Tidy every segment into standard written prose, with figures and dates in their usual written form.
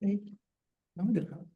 Đấy, nói được không?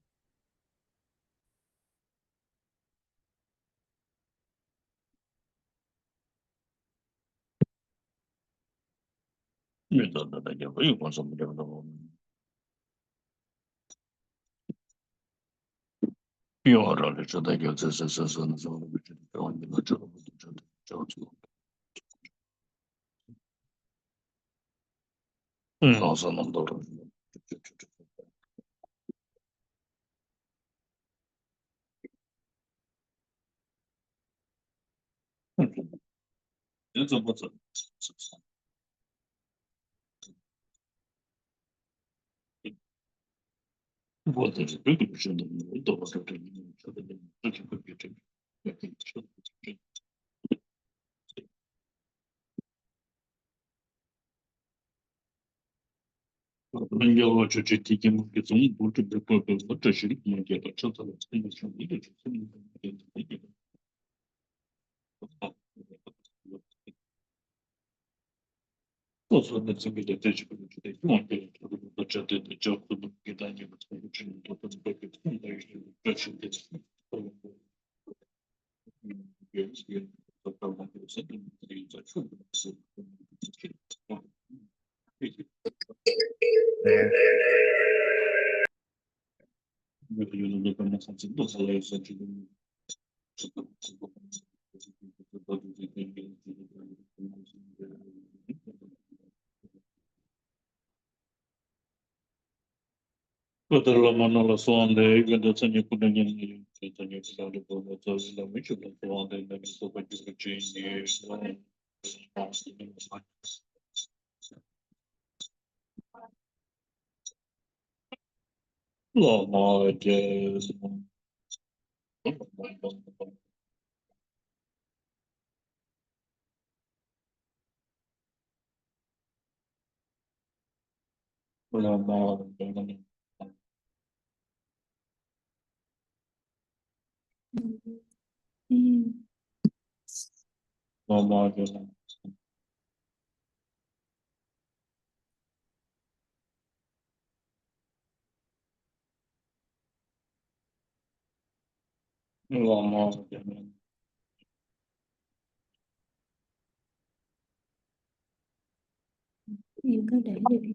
Em cứ để đi.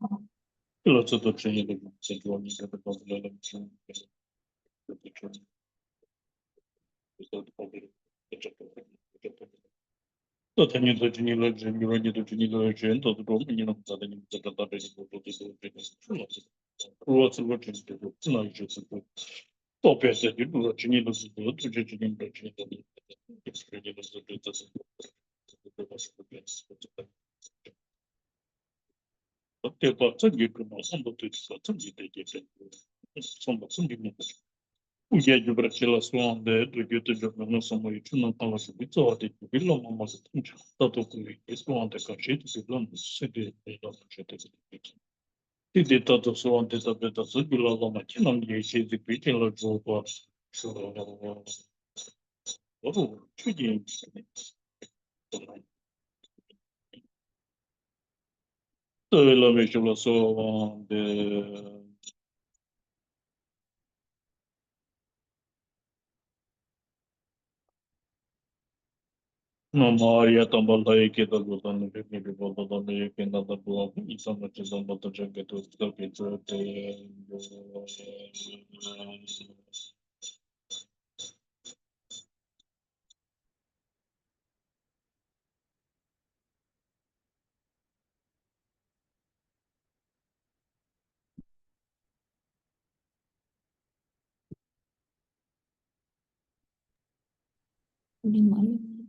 Đi mở lên.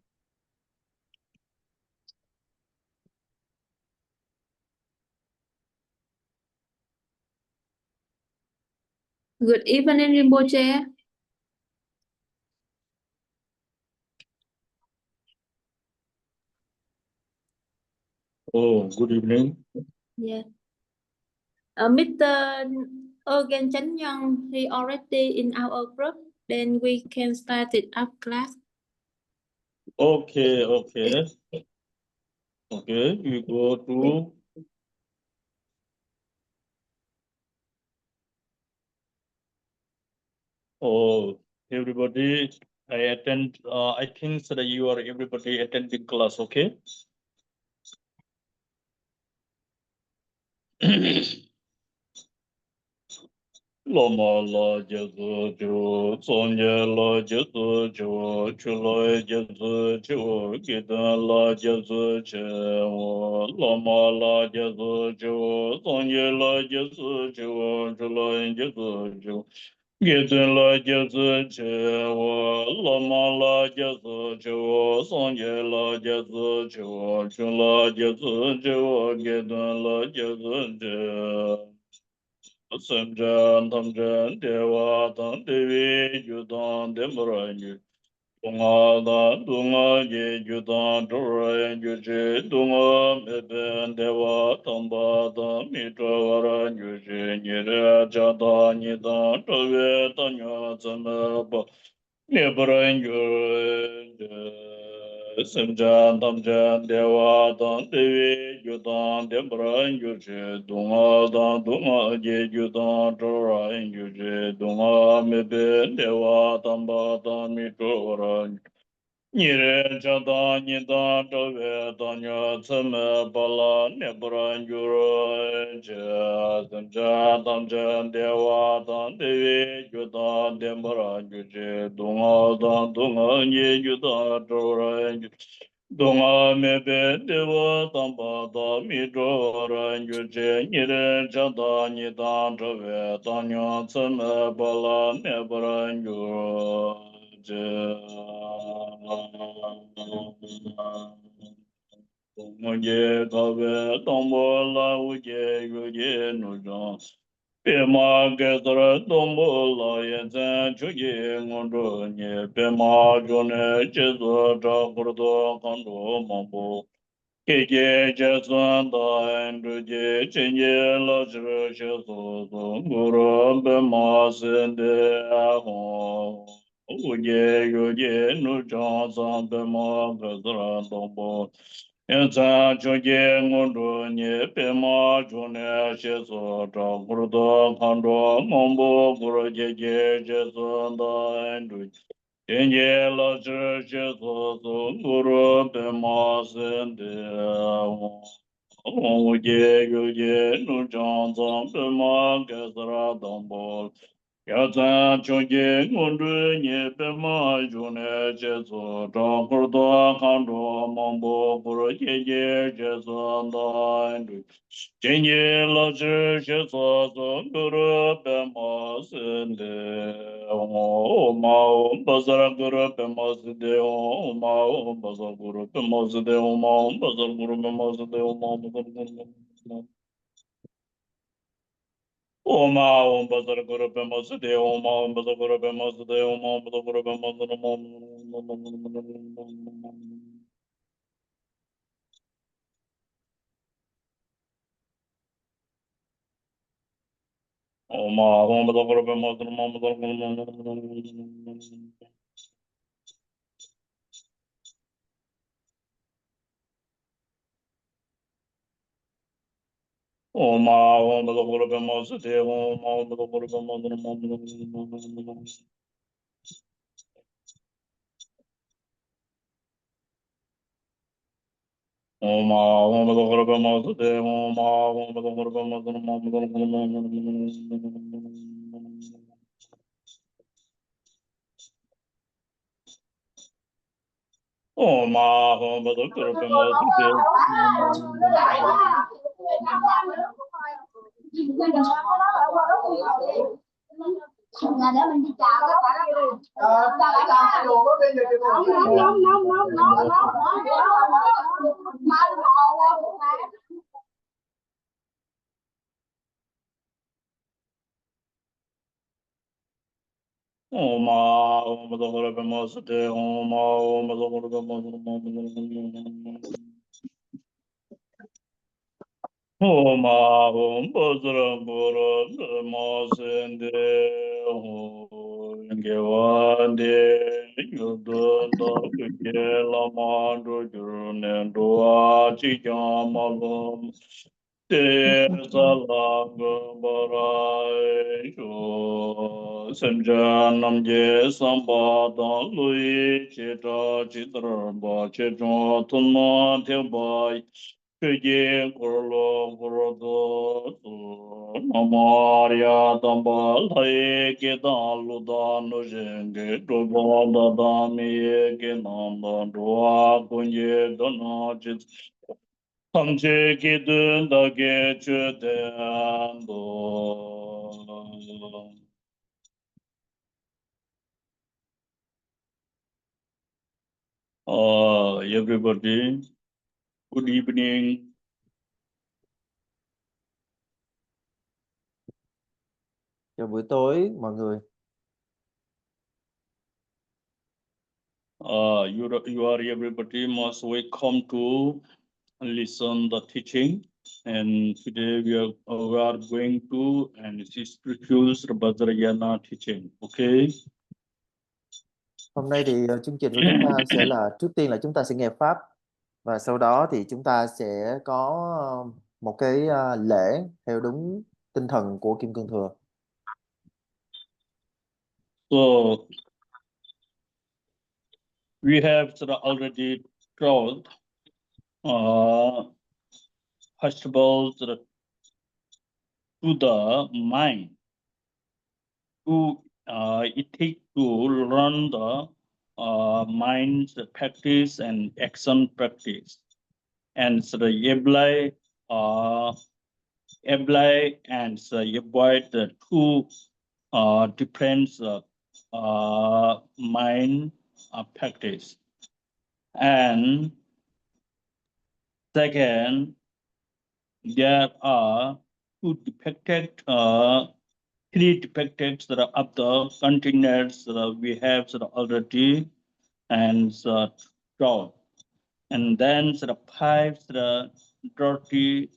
Good evening, Rinpoche. Oh, good evening. Yeah. Mr. Organ Chánh Nhân, he already in our group. Then we can start it up class. Okay, okay. Okay, we go to everybody. I attend. I think so that you are everybody attending class. Okay. Lama la jesu ju, sonye la jesu ju, chuloi jesu ju, gidan la jesu che, lama la jesu ju, sonye la jesu ju, chuloi jesu ju, gidan la jesu che, lama la jesu ju, sonye la jesu ju, chula jesu ju, gidan la jesu che. Samjan Tamjan Dewa Tan Devi Judan Dembaranju Dunga Dan Dunga Ye Judan Doran Yuji Dunga Meben Dewa Tamba Dan Mitra Varan Yuji Nire Jada Nidan Tove Tanya Zanaba Nebaran Simjan Tamjan Dewa Dan Devi Yudan Dembran Yuji Dunga Dan Dunga Je Yudan Doran Yuji Dunga Mebe Dewa Tamba Dan Mitoran Nire Jada Nidan Tove Tanya Tseme Bala Nebran Yuro Simjan Tamjan Dewa Dan Devi Yudan Dembran Yuji Dunga Dan Dunga Je Yudan Doran Dunga mebe dewa tamba da mi zho ran yu je ni re cha da ni dan zhe we dan yu tseme bala ne bran yu je. Mo ye ka we tong bo la wu je yu je nu zhang. Pe ma ge zara tong bo la ye zan chu ye ngon zhu nye. Pe ma zhu ne che zu zha gur do kan zhu mong bo. Ke je che sun da en zhu je chen ye la zhi she su su gu ru pe ma sen de a hong. Wu ye yu ye nu chang san pe ma ge zara tong bo. Yan zan chu ye ngon zhu nye pe ma zhu ne she su zha gur do kan zhu mong bo gu ru je che sun da en zhu Tenye la zhe she so so guru pe ma sen de Wu ye yu ye nu chang zang pe ma ke sara dang bo Ya zang chung ye ngun du nye pe ma yu ne che so zhang kur do kan do mong bo guru ye ye che so da en du Tenye la zhe she so so guru pe ma sen de Om Basara Guru Pemasde Om Basar Guru Pemasde Om Basar Guru Pemasde Om Basar Guru Pemasde Om Basar Guru Pemasde Om Basar Guru Pemasde Om Basar Guru Pemasde Om Basar Guru Pemasde Om Basar Guru Pemasde Om Basar Guru Pemasde Om Basar Guru Pemasde Oh, ma, ma, da, per mo, nhà để mình đi chào các bạn chào lại chào đồ có bây giờ oh, ma, da, per mo, te, oh, ma, da, per mo, Homa Humbazra Bura Masende Ngewande Yudunda Kela Mandu Jurnendua Chijamalum Te Salaga Barai Sanjanam Je Sambada Lui Chita Chitramba Chitra Tunma Tebai Kye Kurlo Kurdo Namaria Damba Lai Kedan Ludan Nujenge Dubanda Dami Kenanda Dua Kunye Donajit Samche Kidun Dage Chudendo. Everybody, good evening. Chào buổi tối mọi người. You are everybody most welcome to listen the teaching. And today we are going to and spiritual Vajrayana teaching. Okay. Hôm nay thì chương trình của chúng ta sẽ là trước tiên là chúng ta sẽ nghe Pháp và sau đó thì chúng ta sẽ có một cái lễ theo đúng tinh thần của Kim Cang Thừa. So we have already told first of all to the mind to it takes to learn the mind's practice and action practice, and apply and avoid the two different mind practice. And second, there are three depicted of the containers we have already and drawn. And then five dirty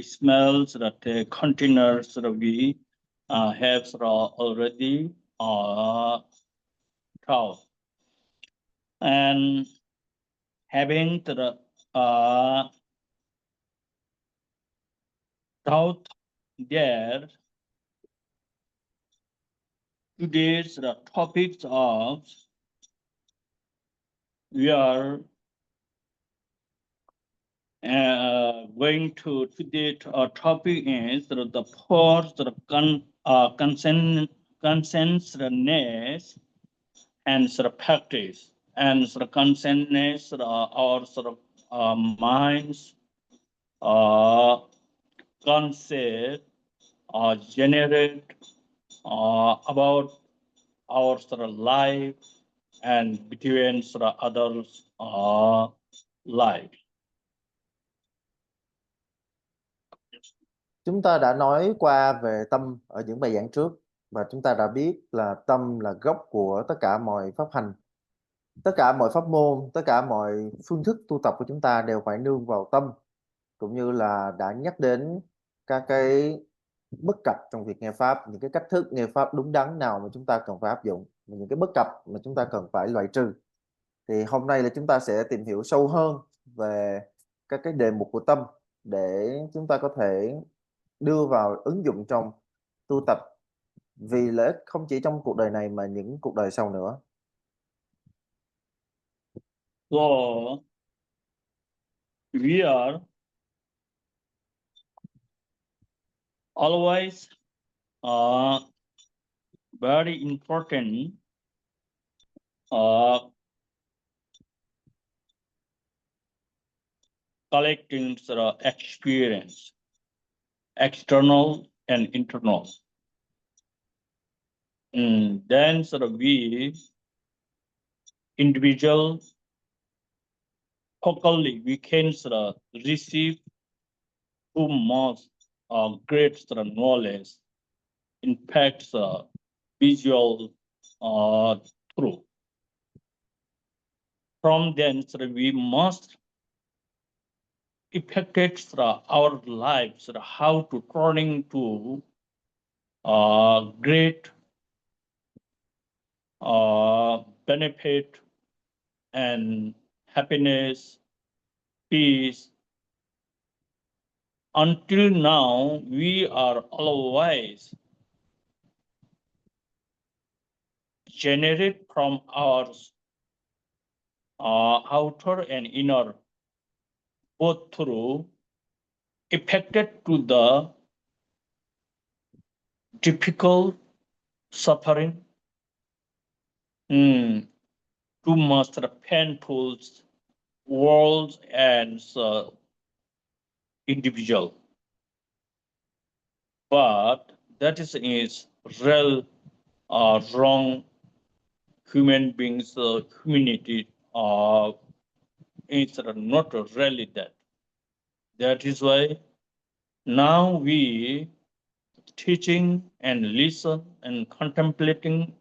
smells that the containers we have already drawn. And having the doubt there, today's topics of we are going to today's topic is the force consciousness and practice and consciousness or minds concept generate about our life and between others life. Chúng ta đã nói qua về tâm ở những bài giảng trước và chúng ta đã biết là tâm là gốc của tất cả mọi pháp hành. Tất cả mọi pháp môn, tất cả mọi phương thức tu tập của chúng ta đều phải nương vào tâm, cũng như là đã nhắc đến các cái bất cập trong việc nghe Pháp, những cái cách thức nghe Pháp đúng đắn nào mà chúng ta cần phải áp dụng, và những cái bất cập mà chúng ta cần phải loại trừ. Thì hôm nay là chúng ta sẽ tìm hiểu sâu hơn về các cái đề mục của tâm để chúng ta có thể đưa vào ứng dụng trong tu tập vì lợi ích không chỉ trong cuộc đời này mà những cuộc đời sau nữa. So we are always very important collecting experience, external and internal. Then we individual locally we can receive too much great knowledge, in fact visual truth. From then we must affected our lives, how to turning to great benefit and happiness, peace. Until now, we are always generate from our outer and inner, both through affected to the difficult suffering, too much painful world and individual. But that is real wrong. Human beings, humanity is not really that. That is why now we teaching and listen and contemplating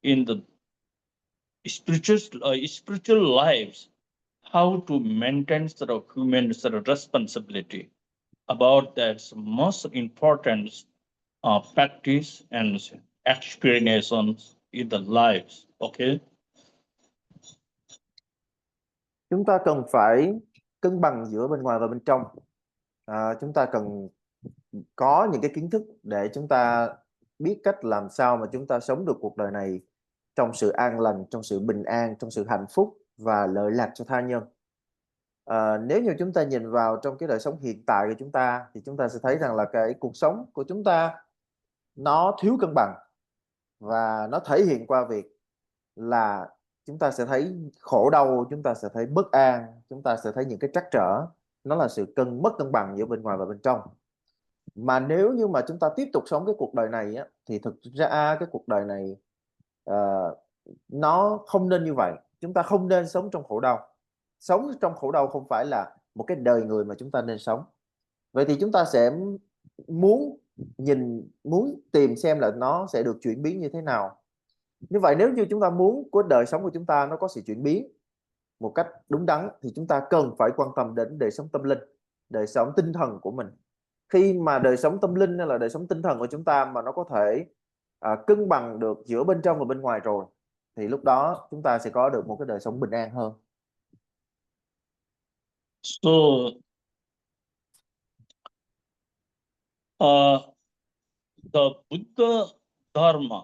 in the spiritual lives how to maintain human responsibility. About that's most important practice and experiences in the lives. Okay. Chúng ta cần phải cân bằng giữa bên ngoài và bên trong. Chúng ta cần có những cái kiến thức để chúng ta biết cách làm sao mà chúng ta sống được cuộc đời này trong sự an lành, trong sự bình an, trong sự hạnh phúc và lợi lạc cho tha nhân. Nếu như chúng ta nhìn vào trong cái đời sống hiện tại của chúng ta thì chúng ta sẽ thấy rằng là cái cuộc sống của chúng ta nó thiếu cân bằng, và nó thể hiện qua việc là chúng ta sẽ thấy khổ đau, chúng ta sẽ thấy bất an, chúng ta sẽ thấy những cái trắc trở. Nó là sự mất cân bằng giữa bên ngoài và bên trong. Mà nếu như mà chúng ta tiếp tục sống cái cuộc đời này á, thì thực ra cái cuộc đời này nó không nên như vậy. Chúng ta không nên sống trong khổ đau. Sống trong khổ đau không phải là một cái đời người mà chúng ta nên sống. Vậy thì chúng ta sẽ muốn tìm xem là nó sẽ được chuyển biến như thế nào. Như vậy nếu như chúng ta muốn cuộc đời sống của chúng ta nó có sự chuyển biến một cách đúng đắn thì chúng ta cần phải quan tâm đến đời sống tâm linh, đời sống tinh thần của mình. Khi mà đời sống tâm linh hay là đời sống tinh thần của chúng ta mà nó có thể cân bằng được giữa bên trong và bên ngoài rồi, thì lúc đó chúng ta sẽ có được một cái đời sống bình an hơn. So the Buddha Dharma,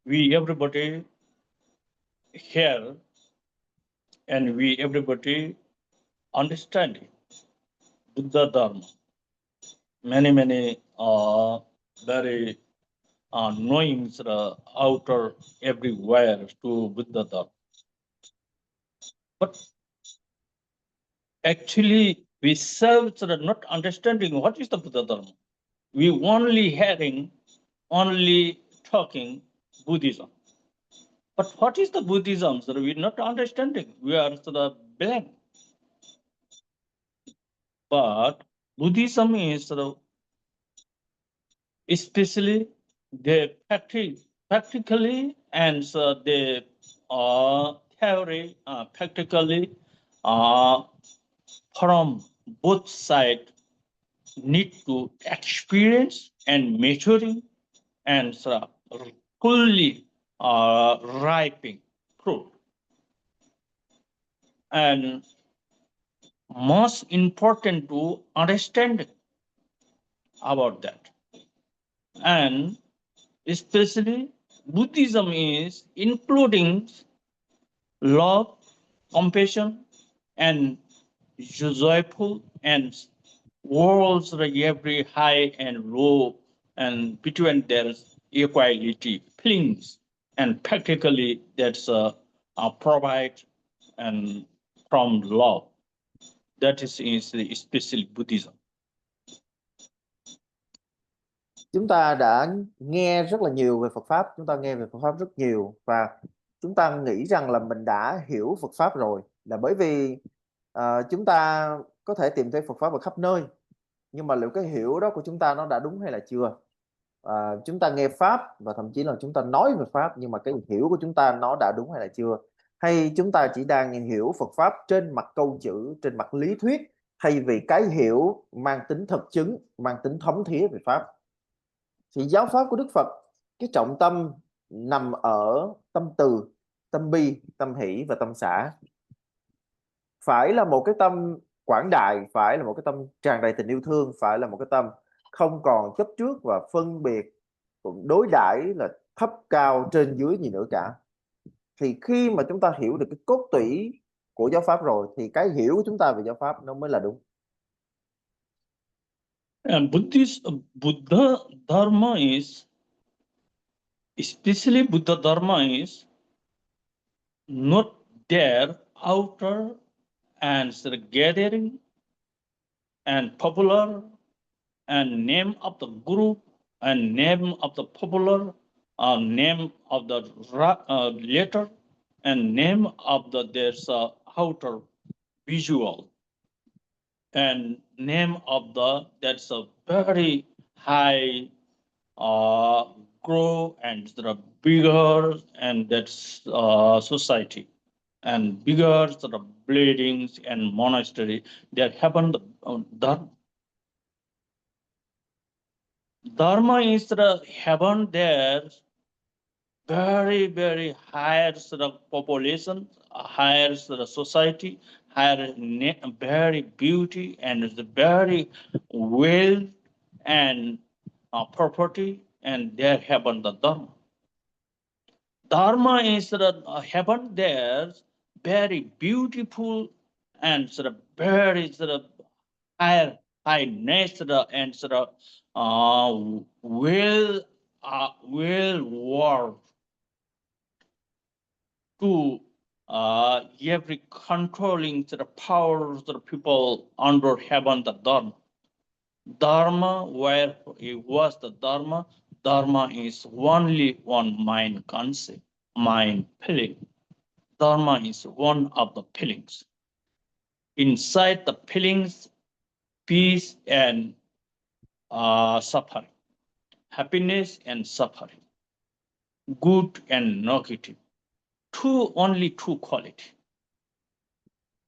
we everybody hear and we everybody understand Buddha Dharma. Many very knowing outer everywhere to Buddha Dharma. But actually we self not understanding what is the Buddha Dharma. We only talking Buddhism. But what is the Buddhism? We're not understanding. We are blank. But Buddhism is especially the practically and the theory practically from both sides need to experience and maturing and fully ripening fruit. And most important to understand about that. And especially Buddhism is including love, compassion, and joyful and worlds like every high and low, and between there's equality feelings, and practically that's provide and from love. That is the especially Buddhism. Chúng ta đã nghe rất là nhiều về Phật Pháp, chúng ta nghe về Phật Pháp rất nhiều, và chúng ta nghĩ rằng là mình đã hiểu Phật Pháp rồi, là bởi vì chúng ta có thể tìm thấy Phật Pháp ở khắp nơi. Nhưng mà liệu cái hiểu đó của chúng ta nó đã đúng hay là chưa? Chúng ta nghe Pháp và thậm chí là chúng ta nói về Pháp, nhưng mà cái hiểu của chúng ta nó đã đúng hay là chưa? Hay chúng ta chỉ đang hiểu Phật Pháp trên mặt câu chữ, trên mặt lý thuyết, thay vì cái hiểu mang tính thực chứng, mang tính thấm thía về Pháp? Thì giáo Pháp của Đức Phật, cái trọng tâm nằm ở tâm từ, tâm bi, tâm hỷ và tâm xả. Phải là một cái tâm quảng đại, phải là một cái tâm tràn đầy tình yêu thương, phải là một cái tâm không còn chấp trước và phân biệt, đối đãi là thấp cao trên dưới gì nữa cả. Thì khi mà chúng ta hiểu được cái cốt tủy của giáo Pháp rồi thì cái hiểu của chúng ta về giáo Pháp nó mới là đúng. And Buddha Dharma is, especially Buddha Dharma is not their outer and sort of gathering and popular and name of the group and name of the popular, name of the letter and name of the there's outer visual and name of the that's a very high grow and sort of bigger and that's society and bigger sort of buildings and monastery that happen dharma is the heaven there very very higher sort of population, higher sort of society, higher very beauty and the very wealth and property and there happen the dharma. Dharma is sort of heaven there very beautiful and sort of very sort of higher highness and sort of well world to every controlling sort of powers of people under heaven the dharma. Dharma, where it was the dharma, dharma is only one mind concept, mind feeling. Dharma is one of the feelings. Inside the feelings, peace and suffering, happiness and suffering, good and negative, only two quality.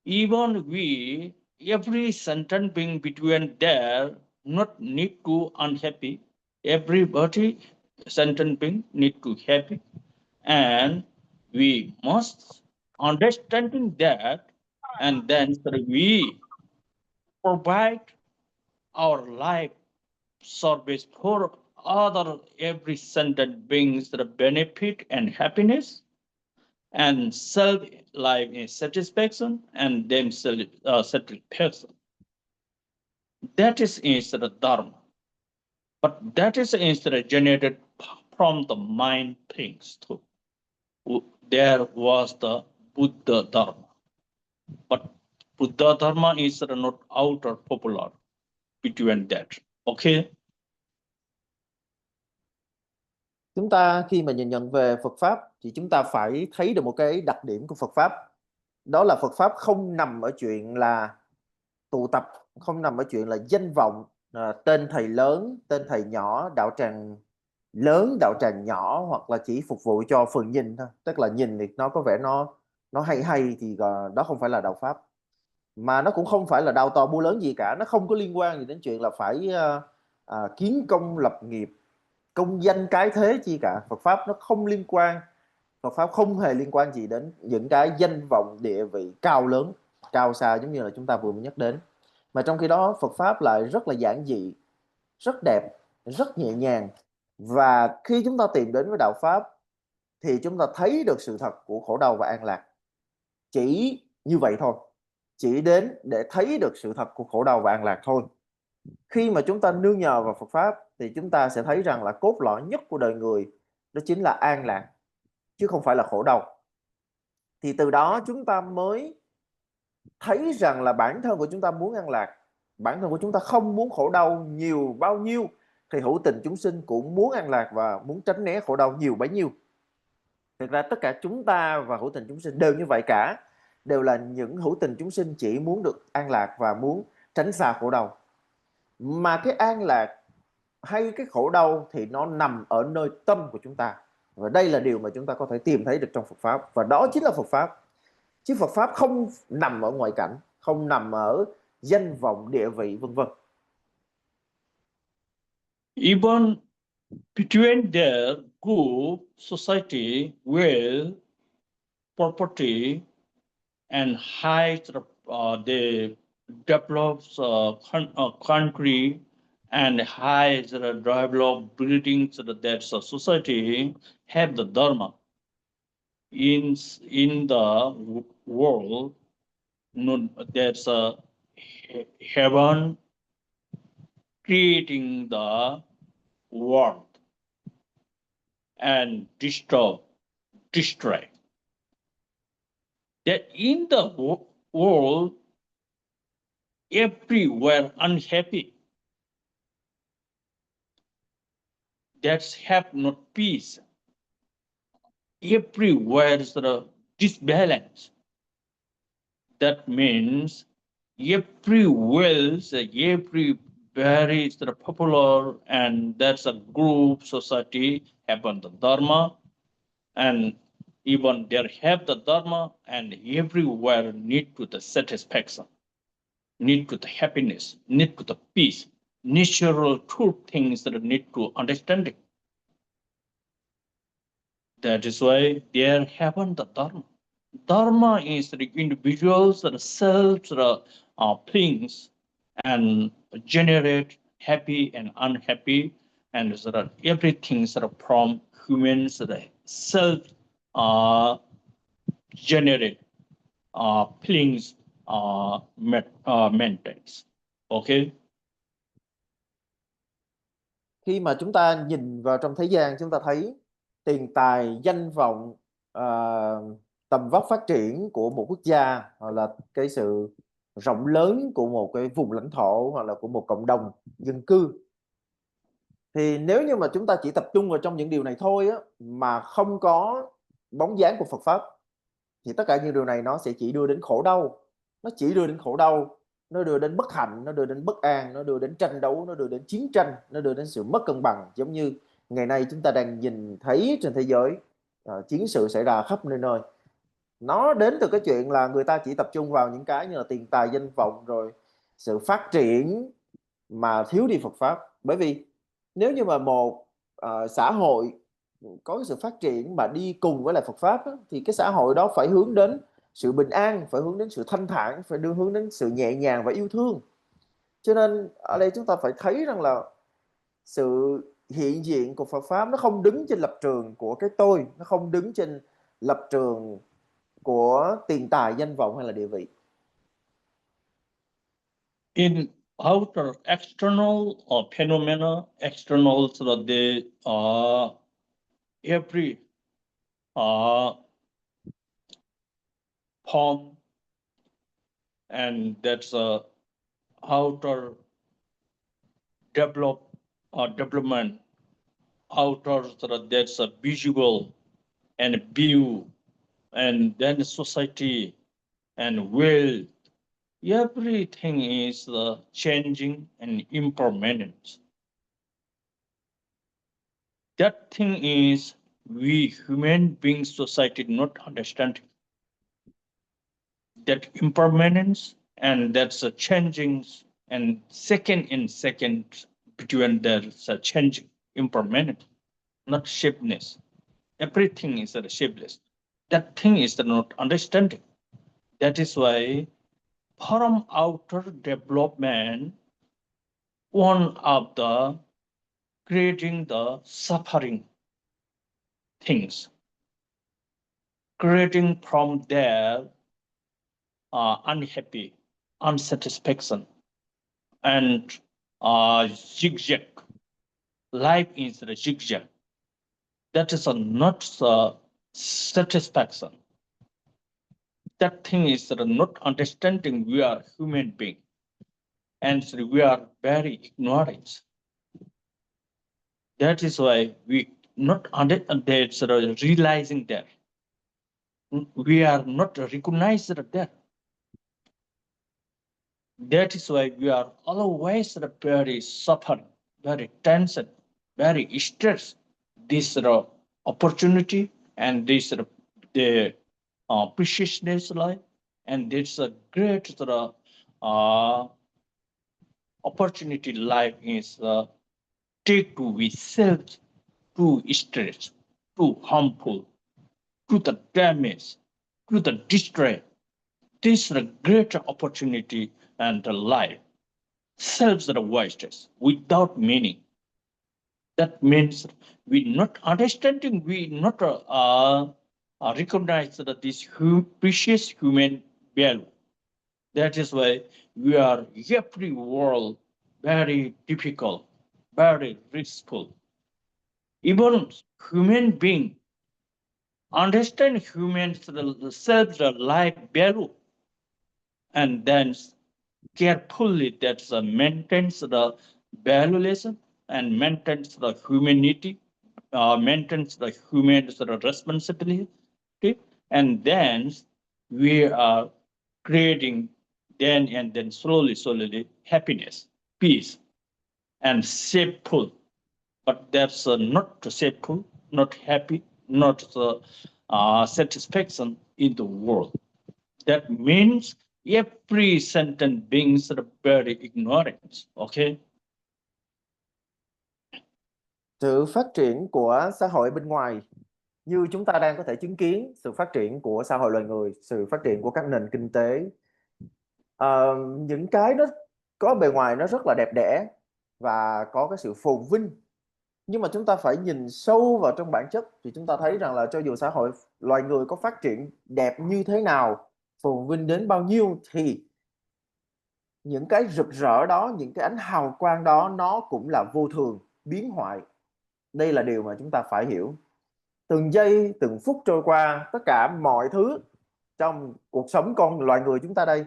Even we, every sentient being between there, not need to unhappy. Everybody, sentient being need to happy, and we must understanding that, and then we provide our life service for other every sentient beings that benefit and happiness and self life in satisfaction and themselves satisfaction. That is instead of dharma. But that is instead of generated from the mind things too. There was the Buddha Dharma. But Buddha Dharma is not outer popular between that. Okay? Chúng ta khi mà nhìn nhận về Phật Pháp thì chúng ta phải thấy được một cái đặc điểm của Phật Pháp. Đó là Phật Pháp không nằm ở chuyện là tụ tập, không nằm ở chuyện là danh vọng, tên thầy lớn, tên thầy nhỏ, đạo tràng lớn, đạo tràng nhỏ, hoặc là chỉ phục vụ cho phần nhìn thôi. Tức là nhìn thì nó có vẻ nó hay hay thì đó không phải là đạo Pháp. Mà nó cũng không phải là đao to búa lớn gì cả. Nó không có liên quan gì đến chuyện là phải kiến công lập nghiệp, công danh cái thế chi cả. Phật Pháp nó không liên quan. Phật Pháp không hề liên quan gì đến những cái danh vọng, địa vị cao lớn, cao xa giống như là chúng ta vừa mới nhắc đến. Mà trong khi đó Phật Pháp lại rất là giản dị, rất đẹp, rất nhẹ nhàng. Và khi chúng ta tìm đến với đạo Pháp thì chúng ta thấy được sự thật của khổ đau và an lạc. Chỉ như vậy thôi. Chỉ đến để thấy được sự thật của khổ đau và an lạc thôi. Khi mà chúng ta nương nhờ vào Phật Pháp thì chúng ta sẽ thấy rằng là cốt lõi nhất của đời người đó chính là an lạc, chứ không phải là khổ đau. Thì từ đó chúng ta mới thấy rằng là bản thân của chúng ta muốn an lạc, bản thân của chúng ta không muốn khổ đau nhiều bao nhiêu thì hữu tình chúng sinh cũng muốn an lạc và muốn tránh né khổ đau nhiều bấy nhiêu. Thực ra tất cả chúng ta và hữu tình chúng sinh đều như vậy cả, đều là những hữu tình chúng sinh chỉ muốn được an lạc và muốn tránh xa khổ đau. Mà cái an lạc hay cái khổ đau thì nó nằm ở nơi tâm của chúng ta. Và đây là điều mà chúng ta có thể tìm thấy được trong Phật Pháp. Và đó chính là Phật Pháp. Chứ Phật Pháp không nằm ở ngoại cảnh, không nằm ở danh vọng, địa vị, vân vân. Even between their group, society, wealth, property, and high the developed country and high developed buildings that society have the dharma in the world. There's a heaven creating the world and destroy. That in the world, everywhere unhappy. That's have not peace. Everywhere is the disbalance. That means everywhere, everybody is the popular, and that's a group society happen the dharma, and even there have the dharma, and everywhere need to the satisfaction, need to the happiness, need to the peace, natural truth things that need to understanding. That is why there happen the dharma. Dharma is the individuals that self things and generate happy and unhappy, and everything from humans self generate things maintains. Okay. Khi mà chúng ta nhìn vào trong thế gian, chúng ta thấy tiền tài, danh vọng, tầm vóc phát triển của một quốc gia, hoặc là cái sự rộng lớn của một cái vùng lãnh thổ, hoặc là của một cộng đồng dân cư. Thì nếu như mà chúng ta chỉ tập trung vào trong những điều này thôi á, mà không có bóng dáng của Phật Pháp, thì tất cả những điều này nó sẽ chỉ đưa đến khổ đau. Nó chỉ đưa đến khổ đau, nó đưa đến bất hạnh, nó đưa đến bất an, nó đưa đến tranh đấu, nó đưa đến chiến tranh, nó đưa đến sự mất cân bằng. Giống như ngày nay chúng ta đang nhìn thấy trên thế giới, chiến sự xảy ra khắp nơi nơi. Nó đến từ cái chuyện là người ta chỉ tập trung vào những cái như là tiền tài, danh vọng, rồi sự phát triển, mà thiếu đi Phật Pháp. Bởi vì nếu như mà một xã hội có cái sự phát triển mà đi cùng với lại Phật Pháp á, thì cái xã hội đó phải hướng đến sự bình an, phải hướng đến sự thanh thản, phải hướng đến sự nhẹ nhàng và yêu thương. Cho nên ở đây chúng ta phải thấy rằng là sự hiện diện của Phật Pháp nó không đứng trên lập trường của cái tôi, nó không đứng trên lập trường của tiền tài, danh vọng hay là địa vị. In outer external phenomena, external so that they every form, and that's a outer development, outer so that that's a visual and view, and then society and wealth. Everything is changing and impermanent. That thing is we human beings society not understanding. That impermanence, and that's a changing, and second in second between there's a changing, impermanent, not shapeness. Everything is shapeless. That thing is not understanding. That is why from outer development, one of the creating the suffering things, creating from there unhappy, unsatisfaction, and zigzag. Life is the zigzag. That is not satisfaction. That thing is not understanding we are human being, and we are very ignorant. That is why we not realizing that we are not recognized that. That is why we are always very suffering, very tension, very stressed. This opportunity, and this the preciousness life, and this a great opportunity life is take to be self, too stress, too harmful, to the damage, to the destroy. This is a great opportunity and the life. Selves are wasted without meaning. That means we not understanding, we not recognize that this precious human value. That is why we are every world very difficult, very riskful. Even human being understand humans self the life value, and then carefully that's maintains the valuation and maintains the humanity, maintains the human responsibility, and then we are creating then and then slowly happiness, peace, and safeful. But that's not safeful, not happy, not satisfaction in the world. That means every sentence being very ignorant. Okay. Sự phát triển của xã hội bên ngoài như chúng ta đang có thể chứng kiến, sự phát triển của xã hội loài người, sự phát triển của các nền kinh tế, những cái nó có bề ngoài nó rất là đẹp đẽ và có cái sự phồn vinh, nhưng mà chúng ta phải nhìn sâu vào trong bản chất thì chúng ta thấy rằng là cho dù xã hội loài người có phát triển đẹp như thế nào, phồn vinh đến bao nhiêu, thì những cái rực rỡ đó, những cái ánh hào quang đó nó cũng là vô thường, biến hoại. Đây là điều mà chúng ta phải hiểu. Từng giây, từng phút trôi qua, tất cả mọi thứ trong cuộc sống con loài người chúng ta đây,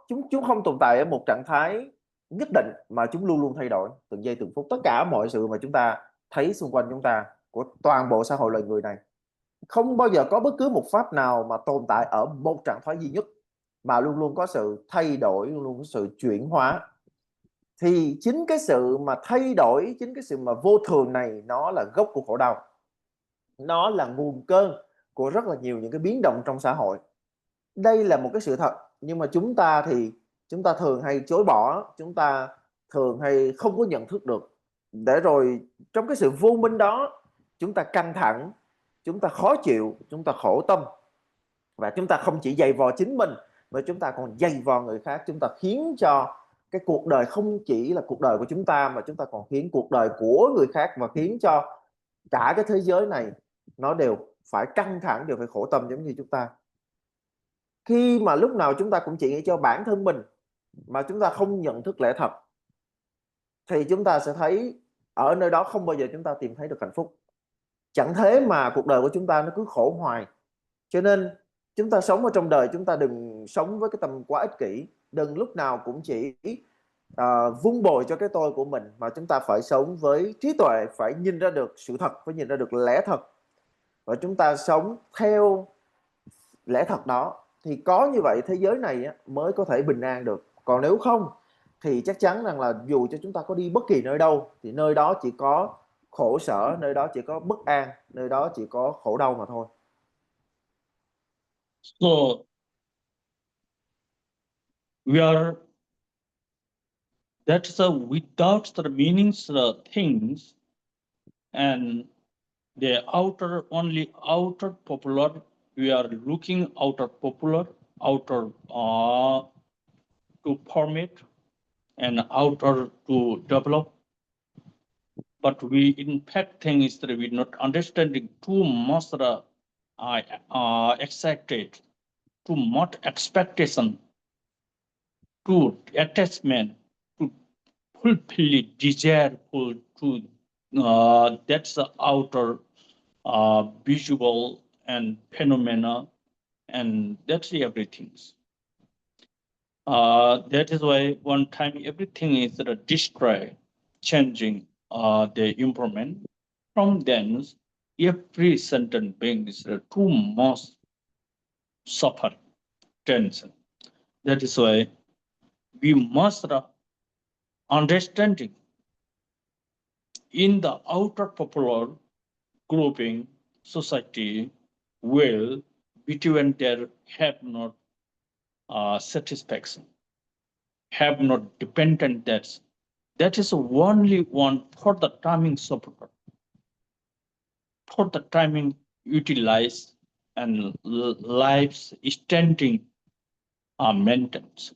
chúng không tồn tại ở một trạng thái nhất định mà chúng luôn luôn thay đổi từng giây từng phút. Tất cả mọi sự mà chúng ta thấy xung quanh chúng ta của toàn bộ xã hội loài người này, không bao giờ có bất cứ một pháp nào mà tồn tại ở một trạng thái duy nhất, mà luôn luôn có sự thay đổi, luôn luôn có sự chuyển hóa. Thì chính cái sự mà thay đổi, chính cái sự mà vô thường này, nó là gốc của khổ đau, nó là nguồn cơn của rất là nhiều những cái biến động trong xã hội. Đây là một cái sự thật, nhưng mà chúng ta thường hay chối bỏ, chúng ta thường hay không có nhận thức được, để rồi trong cái sự vô minh đó chúng ta căng thẳng, chúng ta khó chịu, chúng ta khổ tâm, và chúng ta không chỉ dày vò chính mình mà chúng ta còn dày vò người khác. Chúng ta khiến cho cái cuộc đời không chỉ là cuộc đời của chúng ta, mà chúng ta còn khiến cuộc đời của người khác, và khiến cho cả cái thế giới này nó đều phải căng thẳng, đều phải khổ tâm giống như chúng ta. Khi mà lúc nào chúng ta cũng chỉ nghĩ cho bản thân mình mà chúng ta không nhận thức lẽ thật, thì chúng ta sẽ thấy ở nơi đó không bao giờ chúng ta tìm thấy được hạnh phúc. Chẳng thế mà cuộc đời của chúng ta nó cứ khổ hoài. Cho nên chúng ta sống ở trong đời, chúng ta đừng sống với cái tâm quá ích kỷ, đừng lúc nào cũng chỉ vun bồi cho cái tôi của mình, mà chúng ta phải sống với trí tuệ, phải nhìn ra được sự thật, phải nhìn ra được lẽ thật, và chúng ta sống theo lẽ thật đó. Thì có như vậy thế giới này mới có thể bình an được. Còn nếu không thì chắc chắn rằng là dù cho chúng ta có đi bất kỳ nơi đâu thì nơi đó chỉ có khổ sở, nơi đó chỉ có bất an, nơi đó chỉ có khổ đau mà thôi. So that's without the meanings things, and the only outer popular, we are looking outer popular, outer to form it, and outer to develop. But we in fact think is that we not understanding too much excited, too much expectation, too attachment, to fulfill desireful, to that's the outer visual and phenomena, and that's everything. That is why one time everything is destroyed, changing the improvement. From then, every sentient being is too much suffer, tension. That is why we must understanding in the outer popular, grouping, society will between their have not satisfaction, have not dependent debts. That is only one for the timing support, for the timing utilize and life's extending maintenance.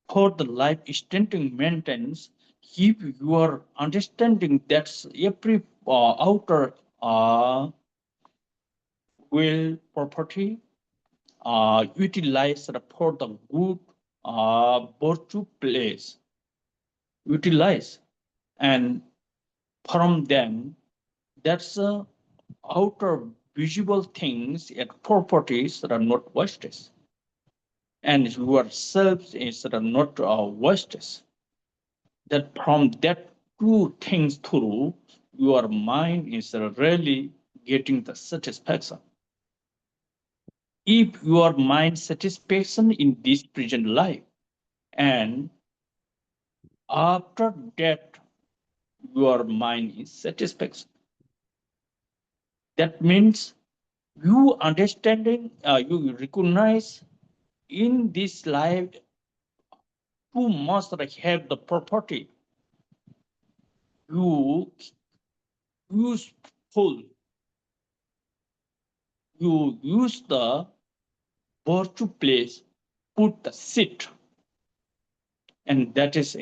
For the life extending maintenance, if you are understanding that every outer will property utilized for the good virtue place, utilize, and from them, that's outer visible things and properties that are not wasted, and yourselves is not wasted. That from that two things through, your mind is really getting the satisfaction. If your mind satisfaction in this present life, and after that, your mind is satisfaction. That means you understanding, you recognize in this life, you must have the property. You useful. You use the virtue place, put the seat, and that is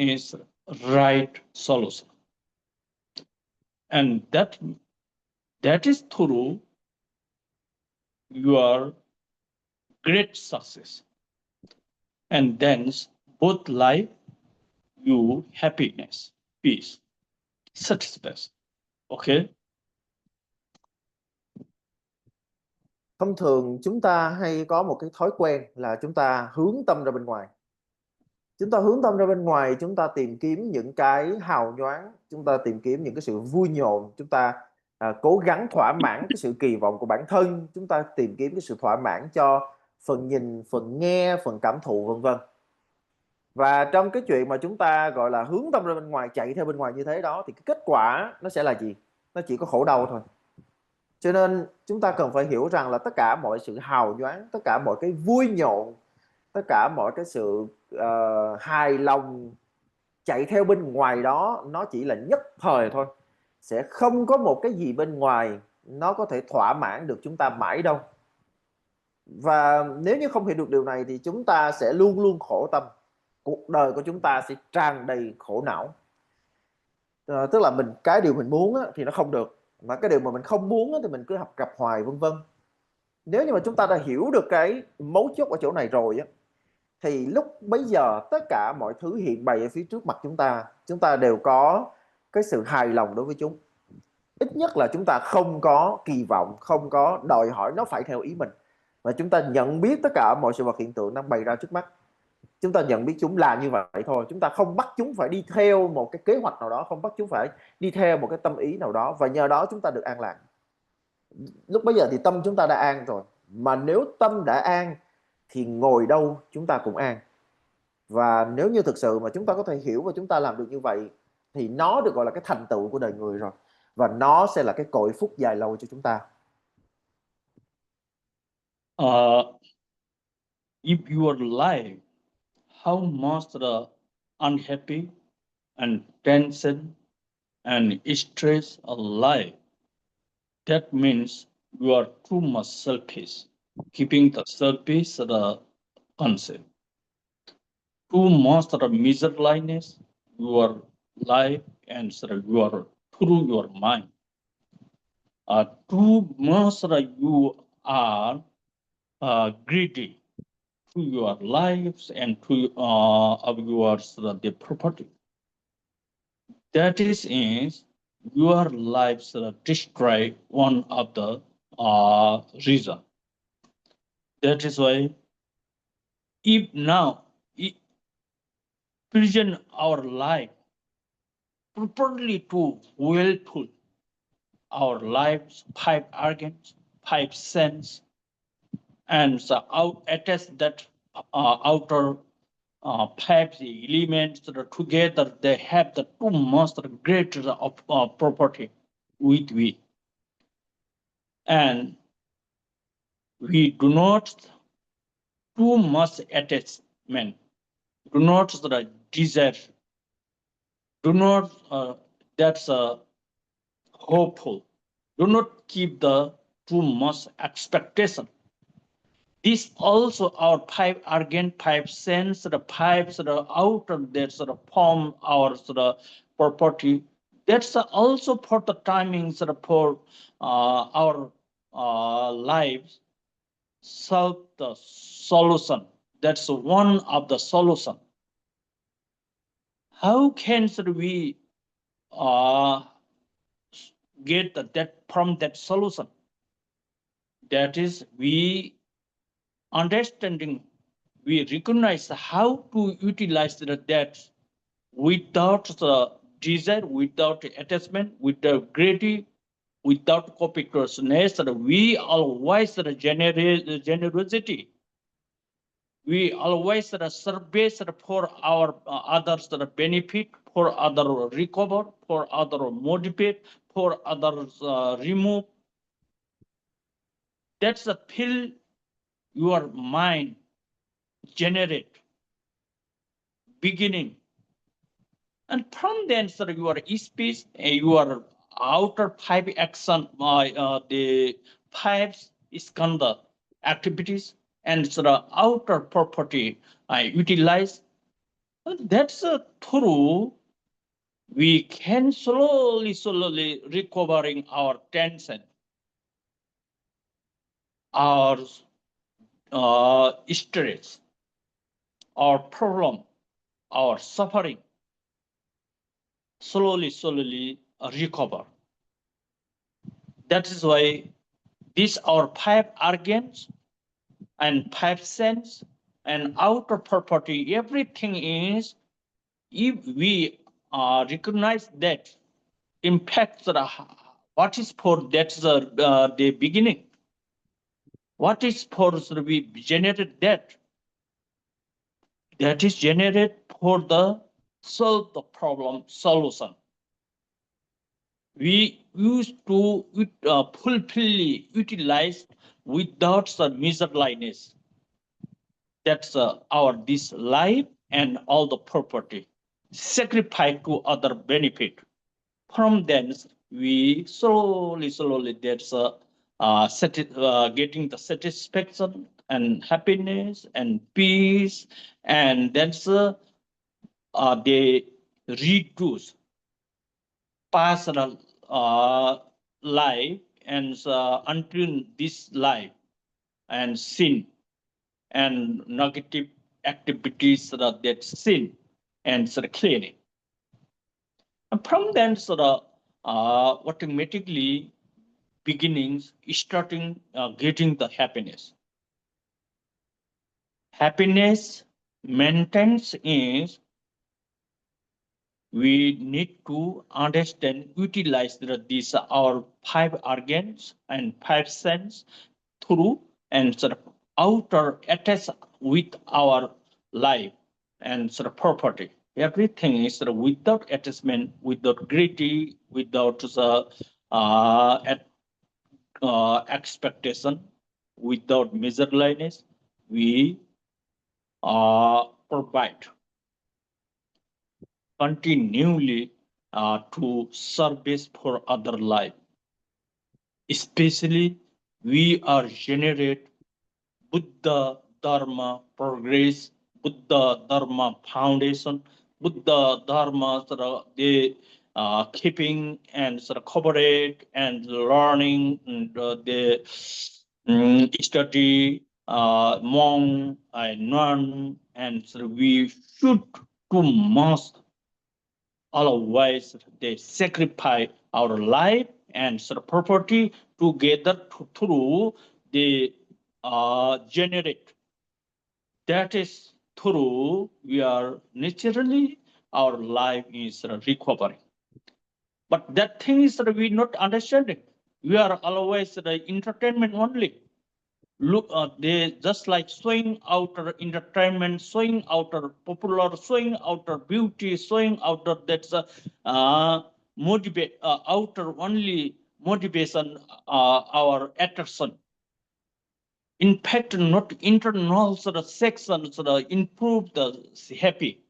right solution. And that is through your great success. And then both life, you happiness, peace, satisfaction. Okay? Thông thường chúng ta hay có một cái thói quen là chúng ta hướng tâm ra bên ngoài. Chúng ta hướng tâm ra bên ngoài, chúng ta tìm kiếm những cái hào nhoáng, chúng ta tìm kiếm những cái sự vui nhộn, chúng ta cố gắng thỏa mãn cái sự kỳ vọng của bản thân, chúng ta tìm kiếm cái sự thỏa mãn cho phần nhìn, phần nghe, phần cảm thụ vân vân. Và trong cái chuyện mà chúng ta gọi là hướng tâm ra bên ngoài, chạy theo bên ngoài như thế đó, thì cái kết quả nó sẽ là gì? Nó chỉ có khổ đau thôi. Cho nên chúng ta cần phải hiểu rằng là tất cả mọi sự hào nhoáng, tất cả mọi cái vui nhộn, tất cả mọi cái sự hài lòng chạy theo bên ngoài đó, nó chỉ là nhất thời thôi. Sẽ không có một cái gì bên ngoài nó có thể thỏa mãn được chúng ta mãi đâu. Và nếu như không hiểu được điều này thì chúng ta sẽ luôn luôn khổ tâm. Cuộc đời của chúng ta sẽ tràn đầy khổ não. Tức là cái điều mình muốn thì nó không được, mà cái điều mà mình không muốn thì mình cứ gặp hoài vân vân. Nếu như mà chúng ta đã hiểu được cái mấu chốt ở chỗ này rồi thì lúc bấy giờ tất cả mọi thứ hiện bày ở phía trước mặt chúng ta đều có cái sự hài lòng đối với chúng. Ít nhất là chúng ta không có kỳ vọng, không có đòi hỏi nó phải theo ý mình, và chúng ta nhận biết tất cả mọi sự vật hiện tượng đang bày ra trước mắt. Chúng ta nhận biết chúng là như vậy thôi. Chúng ta không bắt chúng phải đi theo một cái kế hoạch nào đó, không bắt chúng phải đi theo một cái tâm ý nào đó, và nhờ đó chúng ta được an lạc. Lúc bấy giờ thì tâm chúng ta đã an rồi. Mà nếu tâm đã an thì ngồi đâu chúng ta cũng an. Và nếu như thực sự mà chúng ta có thể hiểu và chúng ta làm được như vậy thì nó được gọi là cái thành tựu của đời người rồi. Và nó sẽ là cái cội phúc dài lâu cho chúng ta. If your life, how much the unhappy and tension and stress of life, that means you are too much selfish, keeping the selfish the concept. Too much the miserliness, your life and your through your mind. Too much you are greedy to your lives and to of yours the property. That is your lives destroy one of the reason. That is why if now present our life properly to willful, our lives 5 organs, 5 sense, and attach that outer 5 elements together, they have the two most great of property with we. and we do not too much attachment, do not desire, do not that's hopeful, do not keep the too much expectation. This also our five organ, five sense, the five outer that form our property. That's also for the timings for our lives. Solve the solution. That's one of the solution. How can we get that from that solution? That is, we understanding, we recognize how to utilize that without the desire, without attachment, without greedy, without copiousness. We always generate generosity. We always service for our others benefit, for other recover, for other motivate, for others remove. That's the feel your mind generate beginning, and from then your speech, your outer five action, the five skandha activities, and outer property utilize. That's through we can slowly recovering our tension, our stress, our problem, our suffering, slowly recover. That is why these are five organs and five sense and outer property. Everything is, if we recognize that, in fact, what is for that's the beginning. What is for we generate that? That is generated for the solve the problem solution. We used to fully utilize without the miserliness. That's our this life and all the property sacrifice to other benefit. From thence we slowly that's getting the satisfaction and happiness and peace, and that's they reduce past life and until this life and sin and negative activities that sin and cleaning. And from then automatically beginnings starting getting the happiness. Happiness maintains is we need to understand, utilize these our five organs and five sense through and outer attach with our life and property. Everything is without attachment, without greedy, without expectation, without miserliness. We provide continually to service for other life. Especially we are generate Buddha Dharma progress, Buddha Dharma foundation, Buddha Dharma the keeping and cooperate and learning and the study monk and nun, and we should to must otherwise they sacrifice our life and property together through the generate. That is through we are naturally our life is recovering. But that thing is that we not understanding. We are always the entertainment only. Look, they just like showing outer entertainment, showing outer popular, showing outer beauty, showing outer that's motivate outer only motivation, our attraction. In fact, not internal sort of section sort of improve the happy.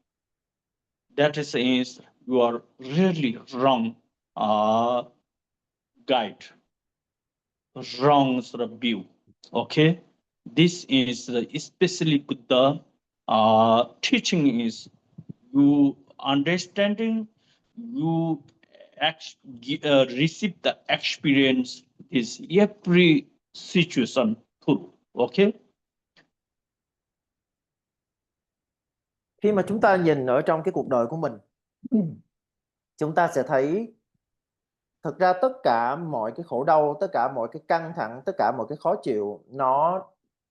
That is you are really wrong guide, wrong sort of view. Okay, this is especially with the teaching is you understanding, you receive the experience is every situation through. Okay. Khi mà chúng ta nhìn ở trong cái cuộc đời của mình, chúng ta sẽ thấy thực ra tất cả mọi cái khổ đau, tất cả mọi cái căng thẳng, tất cả mọi cái khó chịu nó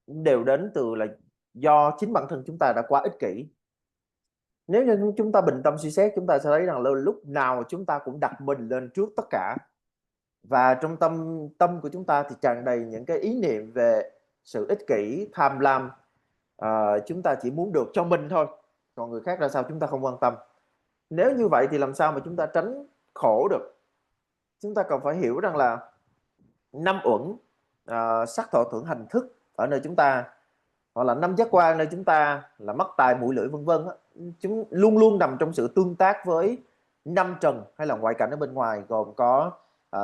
đều đến từ là do chính bản thân chúng ta đã quá ích kỷ. Nếu như chúng ta bình tâm suy xét, chúng ta sẽ thấy rằng lúc nào chúng ta cũng đặt mình lên trước tất cả. Và trong tâm của chúng ta thì tràn đầy những cái ý niệm về sự ích kỷ, tham lam. Chúng ta chỉ muốn được cho mình thôi, còn người khác ra sao chúng ta không quan tâm. Nếu như vậy thì làm sao mà chúng ta tránh khổ được? Chúng ta cần phải hiểu rằng là 5 uẩn, sắc thọ tưởng hành thức ở nơi chúng ta, hoặc là 5 giác quan nơi chúng ta là mắt tai mũi lưỡi vân vân, chúng luôn luôn nằm trong sự tương tác với 5 trần hay là ngoại cảnh ở bên ngoài, gồm có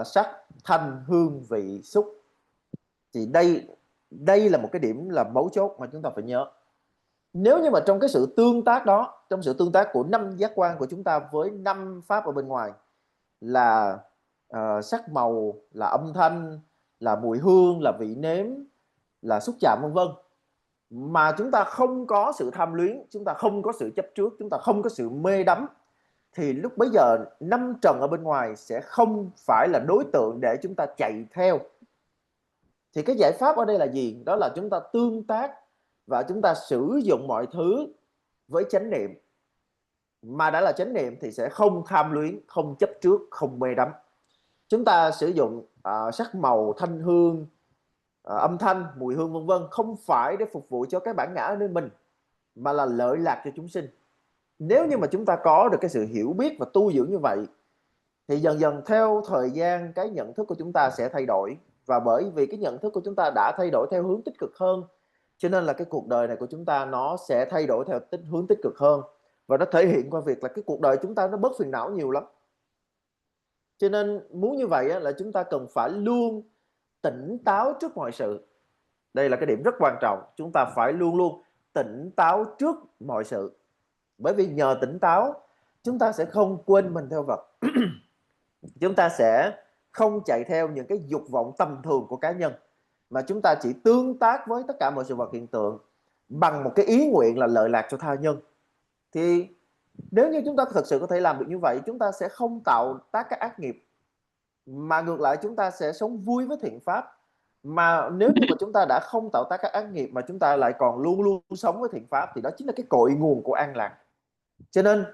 sắc, thanh, hương, vị, xúc. Thì đây là một cái điểm là mấu chốt mà chúng ta phải nhớ. Nếu như mà trong cái sự tương tác đó, trong sự tương tác của 5 giác quan của chúng ta với 5 pháp ở bên ngoài là sắc màu, là âm thanh, là mùi hương, là vị nếm, là xúc chạm vân vân, mà chúng ta không có sự tham luyến, chúng ta không có sự chấp trước, chúng ta không có sự mê đắm, thì lúc bấy giờ 5 trần ở bên ngoài sẽ không phải là đối tượng để chúng ta chạy theo. Thì cái giải pháp ở đây là gì? Đó là chúng ta tương tác và chúng ta sử dụng mọi thứ với chánh niệm. Mà đã là chánh niệm thì sẽ không tham luyến, không chấp trước, không mê đắm. Chúng ta sử dụng sắc màu, thanh hương, âm thanh, mùi hương vân vân không phải để phục vụ cho cái bản ngã ở nơi mình, mà là lợi lạc cho chúng sinh. Nếu như mà chúng ta có được cái sự hiểu biết và tu dưỡng như vậy thì dần dần theo thời gian cái nhận thức của chúng ta sẽ thay đổi. Và bởi vì cái nhận thức của chúng ta đã thay đổi theo hướng tích cực hơn, cho nên là cái cuộc đời này của chúng ta nó sẽ thay đổi theo hướng tích cực hơn. Và nó thể hiện qua việc là cái cuộc đời chúng ta nó bớt phiền não nhiều lắm. Cho nên muốn như vậy là chúng ta cần phải luôn tỉnh táo trước mọi sự. Đây là cái điểm rất quan trọng. Chúng ta phải luôn luôn tỉnh táo trước mọi sự. Bởi vì nhờ tỉnh táo, chúng ta sẽ không quên mình theo vật. Chúng ta sẽ không chạy theo những cái dục vọng tầm thường của cá nhân, mà chúng ta chỉ tương tác với tất cả mọi sự vật hiện tượng bằng một cái ý nguyện là lợi lạc cho tha nhân. Thì nếu như chúng ta thực sự có thể làm được như vậy, chúng ta sẽ không tạo tác các ác nghiệp, mà ngược lại chúng ta sẽ sống vui với thiện pháp. Mà nếu như mà chúng ta đã không tạo tác các ác nghiệp mà chúng ta lại còn luôn luôn sống với thiện pháp, thì đó chính là cái cội nguồn của an lạc. Cho nên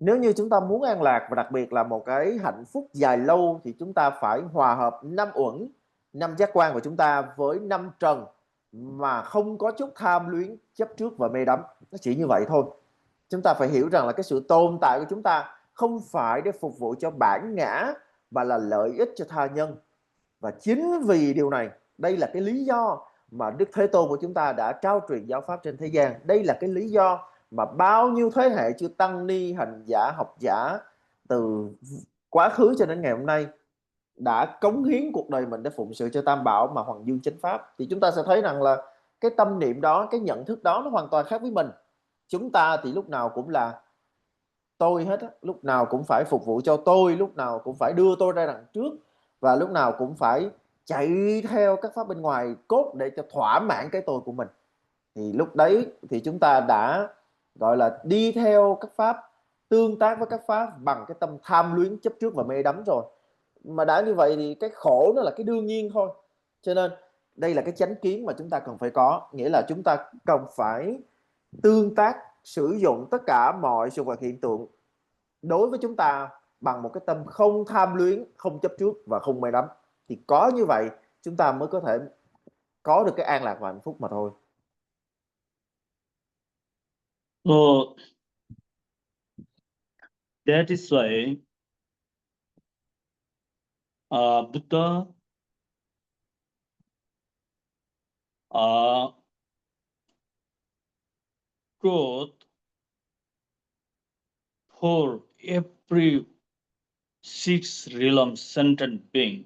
nếu như chúng ta muốn an lạc và đặc biệt là một cái hạnh phúc dài lâu, thì chúng ta phải hòa hợp 5 uẩn, 5 giác quan của chúng ta với 5 trần, mà không có chút tham luyến, chấp trước và mê đắm. Nó chỉ như vậy thôi. Chúng ta phải hiểu rằng là cái sự tồn tại của chúng ta không phải để phục vụ cho bản ngã, mà là lợi ích cho tha nhân. Và chính vì điều này, đây là cái lý do mà Đức Thế Tôn của chúng ta đã trao truyền giáo pháp trên thế gian. Đây là cái lý do mà bao nhiêu thế hệ chư tăng ni, hành giả, học giả từ quá khứ cho đến ngày hôm nay đã cống hiến cuộc đời mình để phụng sự cho Tam Bảo mà Hoàng Dương chánh pháp. Thì chúng ta sẽ thấy rằng là cái tâm niệm đó, cái nhận thức đó nó hoàn toàn khác với mình. Chúng ta thì lúc nào cũng là tôi hết á, lúc nào cũng phải phục vụ cho tôi, lúc nào cũng phải đưa tôi ra đằng trước, và lúc nào cũng phải chạy theo các pháp bên ngoài cốt để cho thỏa mãn cái tôi của mình. Thì lúc đấy thì chúng ta đã gọi là đi theo các pháp, tương tác với các pháp bằng cái tâm tham luyến, chấp trước và mê đắm rồi. Mà đã như vậy thì cái khổ nó là cái đương nhiên thôi. Cho nên đây là cái chánh kiến mà chúng ta cần phải có, nghĩa là chúng ta cần phải tương tác, sử dụng tất cả mọi sự vật hiện tượng đối với chúng ta bằng một cái tâm không tham luyến, không chấp trước và không mê đắm. Thì có như vậy chúng ta mới có thể có được cái an lạc và hạnh phúc mà thôi. So that is why Buddha taught for every six realm sentient being,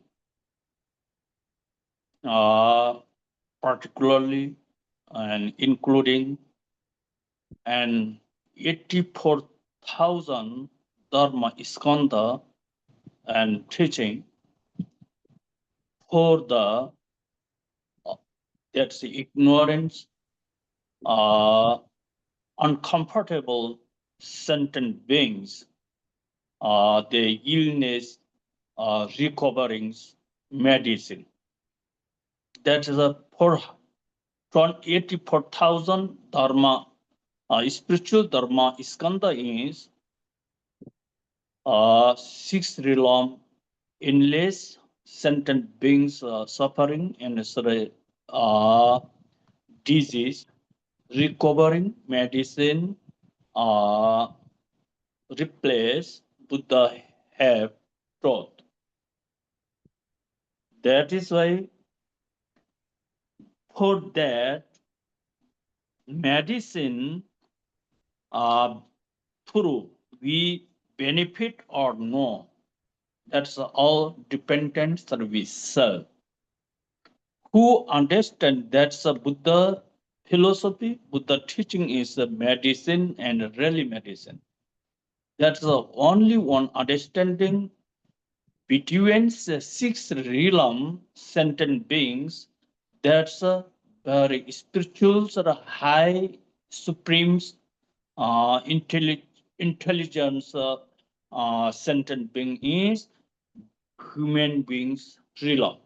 particularly and including and 84,000 dharma skandha and teaching for the that's the ignorance, uncomfortable sentient beings, the illness recovering medicine. That is a 84,000 dharma, spiritual dharma skandha is six realm endless sentient beings suffering and disease, recovering medicine, replace Buddha have taught. That is why for that medicine through we benefit or no, that's all dependent service serve. Who understand that's a Buddha philosophy, Buddha teaching is the medicine and really medicine. That's the only one understanding between the six realm sentient beings. That's a very spiritual, sort of high, supreme intelligence sentient being is human beings realm.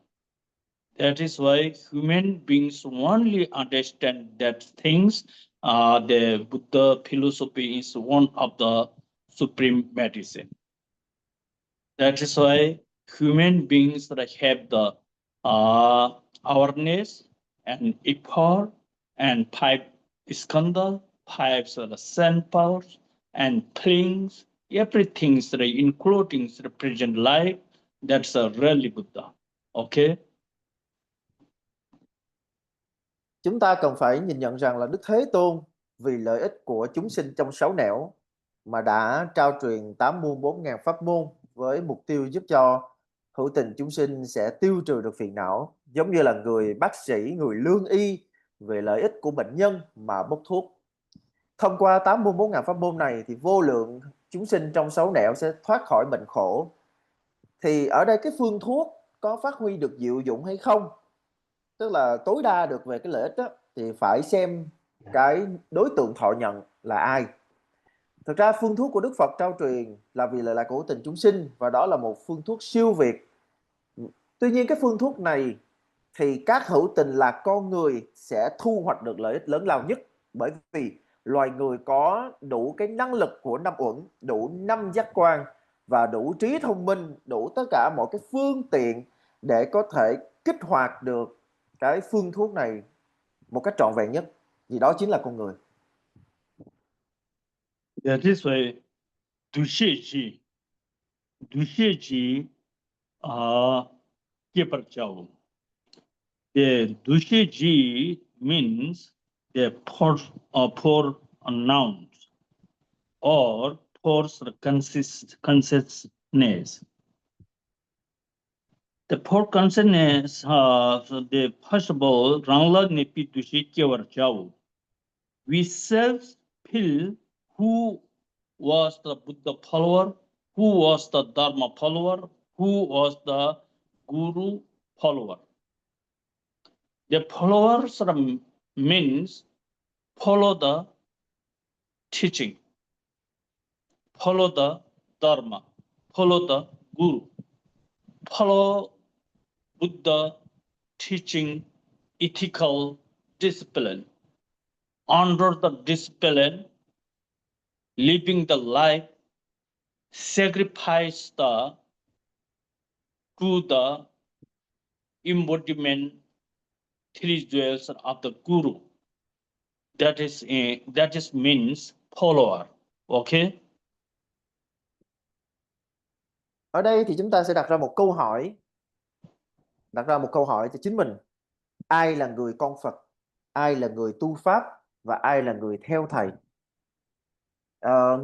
That is why human beings only understand that things. The Buddha philosophy is one of the supreme medicine. That is why human beings that have the awareness and effort and five skandha, five sense powers and things, everything including the present life. That's a really Buddha. Okay. Chúng ta cần phải nhìn nhận rằng là Đức Thế Tôn vì lợi ích của chúng sinh trong sáu nẻo mà đã trao truyền 8 muôn 4.000 pháp môn với mục tiêu giúp cho hữu tình chúng sinh sẽ tiêu trừ được phiền não, giống như là người bác sĩ, người lương y về lợi ích của bệnh nhân mà bốc thuốc. Thông qua 8 muôn 4.000 pháp môn này thì vô lượng chúng sinh trong sáu nẻo sẽ thoát khỏi bệnh khổ. Thì ở đây cái phương thuốc có phát huy được diệu dụng hay không, tức là tối đa được về cái lợi ích đó, thì phải xem cái đối tượng thọ nhận là ai. Thực ra phương thuốc của Đức Phật trao truyền là vì lợi lạc của tình chúng sinh, và đó là một phương thuốc siêu việt. Tuy nhiên cái phương thuốc này thì các hữu tình là con người sẽ thu hoạch được lợi ích lớn lao nhất, bởi vì loài người có đủ cái năng lực của năm uẩn, đủ 5 giác quan và đủ trí thông minh, đủ tất cả mọi cái phương tiện để có thể kích hoạt được cái phương thuốc này một cách trọn vẹn nhất, vì đó chính là con người. That is why 두시지 기발자오. The 두시지 means the four nouns or force consciousness. The four consciousness, the possible rangla nepi dushi kiawarjao. We self feel who was the Buddha follower, who was the Dharma follower, who was the Guru follower. The follower sort of means follow the teaching, follow the Dharma, follow the Guru, follow Buddha teaching ethical discipline. Under the discipline, living the life, sacrifice to the embodiment three jewels of the Guru. That is means follower. Okay. Ở đây thì chúng ta sẽ đặt ra một câu hỏi đặt ra một câu hỏi cho chính mình: ai là người con Phật, ai là người tu Pháp và ai là người theo thầy?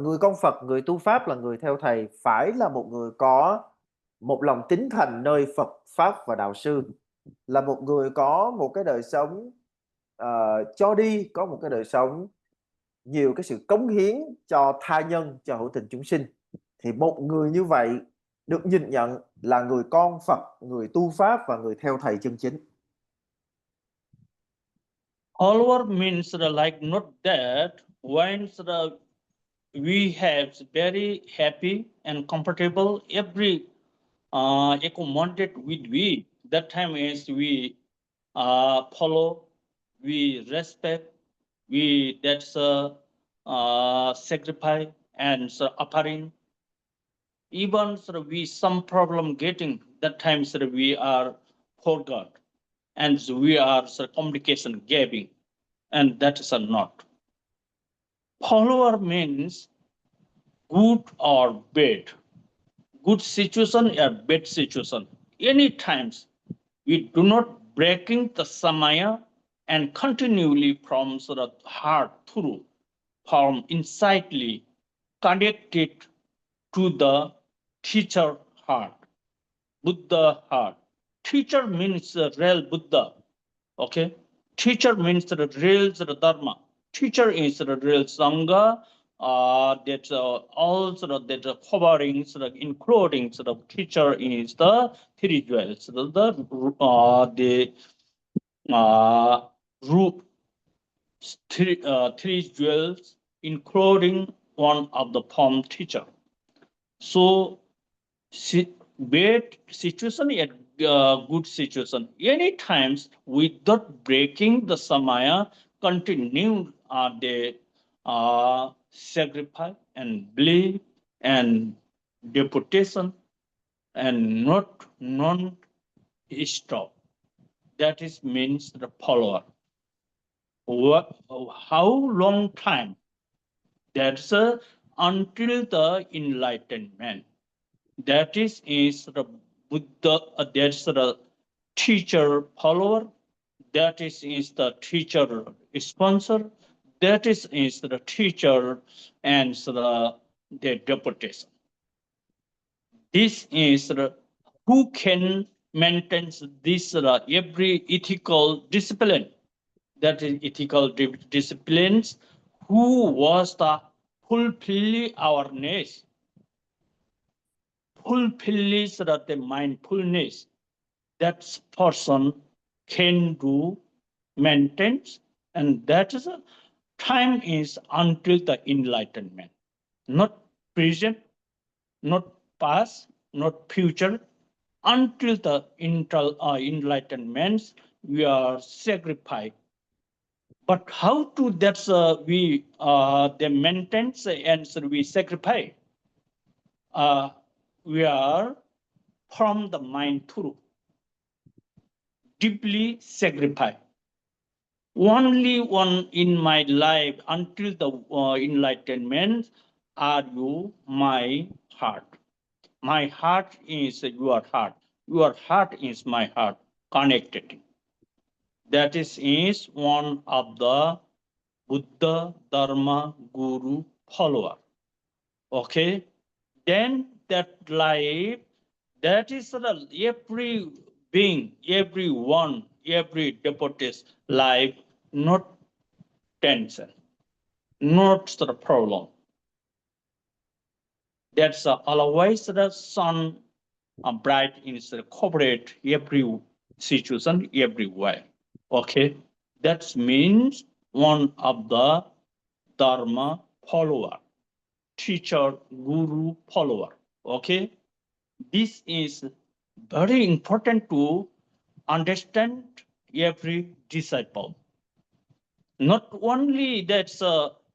Người con Phật, người tu Pháp là người theo thầy phải là một người có một lòng tín thành nơi Phật, Pháp và Đạo sư, là một người có một cái đời sống cho đi, có một cái đời sống nhiều cái sự cống hiến cho tha nhân, cho hữu tình chúng sinh. Thì một người như vậy được nhìn nhận là người con Phật, người tu Pháp và người theo thầy chân chính. Follower means like not that when we have very happy and comfortable every accommodate with we. That time is we follow, we respect, that's sacrifice and offering. Even we some problem getting, that time we are forgot, and we are communication giving, and that is not. Follower means good or bad, good situation or bad situation. Any times we do not breaking the samaya and continually from heart through, from insightly connected to the teacher heart, Buddha heart. Teacher means the real Buddha. Okay, teacher means the real Dharma. Teacher is the real Sangha. That also that covering, including teacher is the three jewels. The root three jewels, including one of the form teacher. So bad situation and good situation. Any times without breaking the samaya, continue the sacrifice and belief and deputation and not non-stop. That is means the follower. How long time? That's until the enlightenment. That is the Buddha, that's the teacher follower, that is the teacher sponsor, that is the teacher and the deputation. This is who can maintain this every ethical discipline, that is ethical disciplines, who was the fulfill awareness, fulfills the mindfulness, that person can do maintenance, and that is a time is until the enlightenment, not present, not past, not future. Until the enlightenment, we are sacrificed. But how to that's we the maintenance and we sacrifice? We are from the mind through deeply sacrifice. Only one in my life until the enlightenment are you my heart. My heart is your heart. Your heart is my heart connected. That is one of the Buddha, Dharma, Guru follower. Okay, then that life, that is every being, everyone, every devotee's life, not tension, not the problem. That's always the sun bright in the corporate every situation, everywhere. Okay, that means one of the Dharma follower, teacher, guru follower. Okay, this is very important to understand every disciple. Not only that's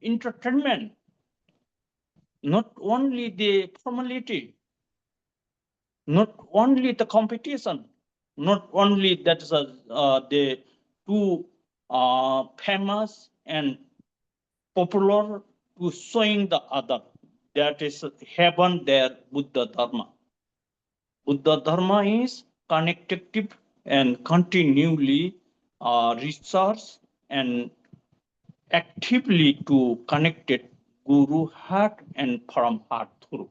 entertainment, not only the formality, not only the competition, not only that's the too famous and popular to showing the other. That is heaven there, Buddha Dharma. Buddha Dharma is connective and continually research and actively to connected Guru heart and from heart through.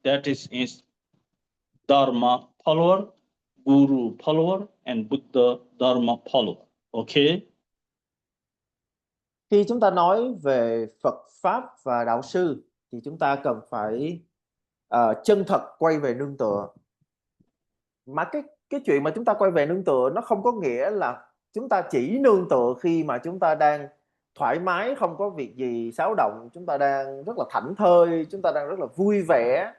That is Dharma follower, Guru follower, and Buddha Dharma follower. Okay. Khi chúng ta nói về Phật Pháp và Đạo sư thì chúng ta cần phải chân thật quay về nương tựa. Mà cái chuyện mà chúng ta quay về nương tựa nó không có nghĩa là chúng ta chỉ nương tựa khi mà chúng ta đang thoải mái, không có việc gì xáo động, chúng ta đang rất là thảnh thơi, chúng ta đang rất là vui vẻ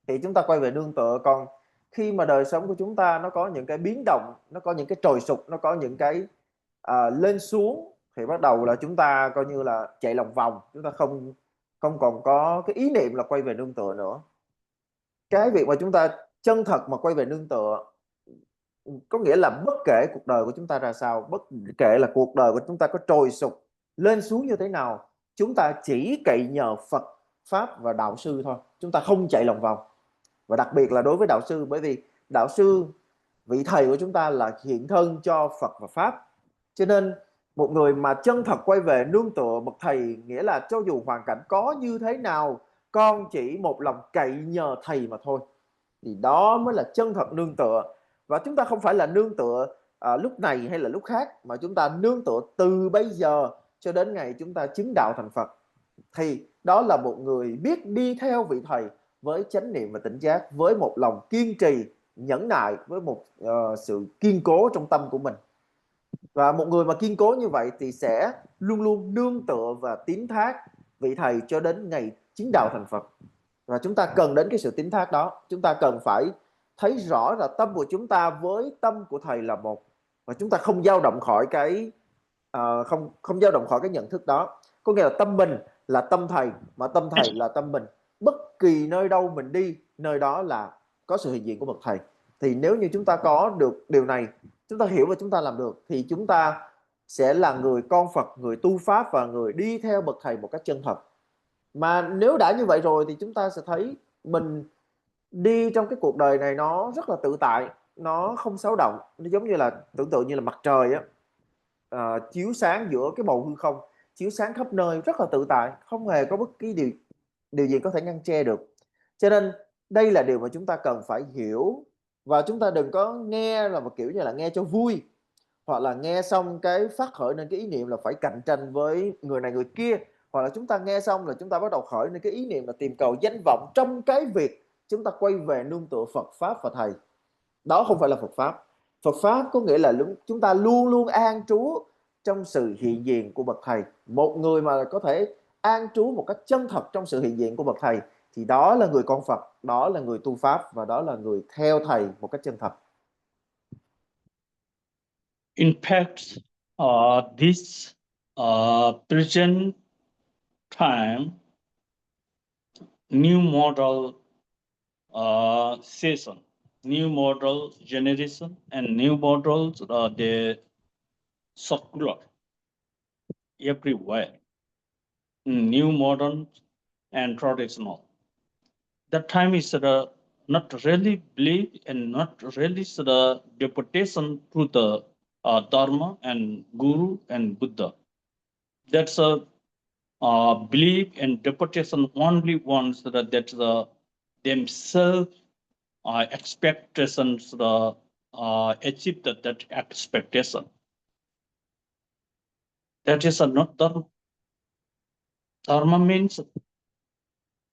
thì chúng ta quay về nương tựa. Còn khi mà đời sống của chúng ta nó có những cái biến động, nó có những cái trồi sụp, nó có những cái lên xuống thì bắt đầu là chúng ta coi như là chạy lòng vòng, chúng ta không còn có cái ý niệm là quay về nương tựa nữa. Cái việc mà chúng ta chân thật mà quay về nương tựa có nghĩa là bất kể cuộc đời của chúng ta ra sao, bất kể là cuộc đời của chúng ta có trồi sụp lên xuống như thế nào, chúng ta chỉ cậy nhờ Phật, Pháp và Đạo sư thôi, chúng ta không chạy lòng vòng. Và đặc biệt là đối với Đạo sư, bởi vì Đạo sư, vị thầy của chúng ta là hiện thân cho Phật và Pháp, cho nên một người mà chân thật quay về nương tựa bậc thầy nghĩa là cho dù hoàn cảnh có như thế nào, con chỉ một lòng cậy nhờ thầy mà thôi, thì đó mới là chân thật nương tựa. Và chúng ta không phải là nương tựa lúc này hay là lúc khác, mà chúng ta nương tựa từ bây giờ cho đến ngày chúng ta chứng đạo thành Phật. Thì đó là một người biết đi theo vị thầy với chánh niệm và tỉnh giác, với một lòng kiên trì, nhẫn nại, với một sự kiên cố trong tâm của mình. Và một người mà kiên cố như vậy thì sẽ luôn luôn nương tựa và tín thác vị thầy cho đến ngày chứng đạo thành Phật. Và chúng ta cần đến cái sự tín thác đó. Chúng ta cần phải thấy rõ là tâm của chúng ta với tâm của thầy là một, và chúng ta không dao động khỏi cái không dao động khỏi cái nhận thức đó. Có nghĩa là tâm mình là tâm thầy, mà tâm thầy là tâm mình. Bất kỳ nơi đâu mình đi, nơi đó là có sự hiện diện của bậc thầy. Thì nếu như chúng ta có được điều này, chúng ta hiểu và chúng ta làm được, thì chúng ta sẽ là người con Phật, người tu Pháp và người đi theo bậc thầy một cách chân thật. Mà nếu đã như vậy rồi thì chúng ta sẽ thấy mình đi trong cái cuộc đời này nó rất là tự tại, nó không xáo động. Nó giống như là tưởng tượng như là mặt trời á, chiếu sáng giữa cái bầu hư không, chiếu sáng khắp nơi, rất là tự tại, không hề có bất kỳ điều gì có thể ngăn che được. Cho nên đây là điều mà chúng ta cần phải hiểu. Và chúng ta đừng có nghe là một kiểu như là nghe cho vui, hoặc là nghe xong cái phát khởi nên cái ý niệm là phải cạnh tranh với người này người kia, hoặc là chúng ta nghe xong là chúng ta bắt đầu khởi nên cái ý niệm là tìm cầu danh vọng trong cái việc chúng ta quay về nương tựa Phật, Pháp và thầy. Đó không phải là Phật Pháp. Phật Pháp có nghĩa là chúng ta luôn luôn an trú trong sự hiện diện của bậc thầy. Một người mà có thể an trú một cách chân thật trong sự hiện diện của bậc thầy thì đó là người con Phật, đó là người tu Pháp và đó là người theo thầy một cách chân thật. In fact, this present time new model session, new model generation, and new models they circular everywhere. New, modern, and traditional. That time is not really belief and not really the deputation to the Dharma and Guru and Buddha. That's a belief and deputation only ones that the themselves expectations achieve that expectation. That is not Dharma. Dharma means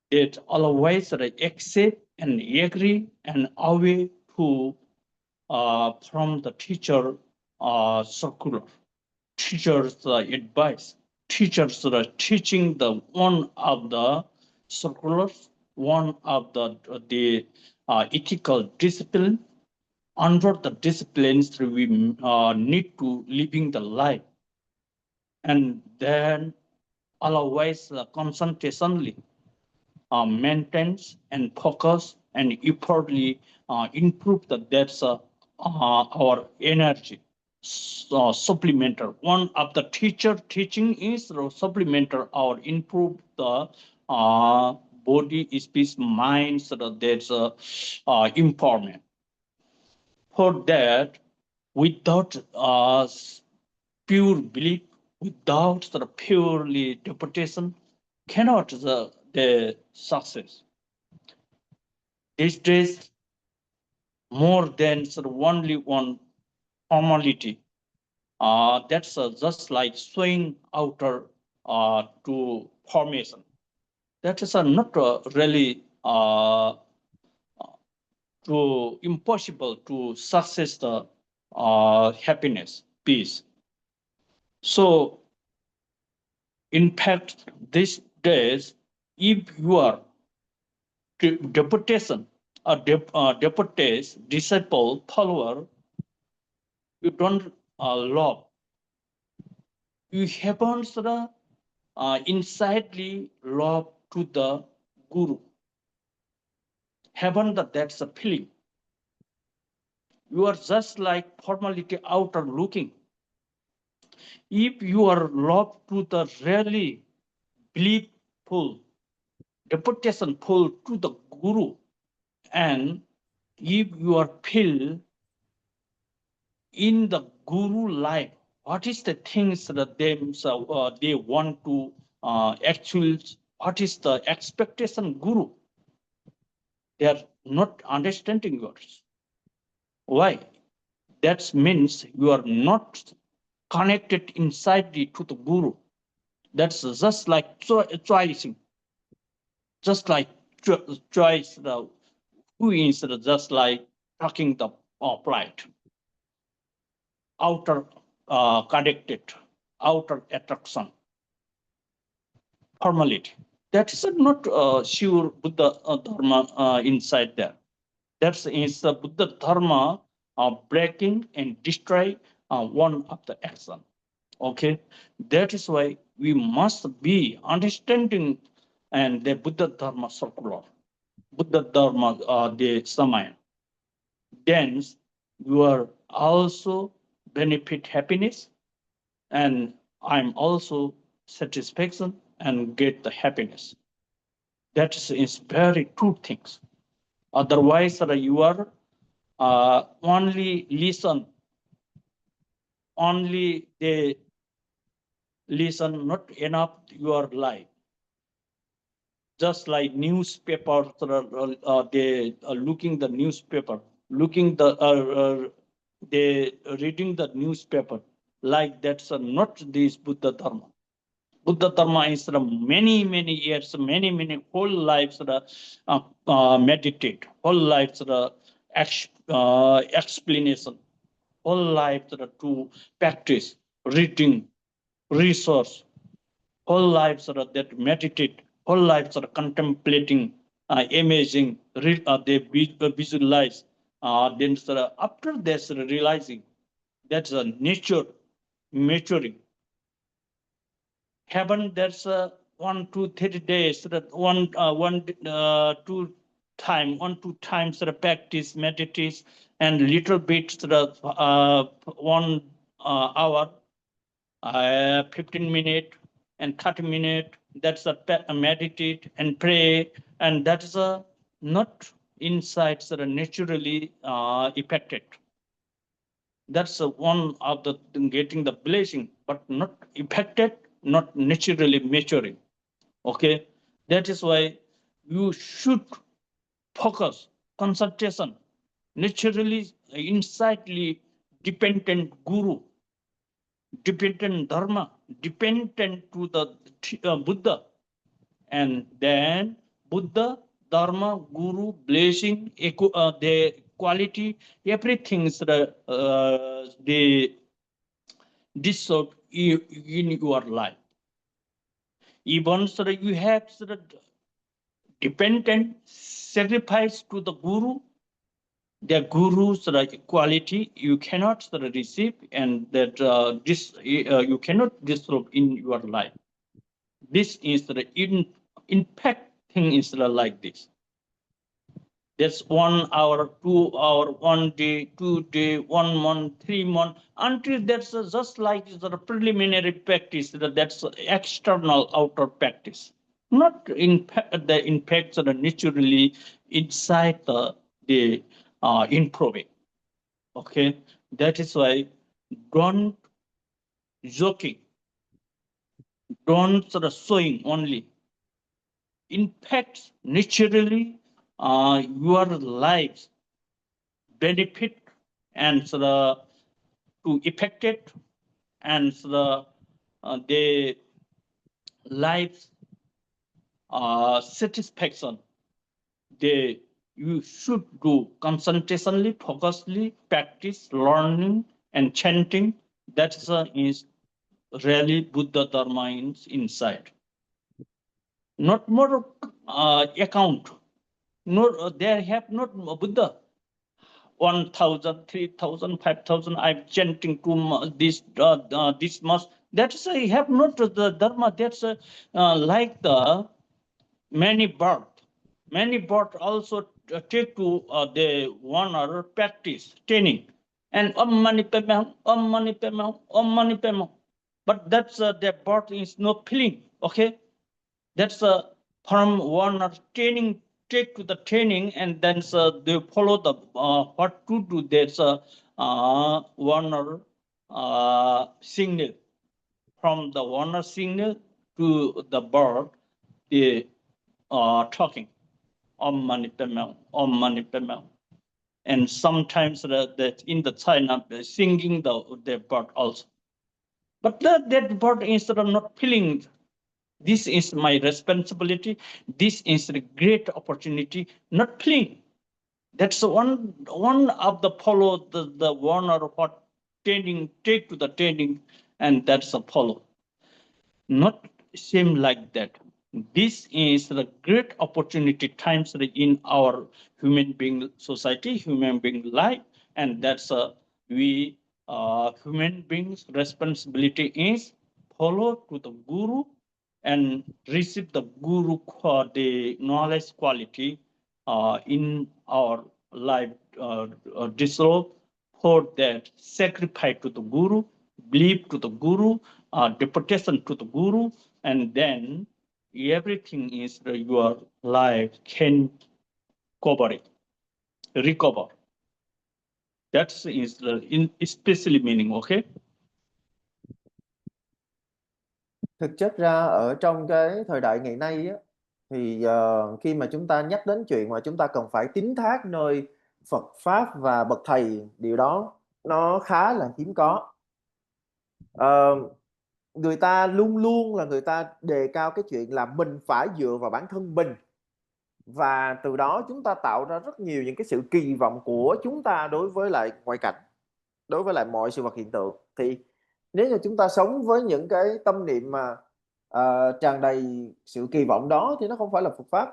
it always accept and agree and away to from the teacher circular, teacher's advice, teachers teaching the one of the circulars, one of the ethical discipline. Under the disciplines we need to living the life, and then always concentrationally maintains and focus and effortly improve the depths our energy. Supplementer. One of the teacher teaching is supplementer or improve the body, speech, mind, so that there's empowerment. For that, without pure belief, without the purely interpretation, cannot the success. These days, more than only one formality. That's just like showing outer to formation. That is not really to impossible to success the happiness, peace. So, in fact, these days, if you are deputation, a deputies, disciple, follower, you don't love. You haven't insidely love to the guru. Haven't that's a feeling. You are just like formality outer looking. If you are love to the really believeful, deputation full to the guru, and if you are feel in the guru life, what is the things that they want to actually, what is the expectation guru? They are not understanding yours. Why? That means you are not connected inside to the guru. That's just like choosing, just like choice the who is just like talking the plight. Outer connected, outer attraction, formality. That is not sure Buddha dharma inside there. That is the Buddha dharma breaking and destroy one of the action. Okay, that is why we must be understanding and the Buddha dharma circular, Buddha dharma the samaya. Then you are also benefit happiness, and I'm also satisfaction and get the happiness. That is very true things. Otherwise, you are only listen, only they listen, not enough your life. Just like newspaper, they are looking the newspaper, looking the they reading the newspaper. Like that's not this Buddha dharma. Buddha dharma is many years, many whole lives meditate, whole lives explanation, whole life to practice, reading, resource, whole lives that meditate, whole lives are contemplating, imaging, they visualize. Then after this realizing that's a nature maturing. Heaven, there's 1, 2, 3 days that one, 2 time, 1, 2 times the practice, meditate, and little bit the 1 hour, 15 minutes and 30 minutes. That's a meditate and pray, and that is a not insights that are naturally affected. That's one of the getting the blessing, but not affected, not naturally maturing. Okay, that is why you should focus, concentration, naturally, insightly dependent guru, dependent dharma, dependent to the Buddha, and then Buddha, dharma, guru, blessing, the quality, everything is the dissolved in your life. Even you have dependent sacrifice to the guru, the guru's quality you cannot receive, and that you cannot dissolve in your life. This is the in fact thing is like this. That's 1 hour, 2 hour, 1 day, 2 day, 1 month, 3 months, until that's just like the preliminary practice. That's external outer practice. Not in fact the impacts are naturally inside the improving. Okay, That is why don't joking, don't sort of showing only. In fact, naturally, your lives benefit and sort of to affect it, and sort of the lives satisfaction. You should do concentrationally, focusedly, practice, learning, and chanting. That is really Buddha Dharma inside. Not more account. No, they have not Buddha. 1,000, 3,000, 5,000. I'm chanting to this much. That's I have not the Dharma. That's like the many birth. Many birth also take to the one or practice training. And mani padme hum, mani padme hum, mani padme hum. But that's their birth is no feeling. Okay, that's from one or training, take to the training, and then they follow the what to do. There's one or signal, from the one or signal to the bird, the talking Om Mani Padme Hum, Om Mani Padme Hum. And sometimes that in the China singing the bird also. But that bird, instead of not feeling, this is my responsibility, this is a great opportunity, not feeling. That's one of the follow the one or what training, take to the training, and that's a follow. Not same like that. This is the great opportunity times in our human being society, human being life, and that's we human beings' responsibility is follow to the guru and receive the guru the knowledge quality in our life, dissolve for that, sacrifice to the guru, believe to the guru, deportation to the guru, and then everything is your life can cover it, recover. That is the especially meaning. Okay. Thực chất ra ở trong cái thời đại ngày nay á, thì khi mà chúng ta nhắc đến chuyện mà chúng ta cần phải tín thác nơi Phật Pháp và bậc thầy, điều đó nó khá là hiếm có. Người ta luôn luôn là người ta đề cao cái chuyện là mình phải dựa vào bản thân mình, và từ đó chúng ta tạo ra rất nhiều những cái sự kỳ vọng của chúng ta đối với lại ngoại cảnh, đối với lại mọi sự vật hiện tượng. Thì nếu như chúng ta sống với những cái tâm niệm mà tràn đầy sự kỳ vọng đó thì nó không phải là Phật Pháp.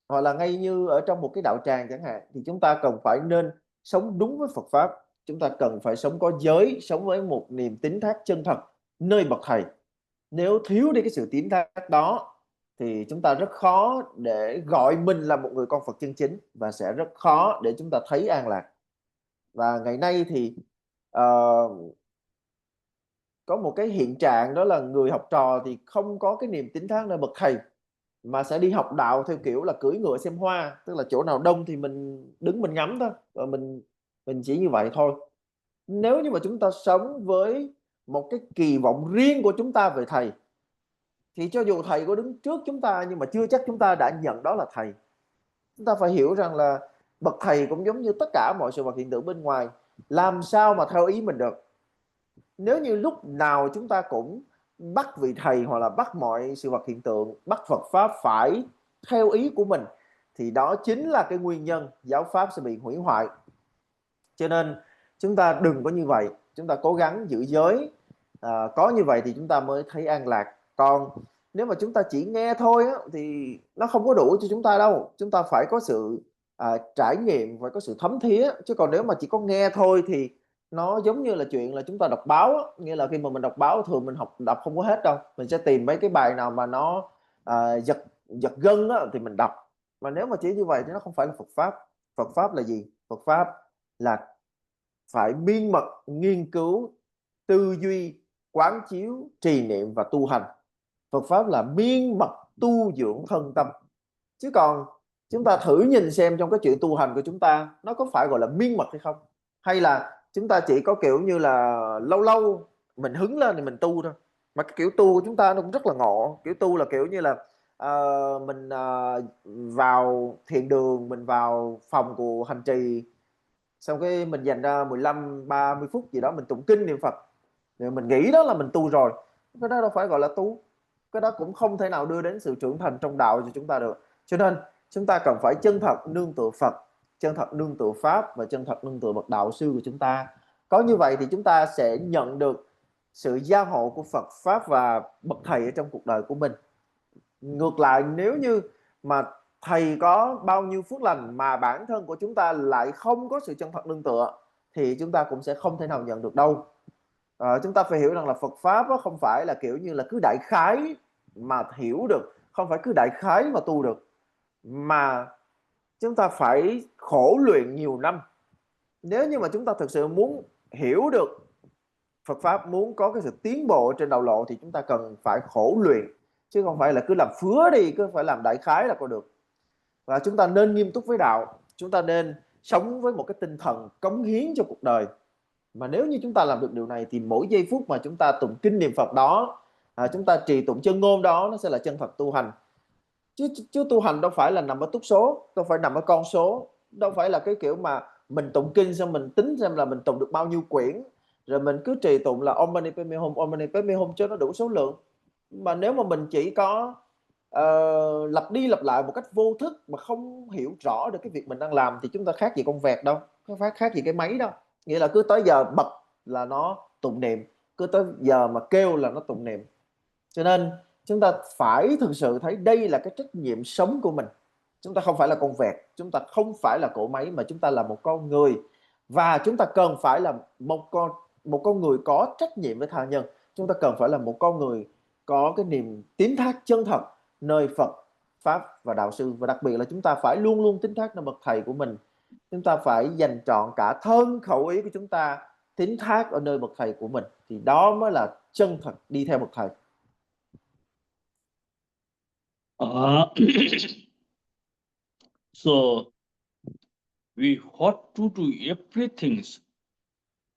Hoặc là ngay như ở trong một cái đạo tràng chẳng hạn, thì chúng ta cần phải nên sống đúng với Phật Pháp. Chúng ta cần phải sống có giới, sống với một niềm tín thác chân thật nơi bậc thầy. Nếu thiếu đi cái sự tín thác đó thì chúng ta rất khó để gọi mình là một người con Phật chân chính, và sẽ rất khó để chúng ta thấy an lạc. Và ngày nay thì có một cái hiện trạng, đó là người học trò thì không có cái niềm tín thác nơi bậc thầy, mà sẽ đi học đạo theo kiểu là cưỡi ngựa xem hoa, tức là chỗ nào đông thì mình đứng mình ngắm thôi, và mình chỉ như vậy thôi. Nếu như mà chúng ta sống với một cái kỳ vọng riêng của chúng ta về thầy, thì cho dù thầy có đứng trước chúng ta, nhưng mà chưa chắc chúng ta đã nhận đó là thầy. Chúng ta phải hiểu rằng là bậc thầy cũng giống như tất cả mọi sự vật hiện tượng bên ngoài, làm sao mà theo ý mình được. Nếu như lúc nào chúng ta cũng bắt vị thầy, hoặc là bắt mọi sự vật hiện tượng, bắt Phật Pháp phải theo ý của mình, thì đó chính là cái nguyên nhân giáo Pháp sẽ bị hủy hoại. Cho nên chúng ta đừng có như vậy. Chúng ta cố gắng giữ giới, có như vậy thì chúng ta mới thấy an lạc. Còn nếu mà chúng ta chỉ nghe thôi á, thì nó không có đủ cho chúng ta đâu. Chúng ta phải có sự trải nghiệm, phải có sự thấm thía. Chứ còn nếu mà chỉ có nghe thôi thì nó giống như là chuyện là chúng ta đọc báo á. Nghĩa là khi mà mình đọc báo, thường mình đọc không có hết đâu. Mình sẽ tìm mấy cái bài nào mà nó giật gân á, thì mình đọc. Mà nếu mà chỉ như vậy thì nó không phải là Phật Pháp. Phật Pháp là gì? Phật Pháp là phải miên mật nghiên cứu, tư duy, quán chiếu, trì niệm và tu hành. Phật Pháp là miên mật tu dưỡng thân tâm. Chứ còn chúng ta thử nhìn xem trong cái chuyện tu hành của chúng ta, nó có phải gọi là miên mật hay không? Hay là Chúng ta chỉ có kiểu như là lâu lâu mình hứng lên thì mình tu thôi. Mà cái kiểu tu của chúng ta nó cũng rất là ngộ. Kiểu tu là kiểu như là mình vào thiền đường, mình vào phòng của hành trì, xong cái mình dành ra 15-30 phút gì đó mình tụng kinh niệm Phật, rồi mình nghĩ đó là mình tu rồi. Cái đó đâu phải gọi là tu. Cái đó cũng không thể nào đưa đến sự trưởng thành trong đạo cho chúng ta được. Cho nên chúng ta cần phải chân thật nương tựa Phật, chân thật nương tựa Pháp và chân thật nương tựa bậc đạo sư của chúng ta. Có như vậy thì chúng ta sẽ nhận được sự gia hộ của Phật Pháp và bậc thầy ở trong cuộc đời của mình. Ngược lại, nếu như mà thầy có bao nhiêu phước lành mà bản thân của chúng ta lại không có sự chân thật nương tựa thì chúng ta cũng sẽ không thể nào nhận được đâu. Chúng ta phải hiểu rằng là Phật Pháp không phải là kiểu như là cứ đại khái mà hiểu được, không phải cứ đại khái mà tu được, mà chúng ta phải khổ luyện nhiều năm. Nếu như mà chúng ta thực sự muốn hiểu được Phật Pháp, muốn có cái sự tiến bộ trên đạo lộ thì chúng ta cần phải khổ luyện, chứ không phải là cứ làm phứa đi, cứ phải làm đại khái là có được. Và chúng ta nên nghiêm túc với đạo, chúng ta nên sống với một cái tinh thần cống hiến cho cuộc đời. Mà nếu như chúng ta làm được điều này thì mỗi giây phút mà chúng ta tụng kinh niệm Phật đó, chúng ta trì tụng chân ngôn đó, nó sẽ là chân thật tu hành. Chứ tu hành đâu phải là nằm ở túc số, đâu phải nằm ở con số, đâu phải là cái kiểu mà mình tụng kinh xong mình tính xem là mình tụng được bao nhiêu quyển, rồi mình cứ trì tụng là Om Mani Padme Hum cho nó đủ số lượng. Mà nếu mà mình chỉ có lặp đi lặp lại một cách vô thức mà không hiểu rõ được cái việc mình đang làm thì chúng ta khác gì con vẹt đâu, có khác gì cái máy đâu. Nghĩa là cứ tới giờ bật là nó tụng niệm, cứ tới giờ mà kêu là nó tụng niệm. Cho nên chúng ta phải thực sự thấy đây là cái trách nhiệm sống của mình. Chúng ta không phải là con vẹt, chúng ta không phải là cỗ máy, mà chúng ta là một con người. Và chúng ta cần phải là một con người có trách nhiệm với tha nhân. Chúng ta cần phải là một con người có cái niềm tín thác chân thật nơi Phật, Pháp và đạo sư. Và đặc biệt là chúng ta phải luôn luôn tín thác nơi bậc thầy của mình. Chúng ta phải dành trọn cả thân khẩu ý của chúng ta tín thác ở nơi bậc thầy của mình, thì đó mới là chân thật đi theo bậc thầy. So we ought to do everything: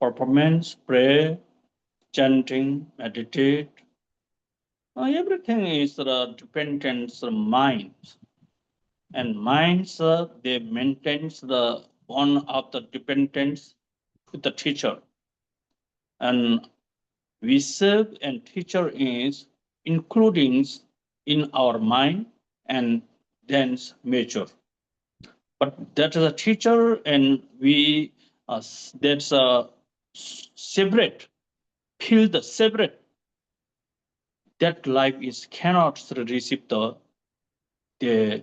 performance, pray, chanting, meditate. Everything is dependent on mind, and minds they maintains the one of the dependence to the teacher, and we serve and teacher is including in our mind and thence measure. But that is a teacher, and we that's a separate, feel the separate. That life is cannot receive the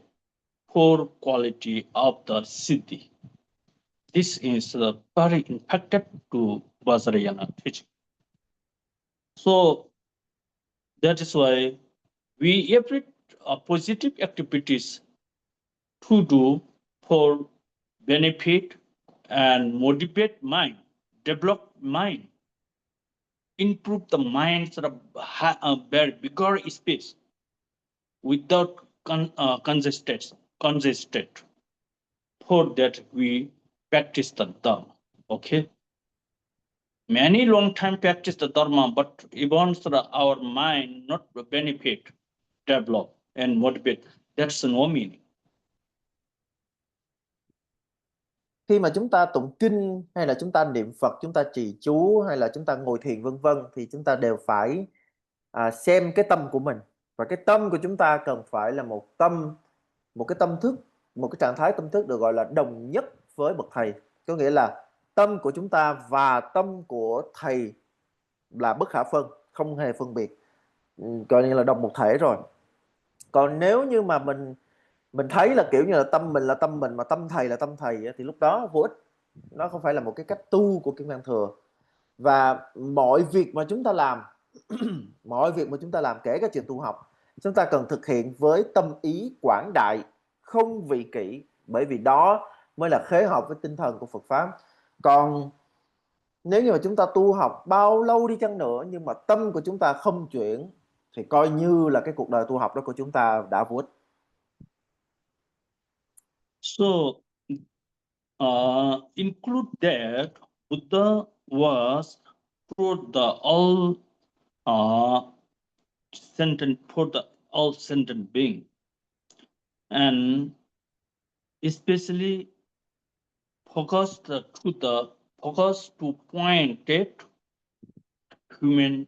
poor quality of the city. This is very impacted to Vajrayana teaching. So that is why we every positive activities to do for benefit and motivate mind, develop mind, improve the mind sort of very bigger space without congested. For that we practice the Dharma. Okay. Many long time practice the Dharma, but even our mind not benefit, develop and motivate. That's no meaning. Khi mà chúng ta tụng kinh hay là chúng ta niệm Phật, chúng ta trì chú hay là chúng ta ngồi thiền vân vân thì chúng ta đều phải xem cái tâm của mình. Và cái tâm của chúng ta cần phải là một cái tâm thức, một cái trạng thái tâm thức được gọi là đồng nhất với bậc thầy. Có nghĩa là tâm của chúng ta và tâm của thầy là bất khả phân, không hề phân biệt, coi như là đồng một thể rồi. Còn nếu như mà mình thấy là kiểu như là tâm mình là tâm mình mà tâm thầy là tâm thầy thì lúc đó vô ích. Nó không phải là một cái cách tu của Kim Cang Thừa. Và mọi việc mà chúng ta làm mọi việc mà chúng ta làm, kể cả chuyện tu học, chúng ta cần thực hiện với tâm ý quảng đại, không vị kỷ, bởi vì đó mới là khế hợp với tinh thần của Phật Pháp. Còn nếu như mà chúng ta tu học bao lâu đi chăng nữa nhưng mà tâm của chúng ta không chuyển thì coi như là cái cuộc đời tu học đó của chúng ta đã vô ích. So include that Buddha was for the all sentient being, and especially focused to point at human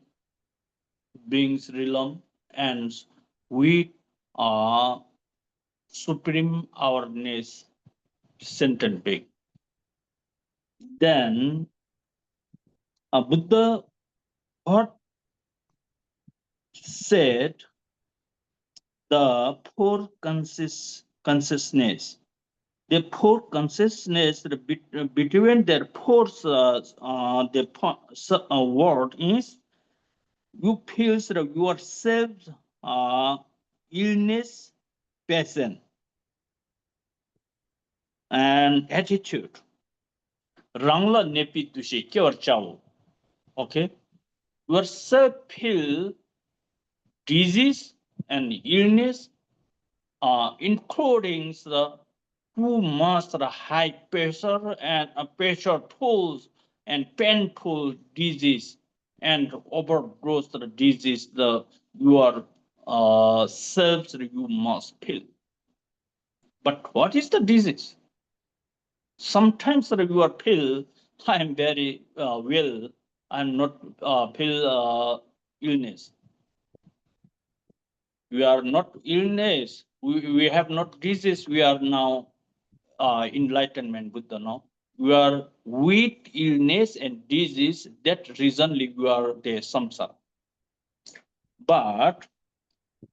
beings realm, and we are supreme awareness sentient being. Then Buddha what said the four consciousness. The four consciousness between their force, word is you feel yourself illness, passion, and attitude. Rangla nepi tushi kyor chao. Okay, yourself feel disease and illness, including the too much high pressure and pressure tools and painful disease and overdose disease your self you must feel. But what is the disease? Sometimes you are feel I am very well, I'm not feel illness. We are not illness. We have not disease. We are now enlightenment Buddha now. We are with illness and disease. That reasonly we are the samsara. But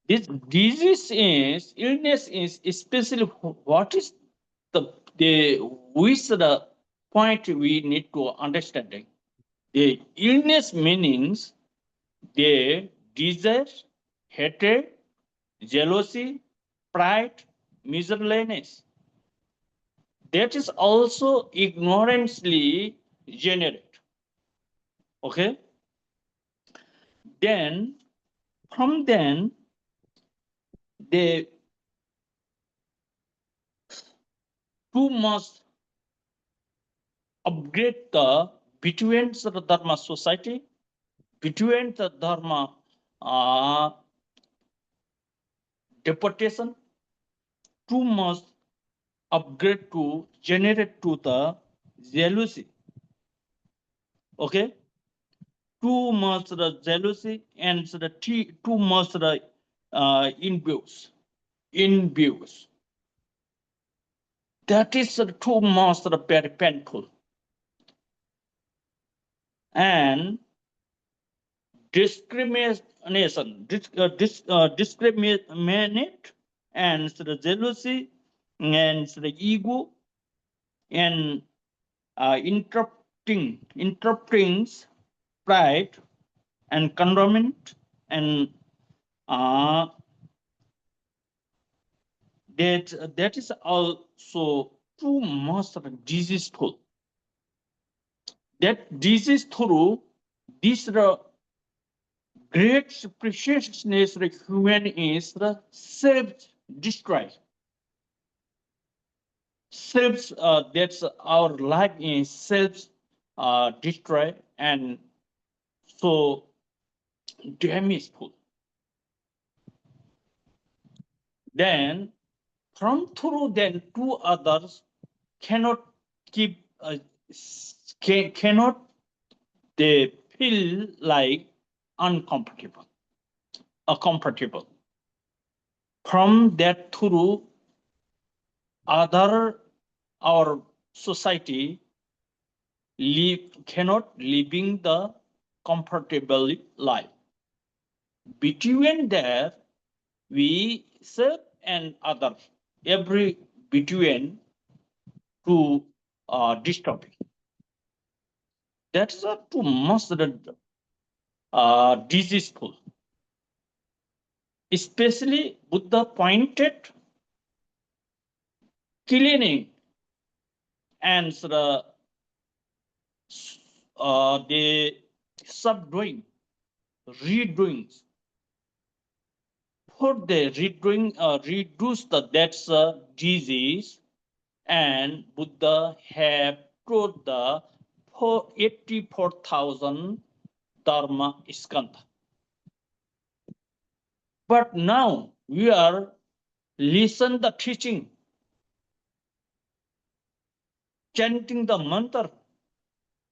this disease is illness is especially what is the which the point we need to understanding. The illness meanings the desire, hatred, jealousy, pride, miserliness. That is also ignorantly generated. Okay? Then, from then, the two must upgrade the between the dharma society, between the dharma deportation, two must upgrade to generate to the jealousy. Okay? Too much the jealousy and the too much the in-views. That is too much very painful. And discrimination, discriminate and the jealousy and the ego and interrupting pride and condemnation and that is also too much diseaseful. That disease through this great preciousness of human is the self-destroy. That's our life is self-destroy and so damageful. Then from through then two others cannot keep cannot they feel like uncomfortable comfortable from that through other our society cannot living the comfortable life. Between there we serve and other every between to disturbing. That's too much diseaseful. Especially Buddha pointed cleaning and the subdoing, redoing. For the redoing, reduce that's disease, and Buddha have taught the 84,000 Dharma skandha. But now we are listen the teaching, chanting the mantra,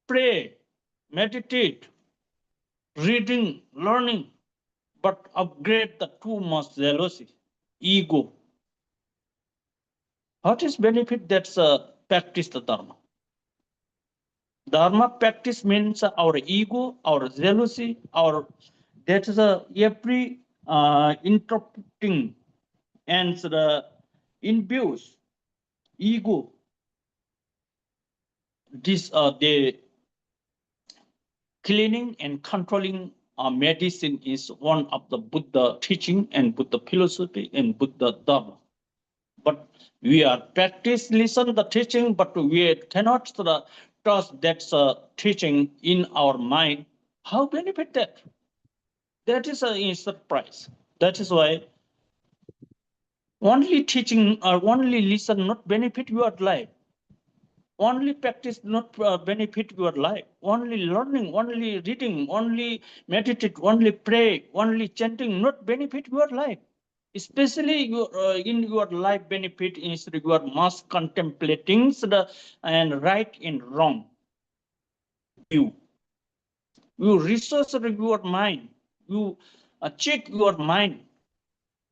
pray, meditate, reading, learning, but upgrade the too much jealousy, ego. What is benefit? That's practice the Dharma. Dharma practice means our ego, our jealousy, our that is every interpreting and the imbues ego. This the cleaning and controlling medicine is one of the Buddha teaching and Buddha philosophy and Buddha Dharma. But we are practice listen the teaching, but we cannot trust that teaching in our mind. How benefit that? That is a surprise. That is why only teaching or only listen not benefit your life. Only practice not benefit your life. Only learning, only reading, only meditate, only pray, only chanting not benefit your life. Especially in your life benefit is your must contemplating and right and wrong. You research your mind. You check your mind,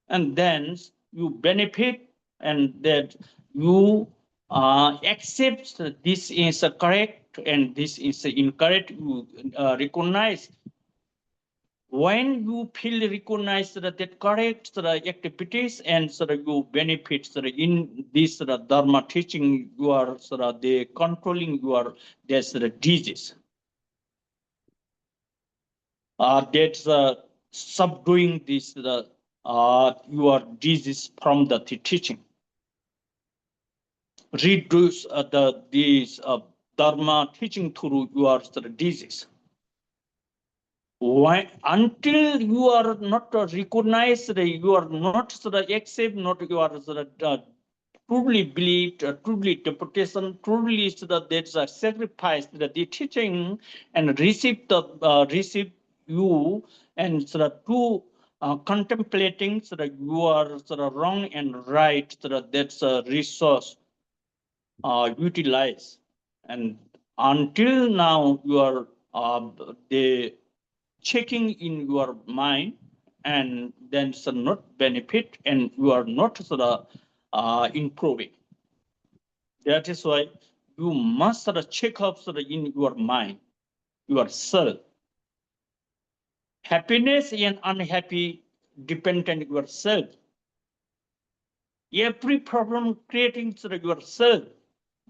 and then you benefit, and that you accept this is correct and this is incorrect. You recognize. When you feel recognize that correct activities and you benefit in this Dharma teaching, you are the controlling your disease. That's subduing this your disease from the teaching. Reduce this Dharma teaching through your disease. Why, until you are not recognized, you are not accept, not you are truly believed, truly interpretation, truly there's a sacrifice that the teaching and receive you and to contemplating you are wrong and right, that's a resource utilize, and until now you are the checking in your mind, and then not benefit, and you are not improving. That is why you must check up in your mind, yourself. Happiness and unhappy depend on yourself. Every problem creating yourself,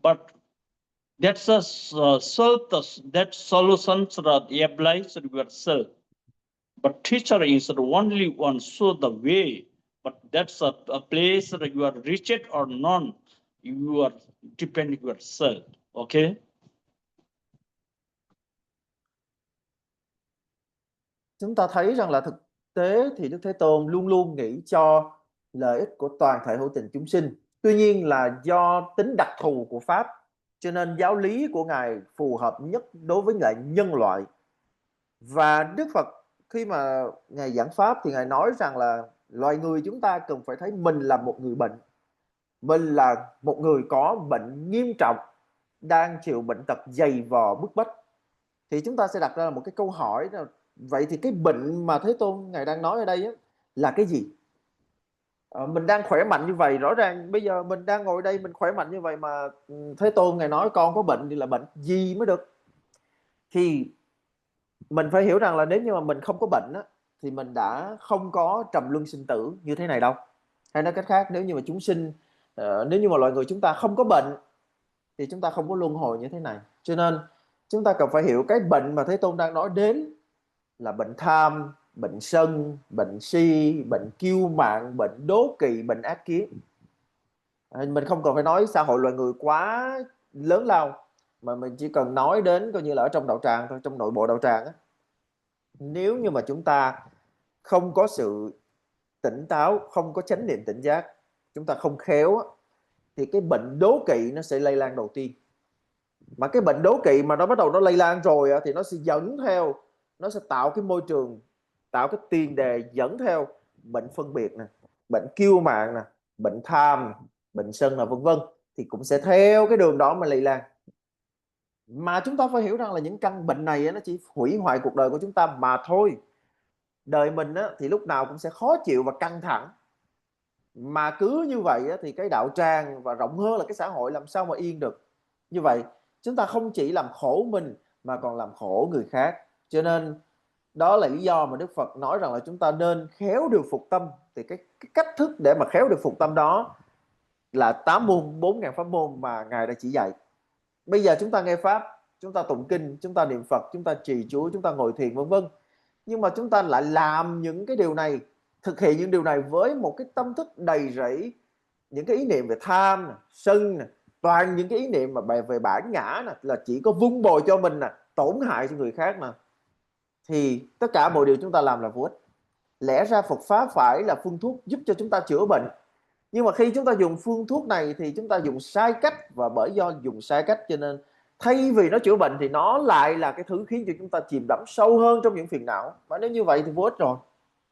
but that's a solve that solution applies to yourself. But teacher is the only one show the way. But that's a place that you are reached or none. You are depending yourself. Okay. Chúng ta thấy rằng là thực tế thì Đức Thế Tôn luôn luôn nghĩ cho lợi ích của toàn thể hữu tình chúng sinh. Tuy nhiên là do tính đặc thù của Pháp, cho nên giáo lý của Ngài phù hợp nhất đối với lại nhân loại. Và Đức Phật khi mà Ngài giảng Pháp thì Ngài nói rằng là loài người chúng ta cần phải thấy mình là một người bệnh. Mình là một người có bệnh nghiêm trọng, đang chịu bệnh tật dày vò bức bách. Thì chúng ta sẽ đặt ra một cái câu hỏi là vậy thì cái bệnh mà Thế Tôn Ngài đang nói ở đây là cái gì? Mình đang khỏe mạnh như vậy, rõ ràng bây giờ mình đang ngồi đây mình khỏe mạnh như vậy mà Thế Tôn Ngài nói con có bệnh thì là bệnh gì mới được? Thì mình phải hiểu rằng là nếu như mà mình không có bệnh thì mình đã không có trầm luân sinh tử như thế này đâu. Hay nói cách khác, nếu như mà chúng sinh, nếu như mà loài người chúng ta không có bệnh thì chúng ta không có luân hồi như thế này. Cho nên chúng ta cần phải hiểu cái bệnh mà Thế Tôn đang nói đến là bệnh tham, bệnh sân, bệnh si, bệnh kiêu mạn, bệnh đố kỵ, bệnh ác kiến. Mình không cần phải nói xã hội loài người quá lớn lao, mà mình chỉ cần nói đến coi như là ở trong đạo tràng thôi, trong nội bộ đạo tràng á. Nếu như mà chúng ta không có sự tỉnh táo, không có chánh niệm tỉnh giác, chúng ta không khéo á, thì cái bệnh đố kỵ nó sẽ lây lan đầu tiên. Mà cái bệnh đố kỵ mà nó bắt đầu nó lây lan rồi thì nó sẽ dẫn theo, nó sẽ tạo cái môi trường, tạo cái tiền đề dẫn theo bệnh phân biệt nè, bệnh kiêu mạn nè, bệnh tham, bệnh sân là vân vân, thì cũng sẽ theo cái đường đó mà lây lan. Mà chúng ta phải hiểu rằng là những căn bệnh này nó chỉ hủy hoại cuộc đời của chúng ta mà thôi. Đời mình thì lúc nào cũng sẽ khó chịu và căng thẳng, mà cứ như vậy thì cái đạo tràng và rộng hơn là cái xã hội làm sao mà yên được. Như vậy chúng ta không chỉ làm khổ mình mà còn làm khổ người khác. Cho nên đó là lý do mà Đức Phật nói rằng là chúng ta nên khéo điều phục tâm. Thì cái cách thức để mà khéo điều phục tâm đó là 8 môn 4.000 pháp môn mà Ngài đã chỉ dạy. Bây giờ chúng ta nghe Pháp, chúng ta tụng kinh, chúng ta niệm Phật, chúng ta trì chú, chúng ta ngồi thiền vân vân, nhưng mà chúng ta lại làm những cái điều này, thực hiện những điều này với một cái tâm thức đầy rẫy những cái ý niệm về tham, sân, toàn những cái ý niệm mà về bản ngã, là chỉ có vun bồi cho mình, tổn hại cho người khác, thì tất cả mọi điều chúng ta làm là vô ích. Lẽ ra Phật Pháp phải là phương thuốc giúp cho chúng ta chữa bệnh, nhưng mà khi chúng ta dùng phương thuốc này thì chúng ta dùng sai cách, và bởi do dùng sai cách cho nên thay vì nó chữa bệnh thì nó lại là cái thứ khiến cho chúng ta chìm đắm sâu hơn trong những phiền não. Và nếu như vậy thì vô ích rồi.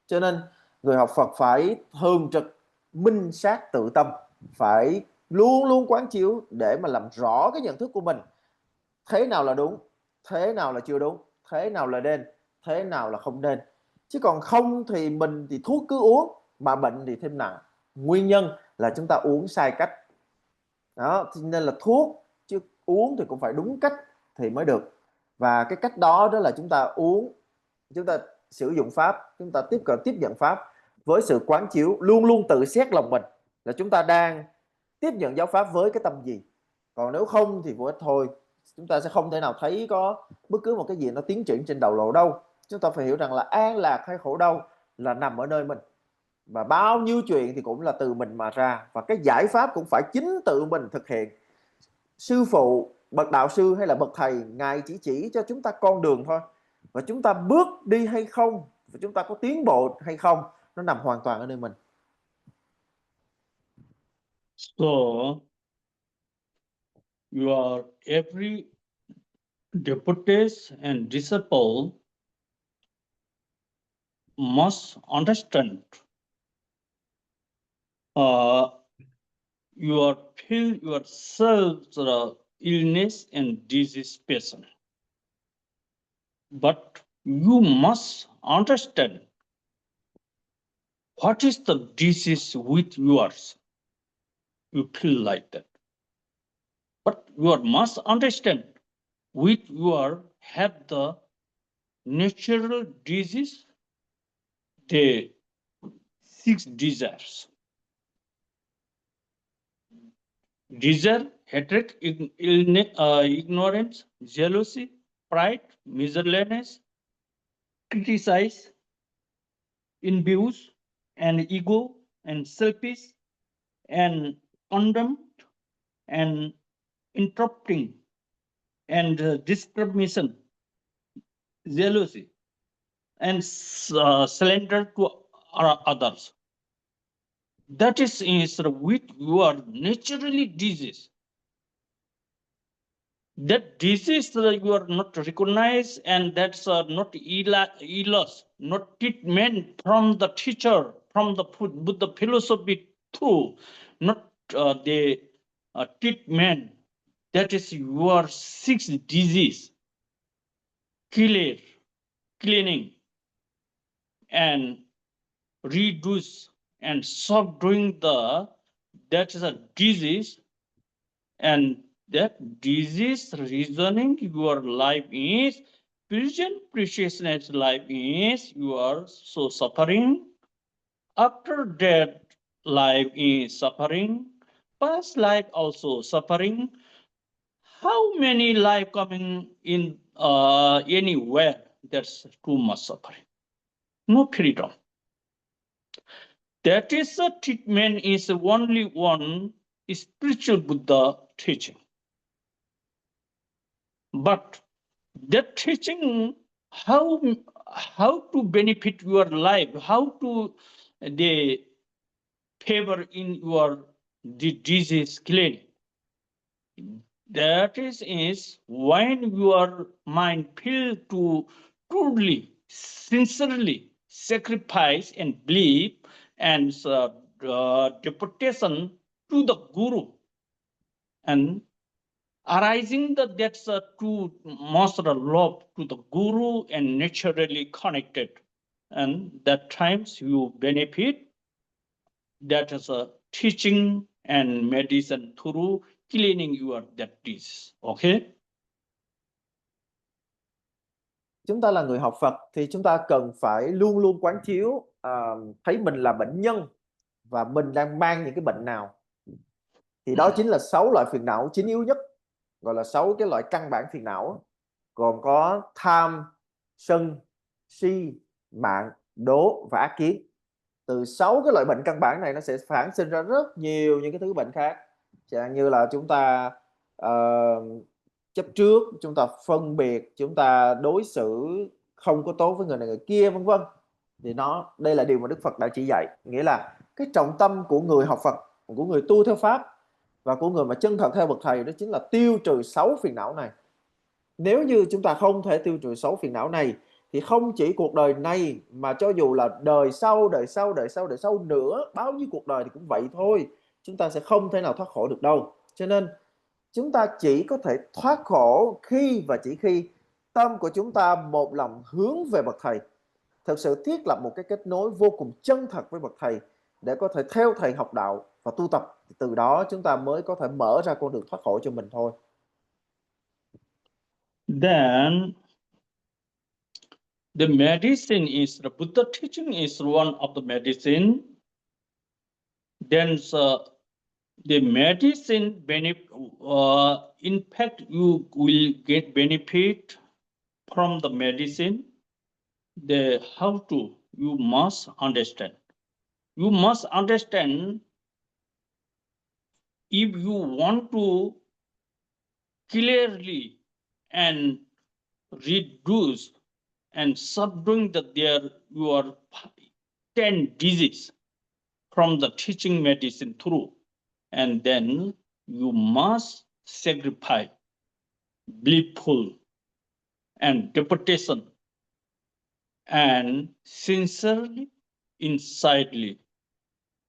Cho nên người học Phật phải thường trực minh sát tự tâm, phải luôn luôn quán chiếu để mà làm rõ cái nhận thức của mình. Thế nào là đúng, thế nào là chưa đúng, thế nào là nên, thế nào là không nên. Chứ còn không thì mình thì thuốc cứ uống mà bệnh thì thêm nặng. Nguyên nhân là chúng ta uống sai cách. Đó, nên là thuốc chứ uống thì cũng phải đúng cách thì mới được. Và cái cách đó đó là chúng ta uống, chúng ta sử dụng Pháp, chúng ta tiếp nhận Pháp với sự quán chiếu, luôn luôn tự xét lòng mình là chúng ta đang tiếp nhận giáo Pháp với cái tâm gì. Còn nếu không thì vô ích thôi. Chúng ta sẽ không thể nào thấy có bất cứ một cái gì nó tiến triển trên đầu lộ đâu. Chúng ta phải hiểu rằng là an lạc hay khổ đau là nằm ở nơi mình, và bao nhiêu chuyện thì cũng là từ mình mà ra, và cái giải pháp cũng phải chính tự mình thực hiện. Sư phụ, bậc đạo sư hay là bậc thầy, Ngài chỉ cho chúng ta con đường thôi, và chúng ta bước đi hay không, và chúng ta có tiến bộ hay không, nó nằm hoàn toàn ở nơi mình. So, your every devotees and disciple must understand you feel yourself illness and disease patient, but you must understand what is the disease with yours. You feel like that, but you must understand with your have the natural disease, the 6 desires. Desire, hatred, ignorance, jealousy, pride, miserliness, criticize, envious, and ego, and selfish, and condemned, and interrupting, and discrimination, jealousy, and slander to others. That is with your naturally disease. That disease you are not recognized, and that's not illness, not treatment from the teacher, from the Buddha philosophy too, not the treatment. That is your 6 disease. Cleaning, and reduce, and stop doing that is a disease, and that disease reasoning your life is present preciousness life is you are so suffering. After that life is suffering, past life also suffering. How many life coming in anywhere? That's too much suffering. No freedom. That is a treatment is only one spiritual Buddha teaching. But that teaching how to benefit your life, how to the favor in your disease cleaning. That is when your mind feels to truly, sincerely sacrifice and believe and deportation to the Guru, and arising that's a true master love to the Guru and naturally connected, and that times you benefit. That is a teaching and medicine through cleaning your that disease. Okay. Chúng ta là người học Phật thì chúng ta cần phải luôn luôn quán chiếu, thấy mình là bệnh nhân và mình đang mang những cái bệnh nào. Thì đó chính là 6 loại phiền não chính yếu nhất, gọi là 6 cái loại căn bản phiền não, gồm có tham, sân, si, mạn, đố và ác kiến. Từ 6 cái loại bệnh căn bản này nó sẽ phản sinh ra rất nhiều những cái thứ bệnh khác, chẳng như là chúng ta chấp trước, chúng ta phân biệt, chúng ta đối xử không có tốt với người này người kia, vân vân. Thì đây là điều mà Đức Phật đã chỉ dạy, nghĩa là cái trọng tâm của người học Phật, của người tu theo Pháp và của người mà chân thật theo bậc thầy, đó chính là tiêu trừ 6 phiền não này. Nếu như chúng ta không thể tiêu trừ 6 phiền não này thì không chỉ cuộc đời này mà cho dù là đời sau nữa, bao nhiêu cuộc đời thì cũng vậy thôi, chúng ta sẽ không thể nào thoát khổ được đâu. Cho nên chúng ta chỉ có thể thoát khổ khi và chỉ khi tâm của chúng ta một lòng hướng về bậc thầy, thực sự thiết lập một cái kết nối vô cùng chân thật với bậc thầy để có thể theo thầy học đạo và tu tập. Từ đó chúng ta mới có thể mở ra con đường thoát khổ cho mình thôi. Then the medicine is the Buddha teaching is one of the medicine. Then the medicine benefit, in fact, you will get benefit from the medicine. The how to, you must understand. You must understand if you want to clearly and reduce and subduing your 10 diseases from the teaching medicine through, and then you must sacrifice blissful and deportation and sincerely, insidely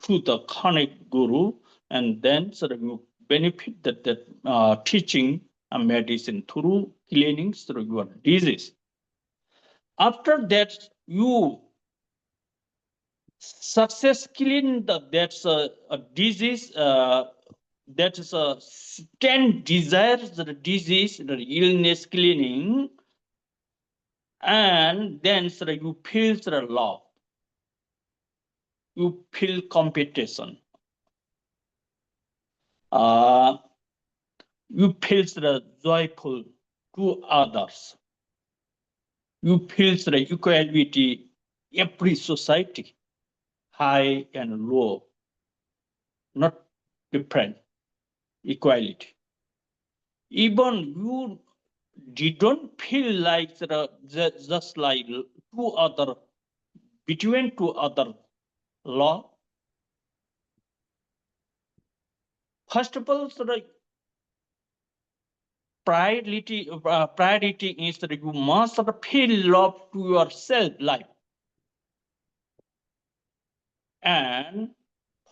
to the connect Guru, and then so that you benefit that teaching and medicine through cleaning through your disease. After that, you success clean that's a disease. That is a 10 desires, the disease, the illness cleaning, and then so that you feel the love, you feel competition, you feel the joyful to others, you feel the equality, every society, high and low, not different, equality. Even you didn't feel like just like between two other law. First of all, priority is that you must feel love to yourself life. And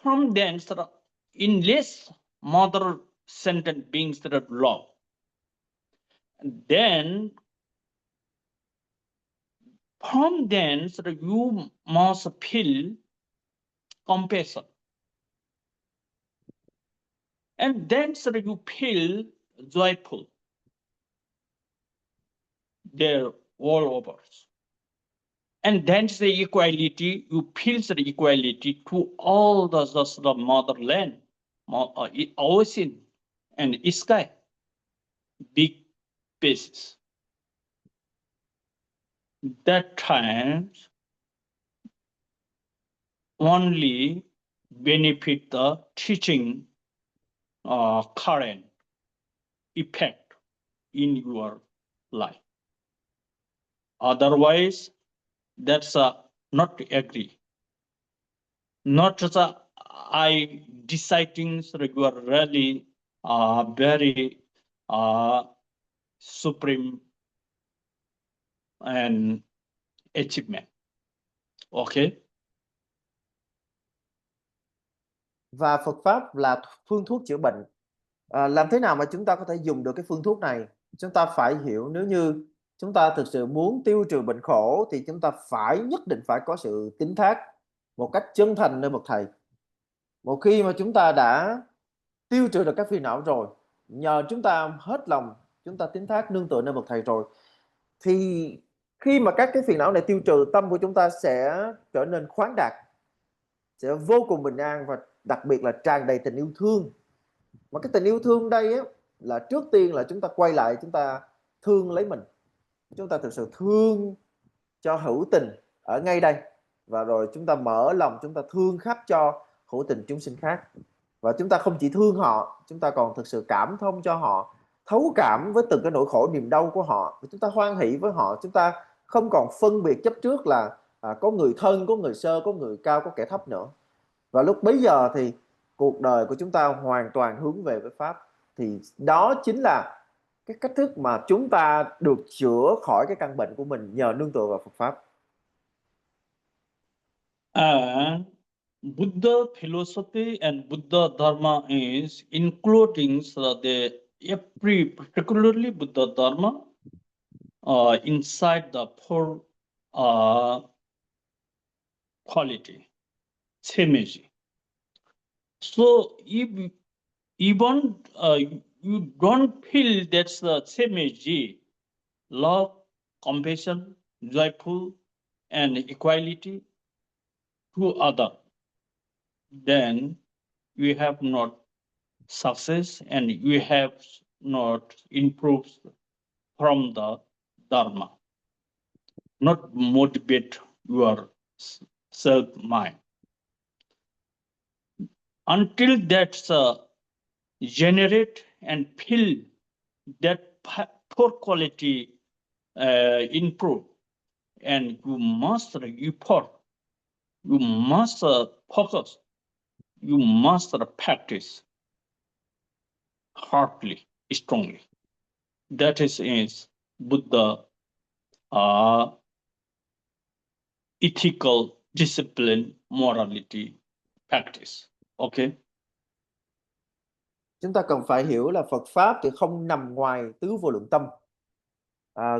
from then, in less mother sentient beings that are love. And then from then, you must feel compassion. And then you feel joyful. They're all over. And then the equality, you feel the equality to all the motherland, ocean, and sky, big basis. That time only benefit the teaching current effect in your life. Otherwise, that's not agree. Not I deciding you are really very supreme and achievement. Okay. Và Phật Pháp là phương thuốc chữa bệnh. Làm thế nào mà chúng ta có thể dùng được cái phương thuốc này? Chúng ta phải hiểu, nếu như chúng ta thực sự muốn tiêu trừ bệnh khổ thì chúng ta nhất định phải có sự tín thác một cách chân thành nơi bậc thầy. Một khi mà chúng ta đã tiêu trừ được các phiền não rồi, nhờ chúng ta hết lòng, chúng ta tín thác nương tựa nơi bậc thầy rồi, thì khi mà các cái phiền não này tiêu trừ, tâm của chúng ta sẽ trở nên khoáng đạt, sẽ vô cùng bình an và đặc biệt là tràn đầy tình yêu thương. Mà cái tình yêu thương đây á, là trước tiên là chúng ta quay lại, chúng ta thương lấy mình, chúng ta thực sự thương cho hữu tình ở ngay đây, và rồi chúng ta mở lòng, chúng ta thương khắp cho hữu tình chúng sinh khác. Và chúng ta không chỉ thương họ, chúng ta còn thực sự cảm thông cho họ, thấu cảm với từng cái nỗi khổ niềm đau của họ, chúng ta hoan hỷ với họ, chúng ta không còn phân biệt chấp trước là có người thân, có người sơ, có người cao, có kẻ thấp nữa. Và lúc bấy giờ thì cuộc đời của chúng ta hoàn toàn hướng về với Pháp. Thì đó chính là cái cách thức mà chúng ta được chữa khỏi cái căn bệnh của mình nhờ nương tựa vào Phật Pháp. And Buddha philosophy and Buddha Dharma is including every, particularly Buddha Dharma, inside the four quality, semeji. So if even you don't feel that's the semeji, love, compassion, joyful, and equality to other, then you have not success and you have not improved from the Dharma, not motivate your self-mind. Until that's generate and feel that poor quality improve, and you must effort, you must focus, you must practice heartily, strongly. That is Buddha ethical discipline, morality practice. Okay. Chúng ta cần phải hiểu là Phật Pháp thì không nằm ngoài tứ vô lượng tâm,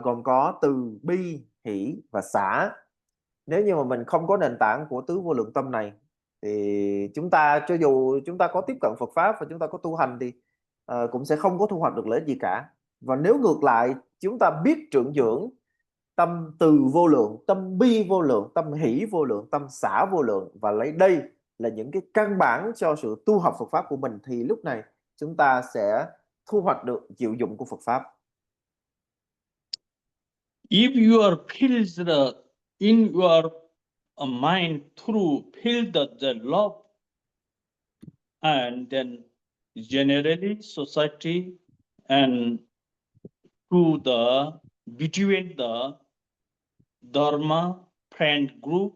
gồm có từ bi, hỷ và xả. Nếu như mà mình không có nền tảng của tứ vô lượng tâm này thì chúng ta, cho dù chúng ta có tiếp cận Phật Pháp và chúng ta có tu hành thì cũng sẽ không có thu hoạch được lợi ích gì cả. Và nếu ngược lại chúng ta biết trưởng dưỡng tâm từ vô lượng, tâm bi vô lượng, tâm hỷ vô lượng, tâm xả vô lượng, và lấy đây là những cái căn bản cho sự tu học Phật Pháp của mình, thì lúc này chúng ta sẽ thu hoạch được diệu dụng của Phật Pháp. If you are filled in your mind through feel the love, and then generally society and to between the Dharma friend group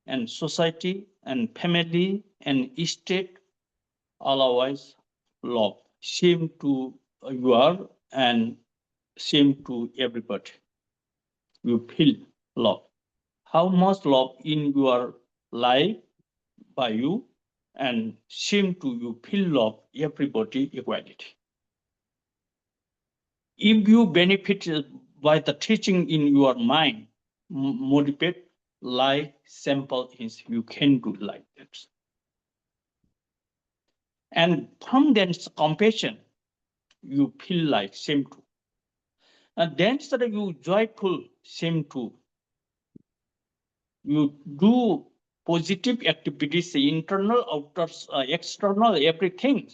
and society and family and state, otherwise love seem to you are and seem to everybody. You feel love. How much love in your life by you, and seem to you feel love everybody equality. If you benefit by the teaching in your mind, motivate like simple is you can do like that. And from that compassion, you feel like same too. And then you joyful same too. You do positive activities, internal, outer, external, everything.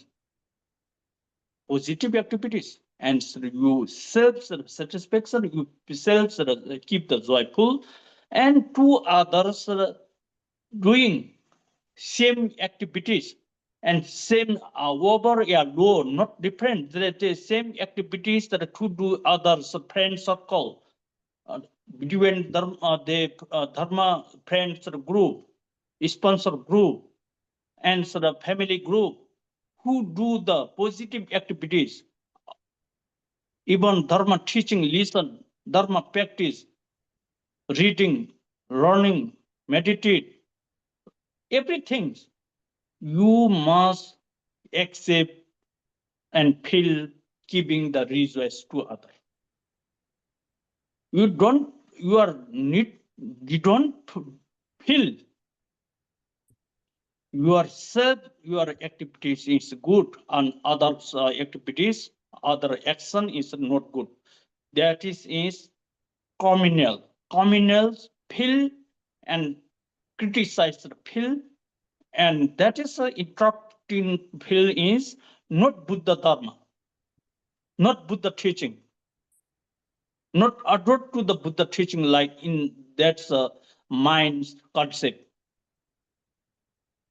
Positive activities. And you self-satisfaction, you keep the joyful, and to others doing same activities and same over low, not different. The same activities that to do others, friend circle, between the Dharma friends group, sponsor group, and family group, who do the positive activities even dharma teaching, listen, dharma practice, reading, learning, meditate, everything you must accept and feel giving the resource to others. You don't feel yourself, your activities is good and others activities, other action is not good. That is communal. Communals feel and criticize the feel, and that is interrupting feel is not Buddha Dharma, not Buddha teaching, not adhered to the Buddha teaching like in that's mind's concept.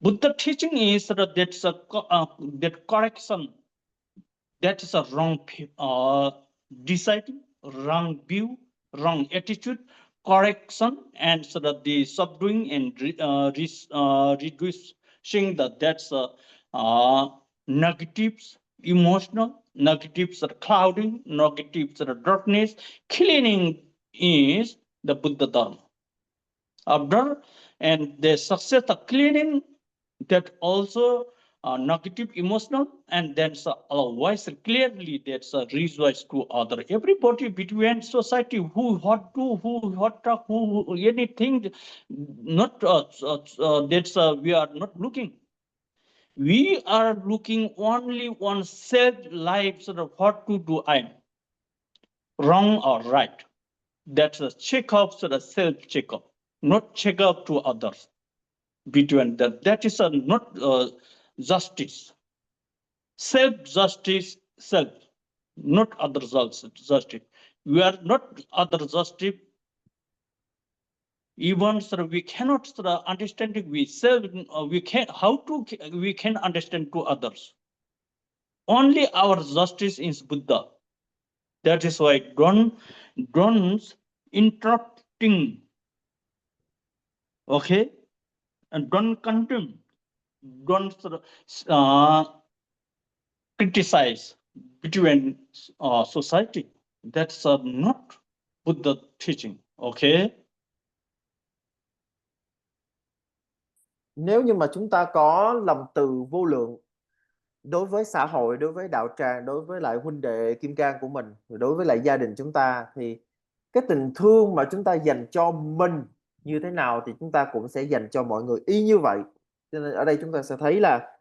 Buddha teaching is that correction. That is a wrong deciding, wrong view, wrong attitude, correction, and so that the subduing and reducing that's negatives, emotional, negatives are clouding, negatives are darkness. Cleaning is the Buddha Dharma. After and the success of cleaning, that also negative emotional, and then otherwise clearly that's a resource to other everybody between society who what do who what talk who anything, not that's we are not looking. We are looking only on self life, sort of what to do I'm wrong or right. That's a check-up, sort of self check-up, not check-up to others. Between that is not justice. Self-justice, self, not other justice. We are not other justice. Even we cannot understand we self. We can understand to others. Only our justice is Buddha. That is why don't interrupting. Okay, and don't condemn. Don't criticize between society. That's not Buddha teaching. Okay. Nếu như mà chúng ta có lòng từ vô lượng đối với xã hội, đối với đạo tràng, đối với lại huynh đệ Kim Cang của mình, đối với lại gia đình chúng ta, thì cái tình thương mà chúng ta dành cho mình như thế nào thì chúng ta cũng sẽ dành cho mọi người y như vậy. Cho nên ở đây chúng ta sẽ thấy là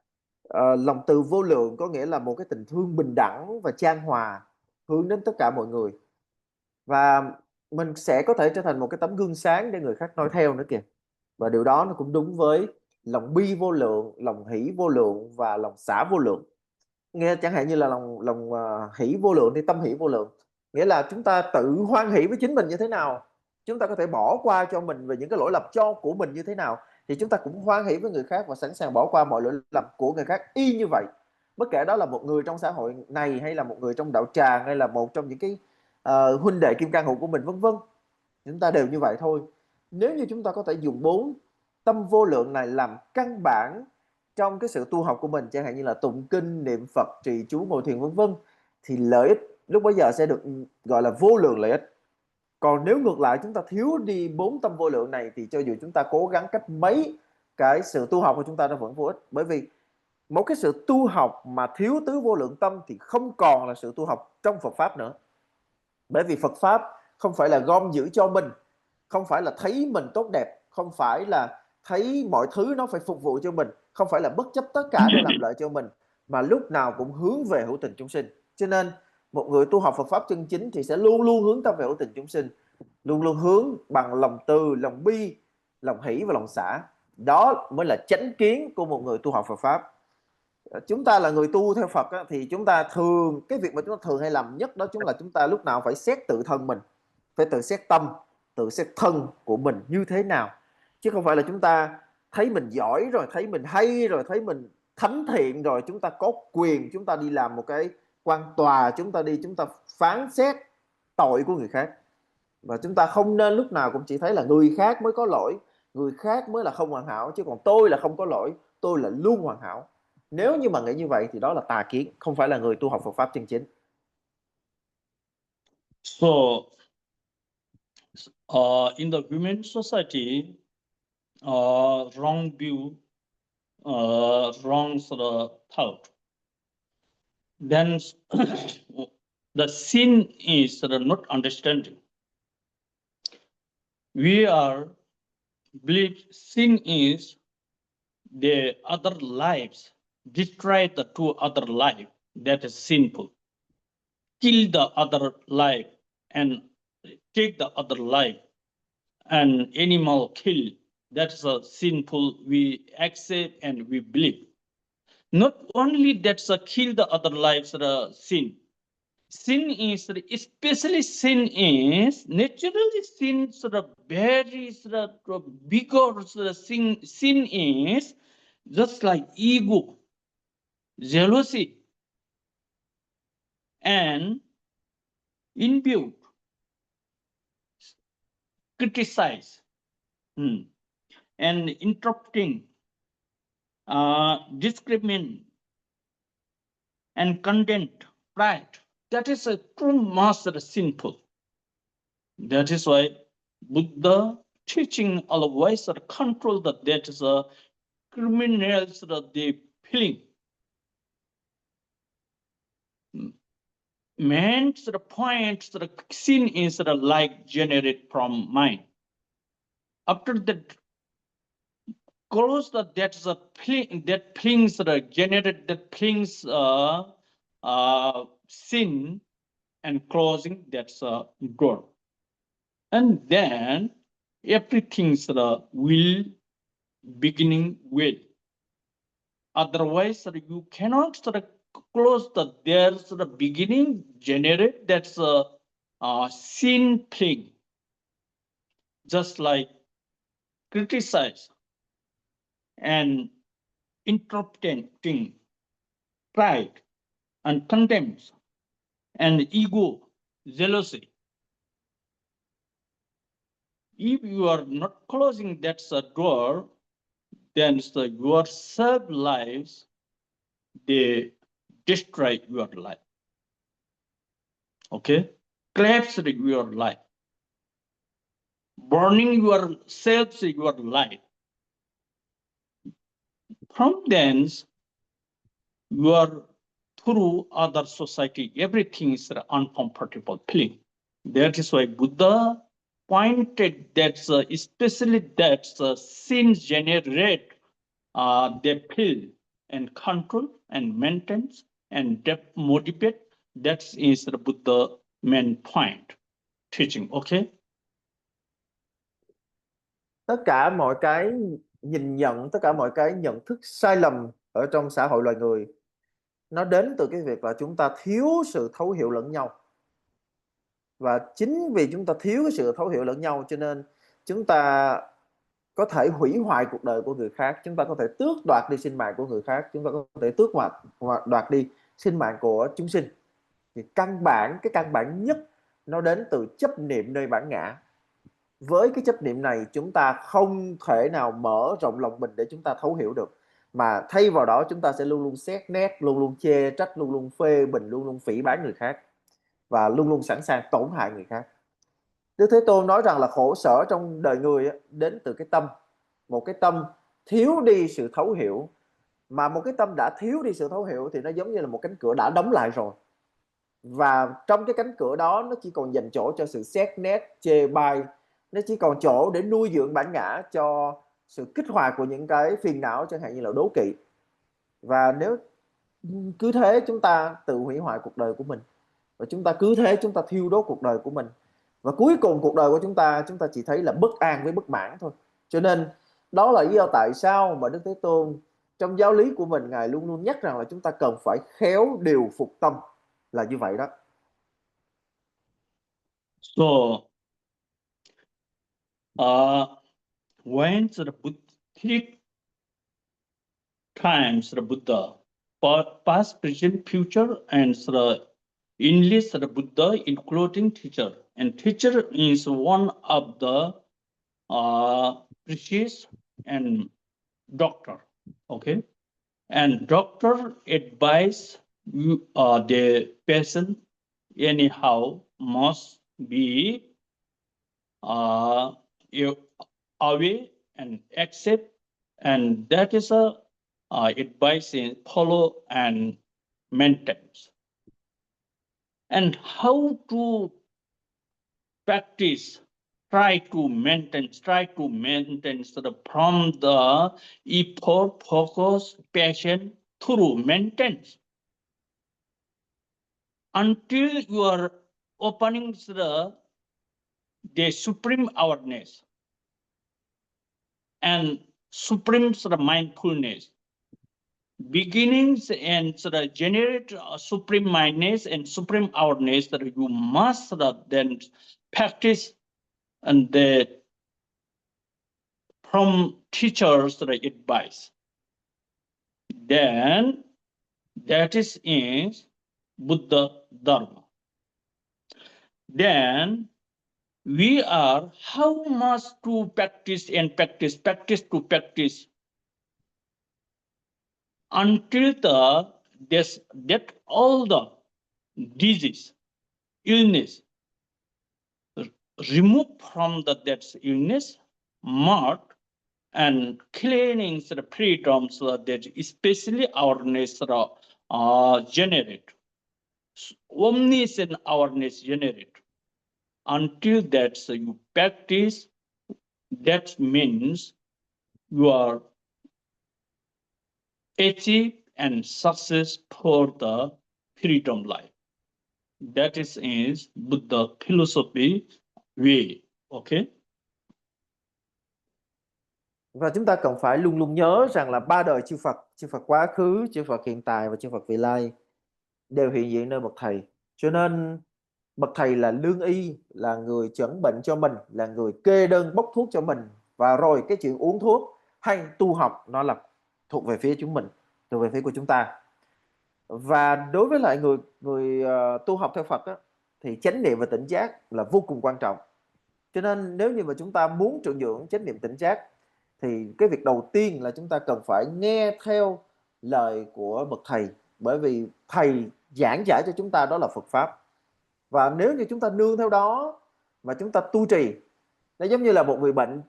lòng từ vô lượng có nghĩa là một cái tình thương bình đẳng và chan hòa hướng đến tất cả mọi người, và mình sẽ có thể trở thành một cái tấm gương sáng để người khác noi theo nữa kìa. Và điều đó nó cũng đúng với lòng bi vô lượng, lòng hỷ vô lượng và lòng xả vô lượng. Nghe chẳng hạn như là lòng hỷ vô lượng thì tâm hỷ vô lượng, nghĩa là chúng ta tự hoan hỷ với chính mình như thế nào, chúng ta có thể bỏ qua cho mình về những cái lỗi lầm của mình như thế nào, thì chúng ta cũng hoan hỷ với người khác và sẵn sàng bỏ qua mọi lỗi lầm của người khác y như vậy. Bất kể đó là một người trong xã hội này hay là một người trong đạo tràng hay là một trong những cái huynh đệ Kim Cang hữu của mình vân vân, chúng ta đều như vậy thôi. Nếu như chúng ta có thể dùng 4 tâm vô lượng này làm căn bản trong cái sự tu học của mình, chẳng hạn như là tụng kinh, niệm Phật, trì chú, ngồi thiền vân vân, thì lợi ích lúc bấy giờ sẽ được gọi là vô lượng lợi ích. Còn nếu ngược lại chúng ta thiếu đi 4 tâm vô lượng này thì cho dù chúng ta cố gắng cách mấy, cái sự tu học của chúng ta nó vẫn vô ích. Bởi vì một cái sự tu học mà thiếu tứ vô lượng tâm thì không còn là sự tu học trong Phật Pháp nữa. Bởi vì Phật Pháp không phải là gom giữ cho mình, không phải là thấy mình tốt đẹp, không phải là thấy mọi thứ nó phải phục vụ cho mình, không phải là bất chấp tất cả để làm lợi cho mình, mà lúc nào cũng hướng về hữu tình chúng sinh. Cho nên một người tu học Phật Pháp chân chính thì sẽ luôn luôn hướng tâm về hữu tình chúng sinh, luôn luôn hướng bằng lòng từ, lòng bi, lòng hỷ và lòng xả. Đó mới là chánh kiến của một người tu học Phật Pháp. Chúng ta là người tu theo Phật thì chúng ta thường, cái việc mà chúng ta thường hay làm nhất đó chính là chúng ta lúc nào phải xét tự thân mình, phải tự xét tâm, tự xét thân của mình như thế nào. Chứ không phải là chúng ta thấy mình giỏi rồi, thấy mình hay rồi, thấy mình thánh thiện rồi, chúng ta có quyền, chúng ta đi làm một cái quan tòa, chúng ta phán xét tội của người khác. Và chúng ta không nên lúc nào cũng chỉ thấy là người khác mới có lỗi, người khác mới là không hoàn hảo, chứ còn tôi là không có lỗi, tôi là luôn hoàn hảo. Nếu như mà nghĩ như vậy thì đó là tà kiến, không phải là người tu học Phật Pháp chân chính. So, in the human society, wrong view, wrong sort of thought, then the sin is sort of not understanding. We are believe sin is the other lives, destroy the two other life, that is sinful. Kill the other life and take the other life, and animal kill, that's a sinful, we accept and we believe. Not only that's a kill the other lives, sin. Sin is, especially sin is, naturally sin sort of very sort of bigger sort of sin is just like ego, jealousy, and inbuilt, criticize, and interrupting, discriminate, and condemn, pride. That is a true master sinful. That is why Buddha teaching otherwise control that is a criminals the feeling. Man's point sin is like generated from mind. After that, close that's a feeling, that feelings generated, that feelings sin, and closing that's a door. And then everything will beginning will. Otherwise, you cannot close there's the beginning generate that's a sin thing. Just like criticize and interrupting, pride and contempt and ego, jealousy. If you are not closing that door, then your self lives, they destroy your life. Okay? Collapse your life. Burning yourself, your life. From thence, you are through other society, everything is uncomfortable feeling. That is why Buddha pointed that especially that sins generate they feel and control and maintenance and motivate. That is the Buddha main point teaching. Okay. Tất cả mọi cái nhìn nhận, tất cả mọi cái nhận thức sai lầm ở trong xã hội loài người, nó đến từ cái việc là chúng ta thiếu sự thấu hiểu lẫn nhau. Và chính vì chúng ta thiếu cái sự thấu hiểu lẫn nhau cho nên chúng ta có thể hủy hoại cuộc đời của người khác, chúng ta có thể tước đoạt đi sinh mạng của người khác, chúng ta có thể tước đoạt đi sinh mạng của chúng sinh. Thì căn bản nhất nó đến từ chấp niệm nơi bản ngã. Với cái chấp niệm này chúng ta không thể nào mở rộng lòng mình để chúng ta thấu hiểu được, mà thay vào đó chúng ta sẽ luôn luôn xét nét, luôn luôn chê trách, luôn luôn phê bình, luôn luôn phỉ báng người khác và luôn luôn sẵn sàng tổn hại người khác. Đức Thế Tôn nói rằng là khổ sở trong đời người đến từ cái tâm. Một cái tâm thiếu đi sự thấu hiểu, mà một cái tâm đã thiếu đi sự thấu hiểu thì nó giống như là một cánh cửa đã đóng lại rồi. Và trong cái cánh cửa đó nó chỉ còn dành chỗ cho sự xét nét, chê bai, nó chỉ còn chỗ để nuôi dưỡng bản ngã cho sự kích hoạt của những cái phiền não, chẳng hạn như là đố kỵ. Và nếu cứ thế chúng ta tự hủy hoại cuộc đời của mình, và chúng ta cứ thế chúng ta thiêu đốt cuộc đời của mình, và cuối cùng cuộc đời của chúng ta chỉ thấy là bất an với bất mãn thôi. Cho nên đó là lý do tại sao mà Đức Thế Tôn trong giáo lý của mình, Ngài luôn luôn nhắc rằng là chúng ta cần phải khéo điều phục tâm, là như vậy đó. So, when the Buddhic times, the Buddha, past, present, future, and English, the Buddha, including teacher, and teacher is one of the priests and doctor. Okay, and doctor advise you, the patient anyhow must be aware and accept, and that is advice in follow and maintain. And how to practice, try to maintain from the effort, focus, passion through maintenance until you are opening the supreme awareness and supreme mindfulness. Beginnings and generate supreme mindness and supreme awareness that you must then practice, and from teachers advice. Then that is in Buddha Dharma. Then we are how much to practice and practice until that all the disease, illness, remove from that illness, mark and cleaning the freedom, so that especially awareness generate, omniscient awareness generate. Until that you practice, that means you are achieve and success for the freedom life. That is Buddha philosophy way. Okay. Và chúng ta cần phải luôn luôn nhớ rằng là ba đời chư Phật quá khứ, chư Phật hiện tại và chư Phật vị lai đều hiện diện nơi bậc thầy. Cho nên bậc thầy là lương y, là người chẩn bệnh cho mình, là người kê đơn bốc thuốc cho mình, và rồi cái chuyện uống thuốc hay tu học nó là thuộc về phía chúng mình, thuộc về phía của chúng ta. Và đối với lại người tu học theo Phật á, thì chánh niệm và tỉnh giác là vô cùng quan trọng. Cho nên nếu như mà chúng ta muốn trụ dưỡng chánh niệm tỉnh giác thì cái việc đầu tiên là chúng ta cần phải nghe theo lời của bậc thầy, bởi vì thầy giảng giải cho chúng ta đó là Phật pháp. Và nếu như chúng ta nương theo đó mà chúng ta tu trì, nó giống như là một người bệnh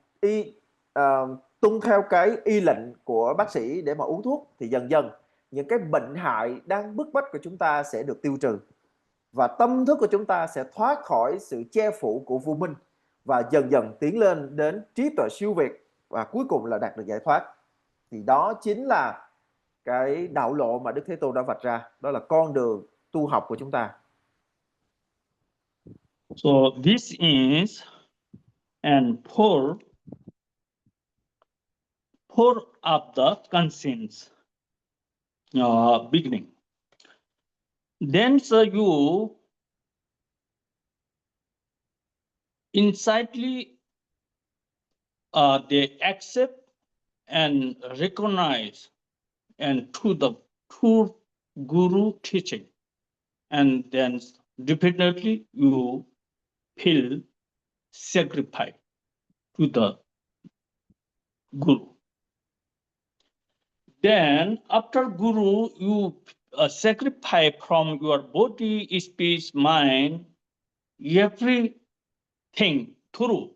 tuân theo cái y lệnh của bác sĩ để mà uống thuốc, thì dần dần những cái bệnh hại đang bức bách của chúng ta sẽ được tiêu trừ, và tâm thức của chúng ta sẽ thoát khỏi sự che phủ của vô minh, và dần dần tiến lên đến trí tuệ siêu việt, và cuối cùng là đạt được giải thoát. Thì đó chính là cái đạo lộ mà Đức Thế Tôn đã vạch ra, đó là con đường tu học của chúng ta. So this is and pour up the conscience beginning. Then you insightly they accept and recognize and to the true guru teaching, and then definitely you feel sacrifice to the guru. Then after guru you sacrifice from your body, speech, mind, everything through,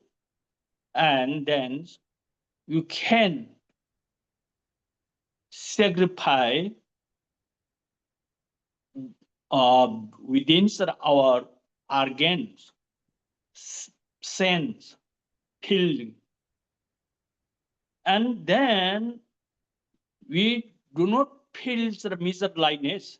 and then you can sacrifice within our organs, sense, feeling, and then we do not feel the miserliness.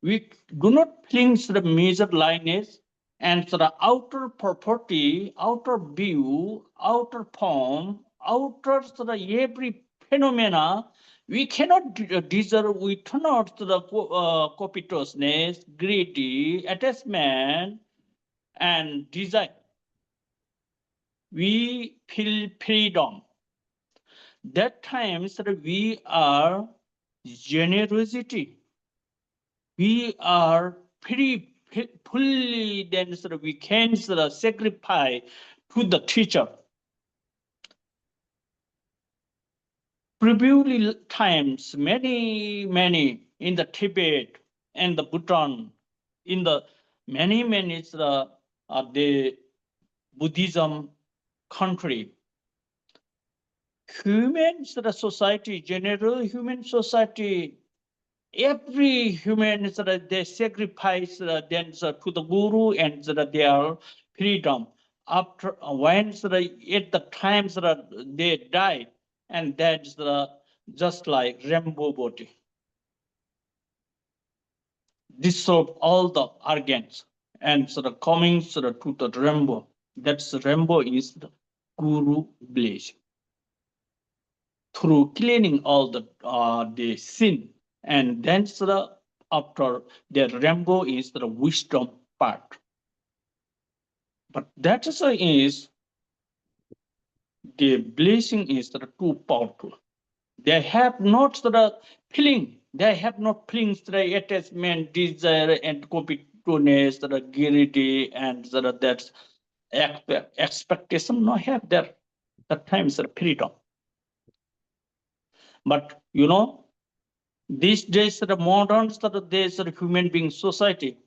We do not feel the miserliness, and the outer property, outer view, outer form, outer every phenomena, we cannot deserve. We turn out to the covetousness, greedy, attachment, and desire. We feel freedom. That times we are generosity. We are free, fully, then we can sacrifice to the teacher. Previously times, many in the Tibet and the Bhutan, in the many the Buddhism country, human society, general human society, every human they sacrifice then to the guru and their freedom. After when at the times they die, and that's just like rainbow body, dissolve all the organs and coming to the rainbow. That's rainbow is the guru blessing. Through cleaning all the sin, and then after the rainbow is the wisdom part. But that is the blessing is too powerful. They have not feeling. They have not feelings, attachment, desire, and covetousness, greedy, and that expectation. No have there. That time is freedom. But these days the modern days human being society,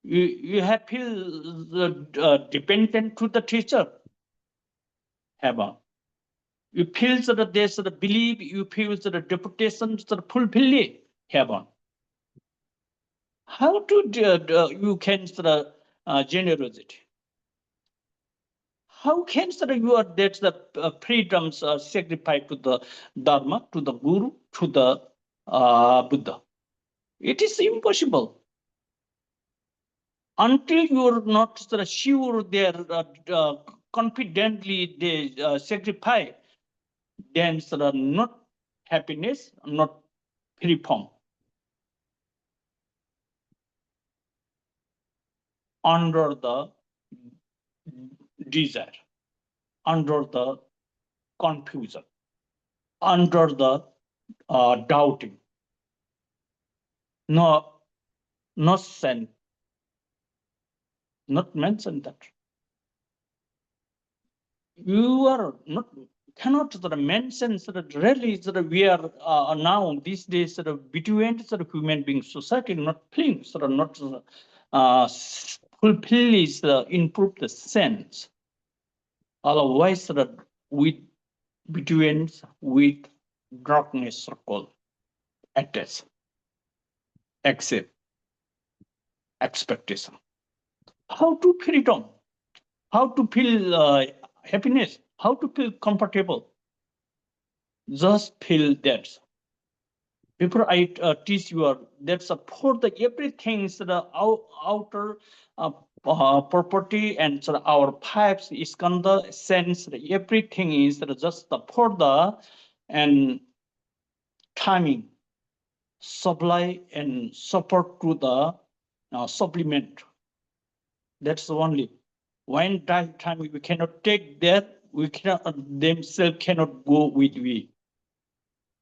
you have feel dependent to the teacher. Have you feel there's the belief, you feel the reputation fulfill it. Have how to you can generosity? How can you are that's the freedoms sacrificed to the Dharma, to the Guru, to the Buddha? It is impossible. Until you are not sure they are confidently they sacrifice, then not happiness, not free form. Under the desire, under the confusion, under the doubting, no sense, not mention that. You are not cannot mention really we are now these days between human being society not things not fulfill is improve the sense. Otherwise with between with darkness circle attach accept expectation. How to freedom? How to feel happiness? How to feel comfortable? Just feel that. Before I teach you, that's for the everything the outer property and our fives is the sense. Everything is just for the and timing, supply and support to the supplement. That's only. When time we cannot take that, we cannot themselves cannot go with we.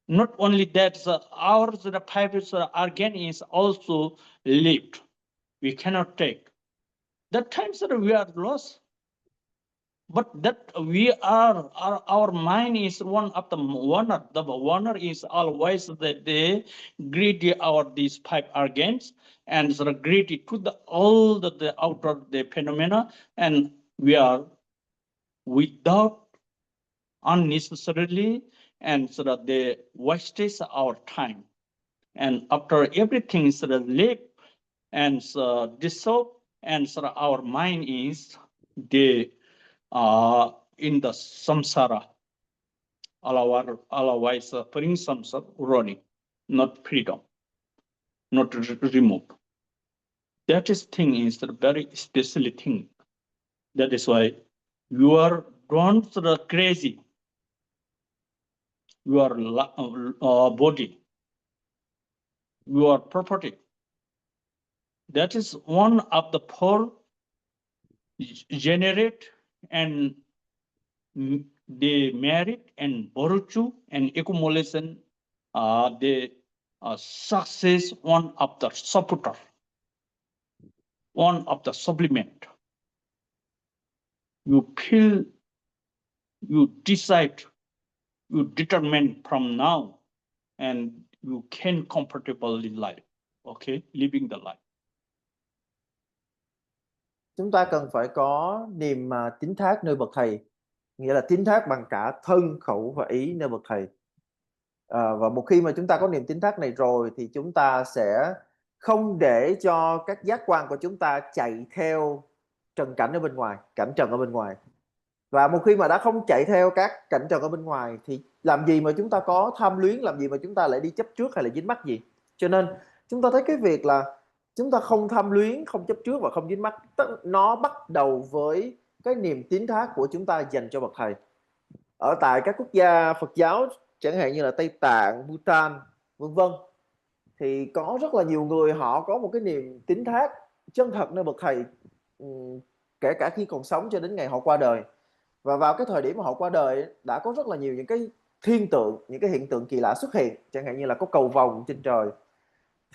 Not only that, ours the fibers organ is also left. We cannot take. That times we are lost. But that we are our mind is one of the one. The one is always that they greedy our these five organs and greedy to the all the outer the phenomena, and we are without unnecessarily and they wastes our time. And after everything is left and dissolve and our mind is the in the samsara, otherwise bring samsara running, not freedom, not remove. That is thing is the very special thing. That is why you are don't crazy. Your body, your property. That is one of the four generate and the merit and virtue and accumulation. The success one of the supporter, one of the supplement. You feel, you decide, you determine from now, and you can comfortably live. Okay, living the life. chúng ta cần phải có niềm tín thác nơi bậc thầy, nghĩa là tín thác bằng cả thân, khẩu và ý nơi bậc thầy. Và một khi mà chúng ta có niềm tín thác này rồi thì chúng ta sẽ không để cho các giác quan của chúng ta chạy theo trần cảnh ở bên ngoài, cảnh trần ở bên ngoài. Và một khi mà đã không chạy theo các cảnh trần ở bên ngoài thì làm gì mà chúng ta có tham luyến, làm gì mà chúng ta lại đi chấp trước hay là dính mắc gì. Cho nên chúng ta thấy cái việc là chúng ta không tham luyến, không chấp trước và không dính mắc, nó bắt đầu với cái niềm tín thác của chúng ta dành cho bậc thầy. Ở tại các quốc gia Phật giáo chẳng hạn như là Tây Tạng, Bhutan, vân vân, thì có rất là nhiều người họ có một cái niềm tín thác chân thật nơi bậc thầy, kể cả khi còn sống cho đến ngày họ qua đời. Và vào cái thời điểm mà họ qua đời đã có rất là nhiều những cái thiên tượng, những cái hiện tượng kỳ lạ xuất hiện, chẳng hạn như là có cầu vồng trên trời.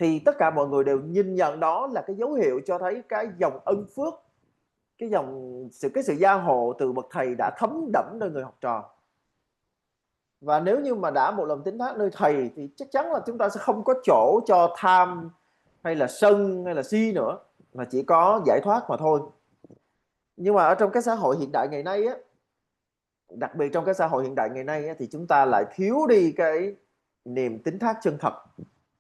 Thì tất cả mọi người đều nhìn nhận đó là cái dấu hiệu cho thấy cái dòng ân phước, cái sự gia hộ từ bậc thầy đã thấm đẫm nơi người học trò. Và nếu như mà đã một lòng tín thác nơi thầy thì chắc chắn là chúng ta sẽ không có chỗ cho tham hay là sân hay là si nữa, mà chỉ có giải thoát mà thôi. Nhưng mà ở trong cái xã hội hiện đại ngày nay á, đặc biệt trong cái xã hội hiện đại ngày nay á, thì chúng ta lại thiếu đi cái niềm tín thác chân thật.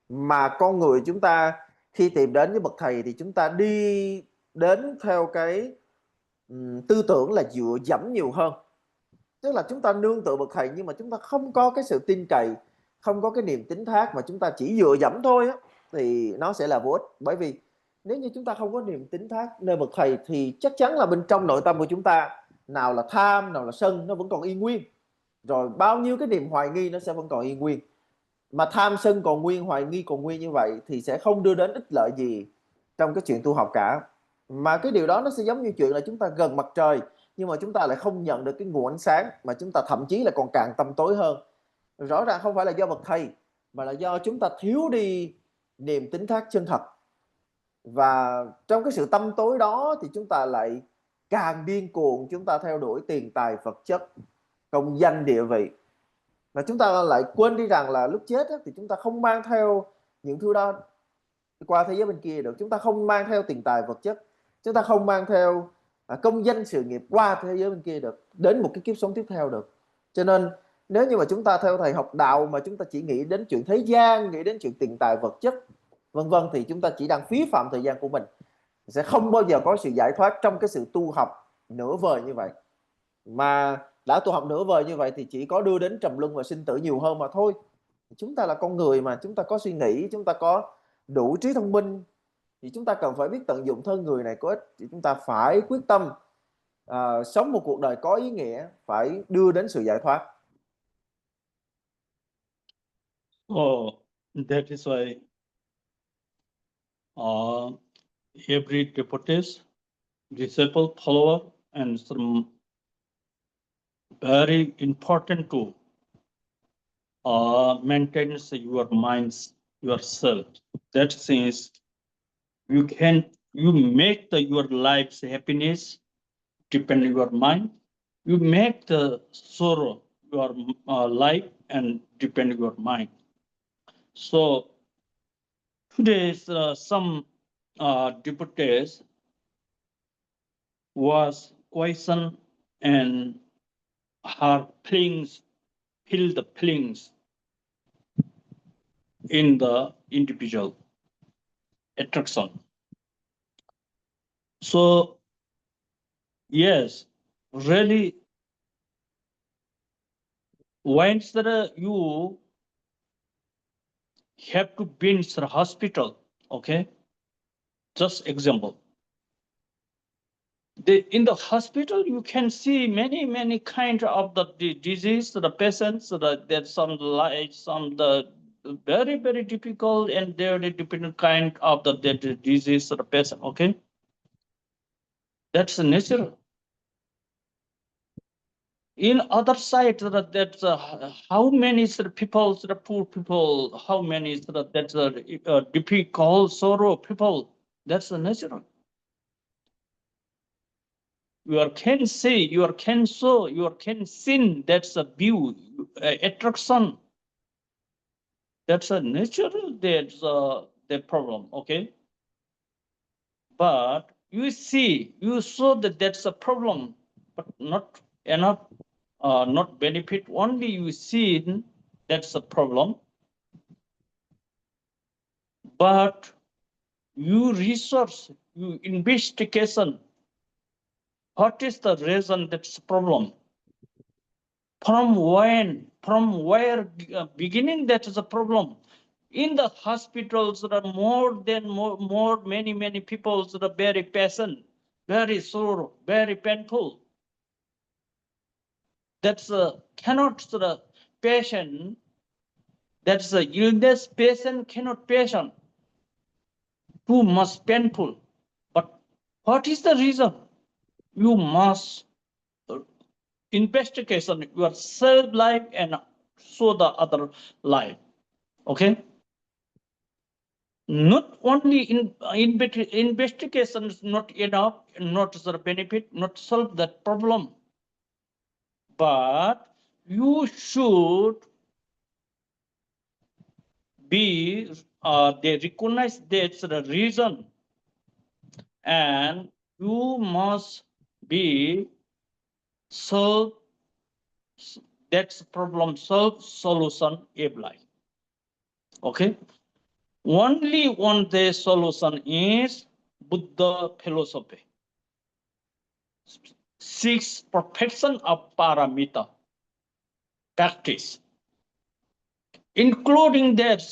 Mà con người chúng ta khi tìm đến với bậc thầy thì chúng ta đi đến theo cái tư tưởng là dựa dẫm nhiều hơn. Tức là chúng ta nương tựa bậc thầy nhưng mà chúng ta không có cái sự tin cậy, không có cái niềm tín thác, mà chúng ta chỉ dựa dẫm thôi á, thì nó sẽ là vô ích. Bởi vì nếu như chúng ta không có niềm tín thác nơi bậc thầy thì chắc chắn là bên trong nội tâm của chúng ta, nào là tham, nào là sân, nó vẫn còn y nguyên. Rồi bao nhiêu cái niềm hoài nghi nó sẽ vẫn còn y nguyên. Mà tham sân còn nguyên, hoài nghi còn nguyên như vậy thì sẽ không đưa đến ích lợi gì trong cái chuyện tu học cả. Mà cái điều đó nó sẽ giống như chuyện là chúng ta gần mặt trời nhưng mà chúng ta lại không nhận được cái nguồn ánh sáng, mà chúng ta thậm chí là còn càng tăm tối hơn. Rõ ràng không phải là do bậc thầy, mà là do chúng ta thiếu đi niềm tín thác chân thật. Và trong cái sự tăm tối đó thì chúng ta lại càng điên cuồng, chúng ta theo đuổi tiền tài vật chất, công danh địa vị. Và chúng ta lại quên đi rằng là lúc chết thì chúng ta không mang theo những thứ đó qua thế giới bên kia được. Chúng ta không mang theo tiền tài vật chất, chúng ta không mang theo công danh sự nghiệp qua thế giới bên kia được, đến một cái kiếp sống tiếp theo được. Cho nên nếu như mà chúng ta theo thầy học đạo mà chúng ta chỉ nghĩ đến chuyện thế gian, nghĩ đến chuyện tiền tài vật chất vân vân, thì chúng ta chỉ đang phí phạm thời gian của mình, sẽ không bao giờ có sự giải thoát trong cái sự tu học nửa vời như vậy. Mà đã tu học nửa vời như vậy thì chỉ có đưa đến trầm luân và sinh tử nhiều hơn mà thôi. Chúng ta là con người mà, chúng ta có suy nghĩ, chúng ta có đủ trí thông minh, thì chúng ta cần phải biết tận dụng thân người này có ích. Thì chúng ta phải quyết tâm sống một cuộc đời có ý nghĩa, phải đưa đến sự giải thoát. Oh, that is why every devotee, disciple, follower, and some very important to maintains your minds, yourself. That means you make your life's happiness depend on your mind. You make the sorrow your life and depend on your mind. So today some devotees was question and her feelings, feel the feelings in the individual attraction. So yes, really, once you have to be in the hospital, okay? Just example. In the hospital, you can see many kind of the disease, the patients, there's some the very difficult and very different kind of the disease, the patient, okay? That's natural. In other side, that's how many people, the poor people, how many that's difficult, sorrow people. That's natural. You can see, you can show, you can sin. That's a view, attraction. That's a natural. That's the problem. Okay. But you see, you saw that that's a problem, but not enough, not benefit. Only you see that's a problem, but you research, you investigation. What is the reason that's a problem? From where beginning that is a problem? In the hospitals, there are more many people that are very patient, very sore, very painful. That's cannot the patient. That's the illness patient cannot patient. Too much painful. But what is the reason? You must investigation your self life and show the other life. Okay. Not only in investigation is not enough, not the benefit, not solve that problem, but you should be they recognize that's the reason, and you must be solve that's problem solve solution apply. Okay. Only one the solution is Buddha philosophy. 6 perfection of paramita practice, including that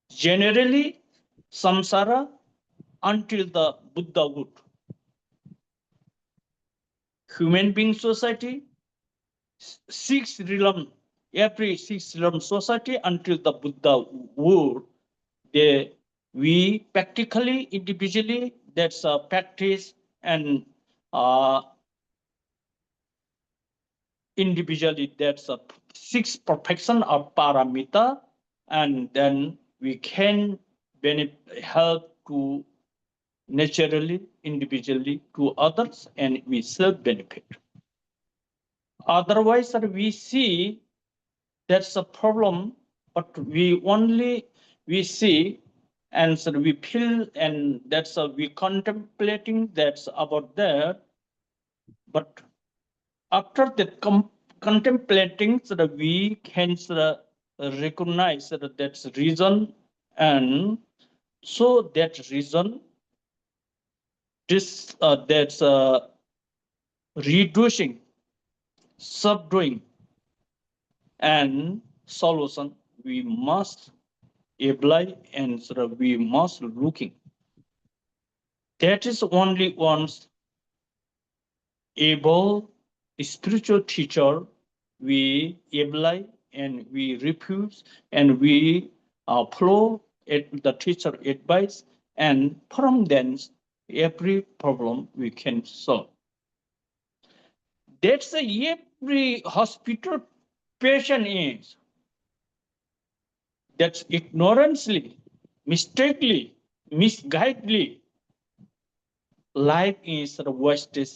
generally samsara until the Buddhahood. Human being society, 6 realm, every 6 realm society until the Buddhahood. We practically, individually, that's a practice, and individually, that's a 6 perfection of paramita, and then we can help to naturally, individually to others, and we self benefit. Otherwise, we see that's a problem, but we see and so we feel, and that's we contemplating that's about that. But after that contemplating, so that we can recognize that that's reason, and so that reason this that's reducing, subduing, and solution we must apply, and so that we must looking. That is only once able spiritual teacher we apply, and we refuse, and we follow the teacher advice, and from then every problem we can solve. That's every hospital patient is. That's ignorantly, mistakenly, misguidedly. Life is wasted,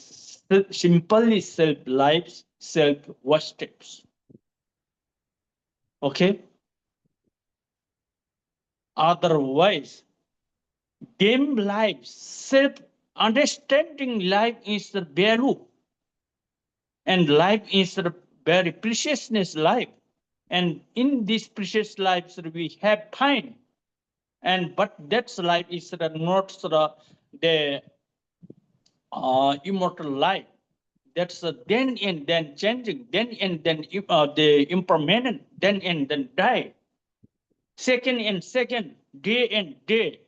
simply self-wasted. Okay? Otherwise, dim life, self-understanding life is the value. And life is the very preciousness life. And in this precious life, we have time. But that's life is not the immortal life. That's then and then changing, then and then the impermanent, then and then die. Second and second, day and day.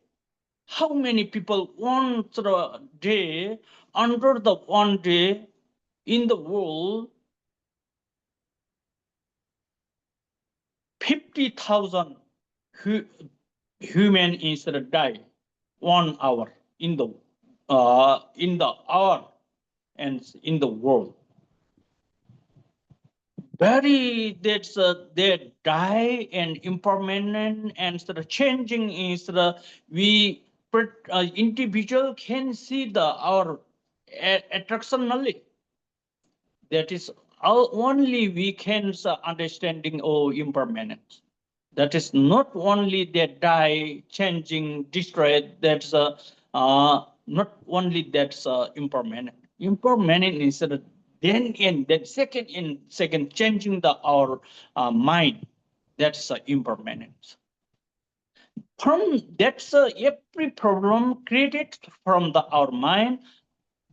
How many people one day, under the one day in the world, 50,000 human is die 1 hour in the hour and in the world. Very that's they die and impermanent, and changing is we individual can see our attractionally. That is only we can understanding impermanence. That is not only they die, changing, destroyed. That's not only that's impermanent. Impermanent is then in that second changing our mind. That's impermanence. From that's every problem created from our mind.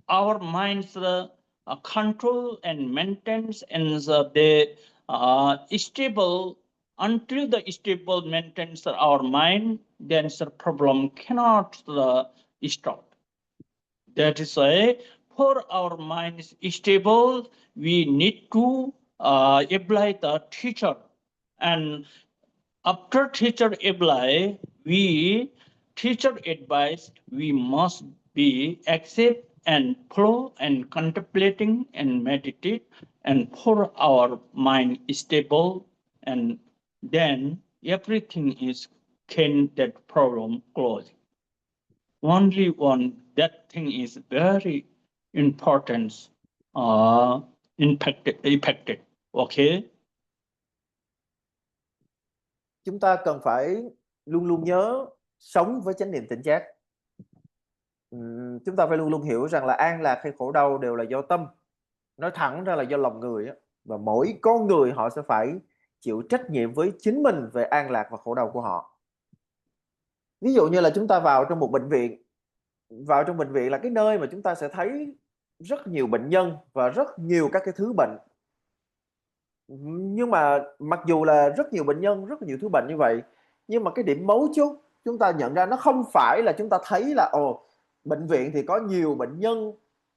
Our mind's control and maintenance and the stable until the stable maintains our mind, then the problem cannot stop. That is why for our mind is stable, we need to apply the teacher, and after teacher apply, we teacher advice, we must be accept and follow and contemplating and meditate, and for our mind is stable, and then everything is can that problem close. Only one that thing is very important, impacted. Okay. Chúng ta cần phải luôn luôn nhớ sống với chánh niệm tỉnh giác. Chúng ta phải luôn luôn hiểu rằng là an lạc hay khổ đau đều là do tâm, nói thẳng ra là do lòng người á. Và mỗi con người họ sẽ phải chịu trách nhiệm với chính mình về an lạc và khổ đau của họ. Ví dụ như là chúng ta vào trong một bệnh viện. Vào trong bệnh viện là cái nơi mà chúng ta sẽ thấy rất nhiều bệnh nhân và rất nhiều các cái thứ bệnh. Nhưng mà mặc dù là rất nhiều bệnh nhân, rất nhiều thứ bệnh như vậy, nhưng mà cái điểm mấu chốt chúng ta nhận ra nó không phải là chúng ta thấy là bệnh viện thì có nhiều bệnh nhân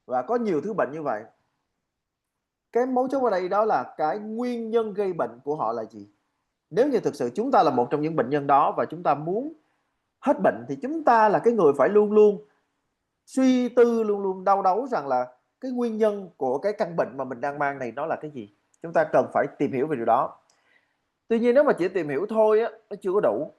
và có nhiều thứ bệnh như vậy. Cái mấu chốt ở đây đó là cái nguyên nhân gây bệnh của họ là gì. Nếu như thực sự chúng ta là một trong những bệnh nhân đó và chúng ta muốn hết bệnh, thì chúng ta là cái người phải luôn luôn suy tư, luôn luôn đau đáu rằng là cái nguyên nhân của cái căn bệnh mà mình đang mang này nó là cái gì. Chúng ta cần phải tìm hiểu về điều đó. Tuy nhiên nếu mà chỉ tìm hiểu thôi á, nó chưa có đủ.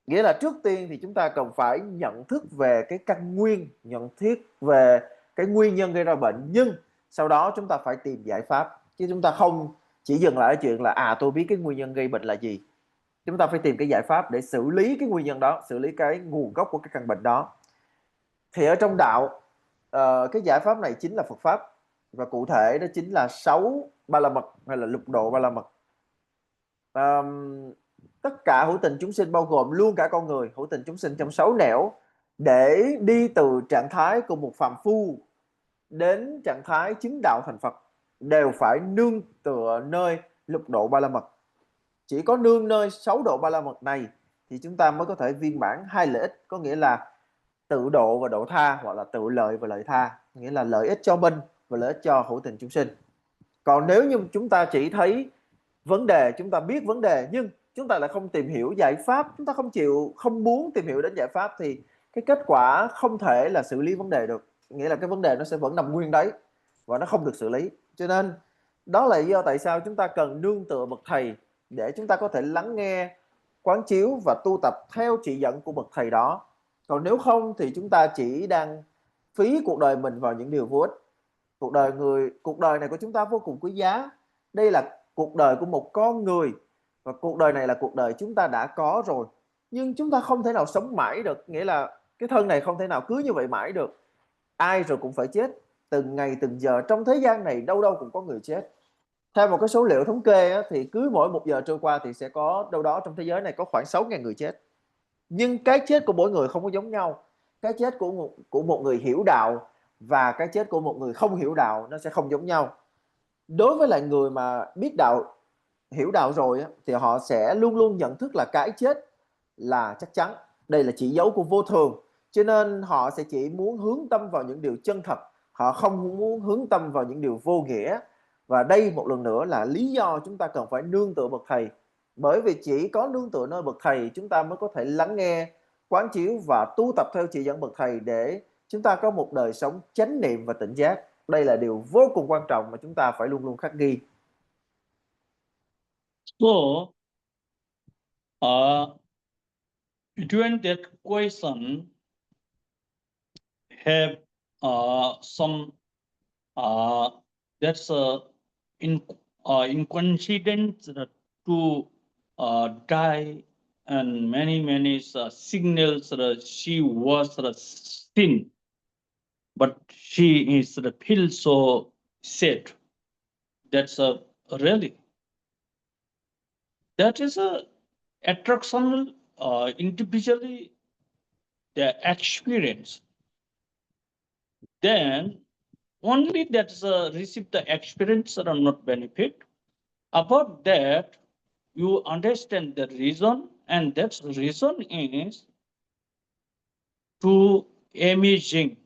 Nghĩa là trước tiên thì chúng ta cần phải nhận thức về cái căn nguyên, nhận thức về cái nguyên nhân gây ra bệnh. Nhưng sau đó chúng ta phải tìm giải pháp. Chứ chúng ta không chỉ dừng lại ở chuyện là tôi biết cái nguyên nhân gây bệnh là gì. Chúng ta phải tìm cái giải pháp để xử lý cái nguyên nhân đó, xử lý cái nguồn gốc của cái căn bệnh đó. Thì ở trong đạo, cái giải pháp này chính là Phật Pháp. Và cụ thể đó chính là 6 ba la mật hay là lục độ ba la mật. Tất cả hữu tình chúng sinh bao gồm luôn cả con người, hữu tình chúng sinh trong 6 nẻo, để đi từ trạng thái của một phàm phu đến trạng thái chứng đạo thành Phật đều phải nương tựa nơi lục độ ba la mật. Chỉ có nương nơi 6 độ ba la mật này thì chúng ta mới có thể viên mãn hai lợi ích, có nghĩa là tự độ và độ tha, hoặc là tự lợi và lợi tha, nghĩa là lợi ích cho mình và lợi ích cho hữu tình chúng sinh. Còn nếu như chúng ta chỉ thấy vấn đề, chúng ta biết vấn đề nhưng chúng ta lại không tìm hiểu giải pháp, chúng ta không muốn tìm hiểu đến giải pháp, thì cái kết quả không thể là xử lý vấn đề được. Nghĩa là cái vấn đề nó sẽ vẫn nằm nguyên đấy và nó không được xử lý. Cho nên đó là lý do tại sao chúng ta cần nương tựa bậc thầy để chúng ta có thể lắng nghe, quán chiếu và tu tập theo chỉ dẫn của bậc thầy đó. Còn nếu không thì chúng ta chỉ đang phí cuộc đời mình vào những điều vô ích. Cuộc đời này của chúng ta vô cùng quý giá. Đây là cuộc đời của một con người, và cuộc đời này là cuộc đời chúng ta đã có rồi. Nhưng chúng ta không thể nào sống mãi được, nghĩa là cái thân này không thể nào cứ như vậy mãi được. Ai rồi cũng phải chết, từng ngày từng giờ trong thế gian này đâu đâu cũng có người chết. Theo một cái số liệu thống kê thì cứ mỗi 1 giờ trôi qua thì sẽ có đâu đó trong thế giới này có khoảng 6.000 người chết. Nhưng cái chết của mỗi người không có giống nhau. Cái chết của một người hiểu đạo và cái chết của một người không hiểu đạo nó sẽ không giống nhau. Đối với lại người mà biết đạo, hiểu đạo rồi thì họ sẽ luôn luôn nhận thức là cái chết là chắc chắn. Đây là chỉ dấu của vô thường. Cho nên họ sẽ chỉ muốn hướng tâm vào những điều chân thật. Họ không muốn hướng tâm vào những điều vô nghĩa. Và đây một lần nữa là lý do chúng ta cần phải nương tựa bậc thầy. Bởi vì chỉ có nương tựa nơi bậc thầy chúng ta mới có thể lắng nghe, quán chiếu và tu tập theo chỉ dẫn bậc thầy để chúng ta có một đời sống chánh niệm và tỉnh giác. Đây là điều vô cùng quan trọng mà chúng ta phải luôn luôn khắc ghi. So, during that question, have some that's incoincident to die, and many signals that she was seen but she is feel so sad. That's a really, that is a attractional individually the experience. Then only that's receive the experience or not benefit. About that, you understand the reason, and that reason is to amazing.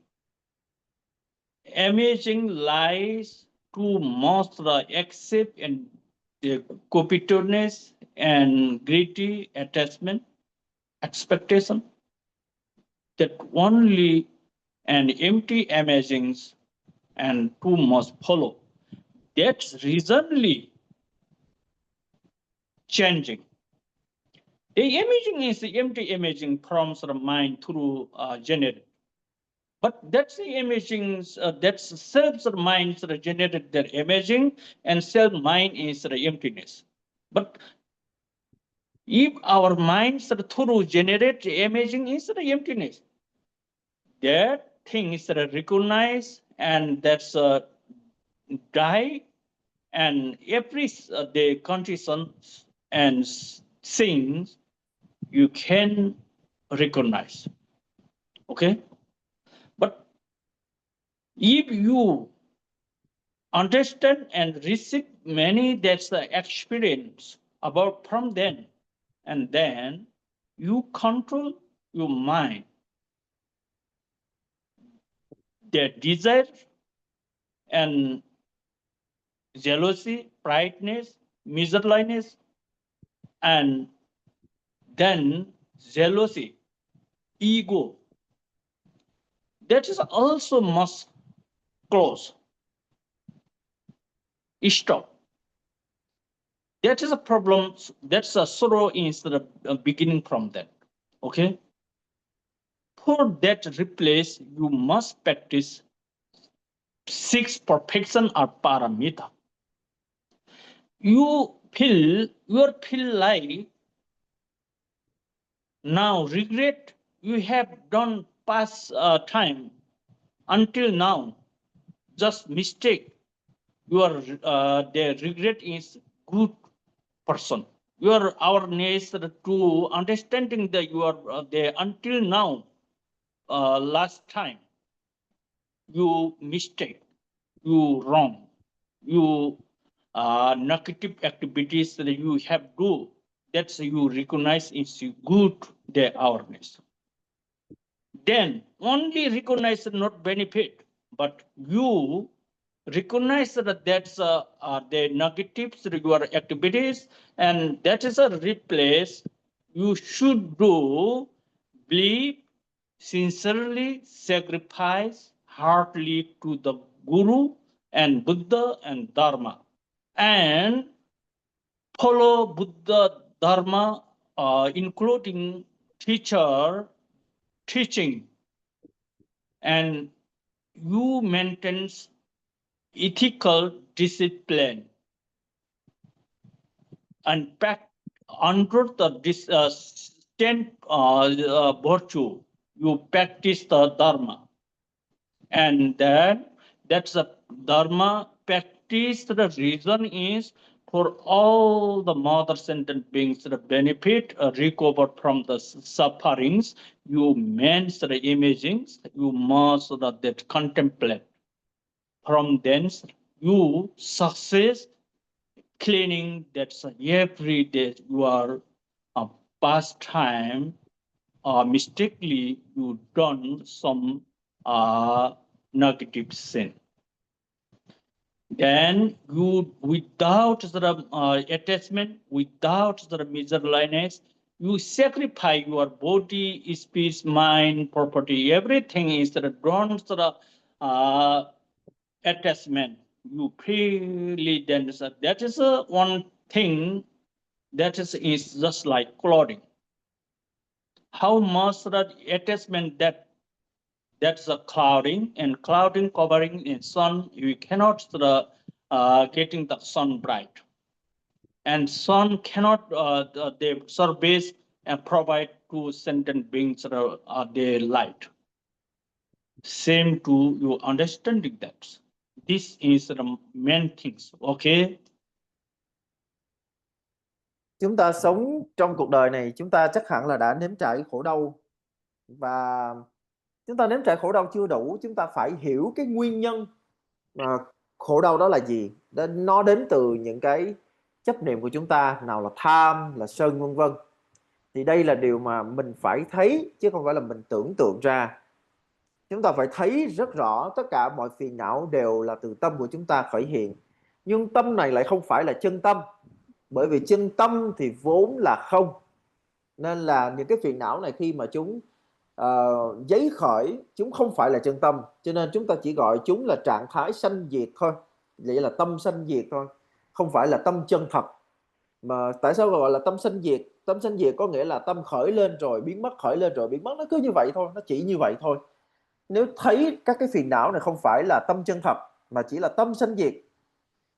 Amazing lies to most accept and the covetousness and greedy attachment, expectation, that only an empty amazings and two must follow. That's reasonably changing. The imaging is the empty imaging from the mind through generated. But that's the imaging, that's self mind generated their imaging, and self mind is the emptiness. But if our minds through generate the imaging is the emptiness, that thing is recognized, and that's die, and every the conditions and things you can recognize. Okay, but if you understand and receive many, that's the experience about from then, and then you control your mind, their desire and jealousy, prideness, miserliness, and then jealousy, ego. That is also must close. Stop. That is a problem. That's a sorrow instead of beginning from that. Okay. For that replace, you must practice 6 perfection or paramita. You feel like now regret you have done past time until now, just mistake. Your the regret is good person. Your awareness to understanding that you are there until now, last time you mistake, you wrong, you negative activities that you have do. That's you recognize is good the awareness. Then only recognize not benefit, but you recognize that that's the negatives your activities, and that is a replace. You should do believe sincerely, sacrifice heartily to the Guru and Buddha and Dharma, and follow Buddha Dharma, including teacher teaching, and you maintain ethical discipline and under the stand virtue, you practice the Dharma, and then that's the Dharma practice. The reason is for all the mother sentient beings the benefit recover from the sufferings. You mention the imagings, you must that contemplate. From thence you success cleaning. That's every day you are past time mistakenly you done some negative sin. Then you, without the attachment, without the miserliness, you sacrifice your body, speech, mind, property, everything is drawn to the attachment. You freely then that is one thing that is just like clothing. How much that attachment that's a clouding, and clouding covering in sun, you cannot getting the sun bright, and sun cannot the service and provide to sentient beings their light. same to your understanding that this is the main things. Okay. Chúng ta sống trong cuộc đời này, chúng ta chắc hẳn là đã nếm trải khổ đau, và chúng ta nếm trải khổ đau chưa đủ, chúng ta phải hiểu cái nguyên nhân mà khổ đau đó là gì. Nó đến từ những cái chấp niệm của chúng ta, nào là tham, là sân, vân vân. Thì đây là điều mà mình phải thấy, chứ không phải là mình tưởng tượng ra. Chúng ta phải thấy rất rõ tất cả mọi phiền não đều là từ tâm của chúng ta khởi hiện. Nhưng tâm này lại không phải là chân tâm, bởi vì chân tâm thì vốn là không. Nên là những cái phiền não này khi mà chúng giấy khởi, chúng không phải là chân tâm. Cho nên chúng ta chỉ gọi chúng là trạng thái sanh diệt thôi. Vậy là tâm sanh diệt thôi, không phải là tâm chân thật. Mà tại sao gọi là tâm sanh diệt? Tâm sanh diệt có nghĩa là tâm khởi lên rồi biến mất, khởi lên rồi biến mất. Nó cứ như vậy thôi, nó chỉ như vậy thôi. Nếu thấy các cái phiền não này không phải là tâm chân thật, mà chỉ là tâm sanh diệt,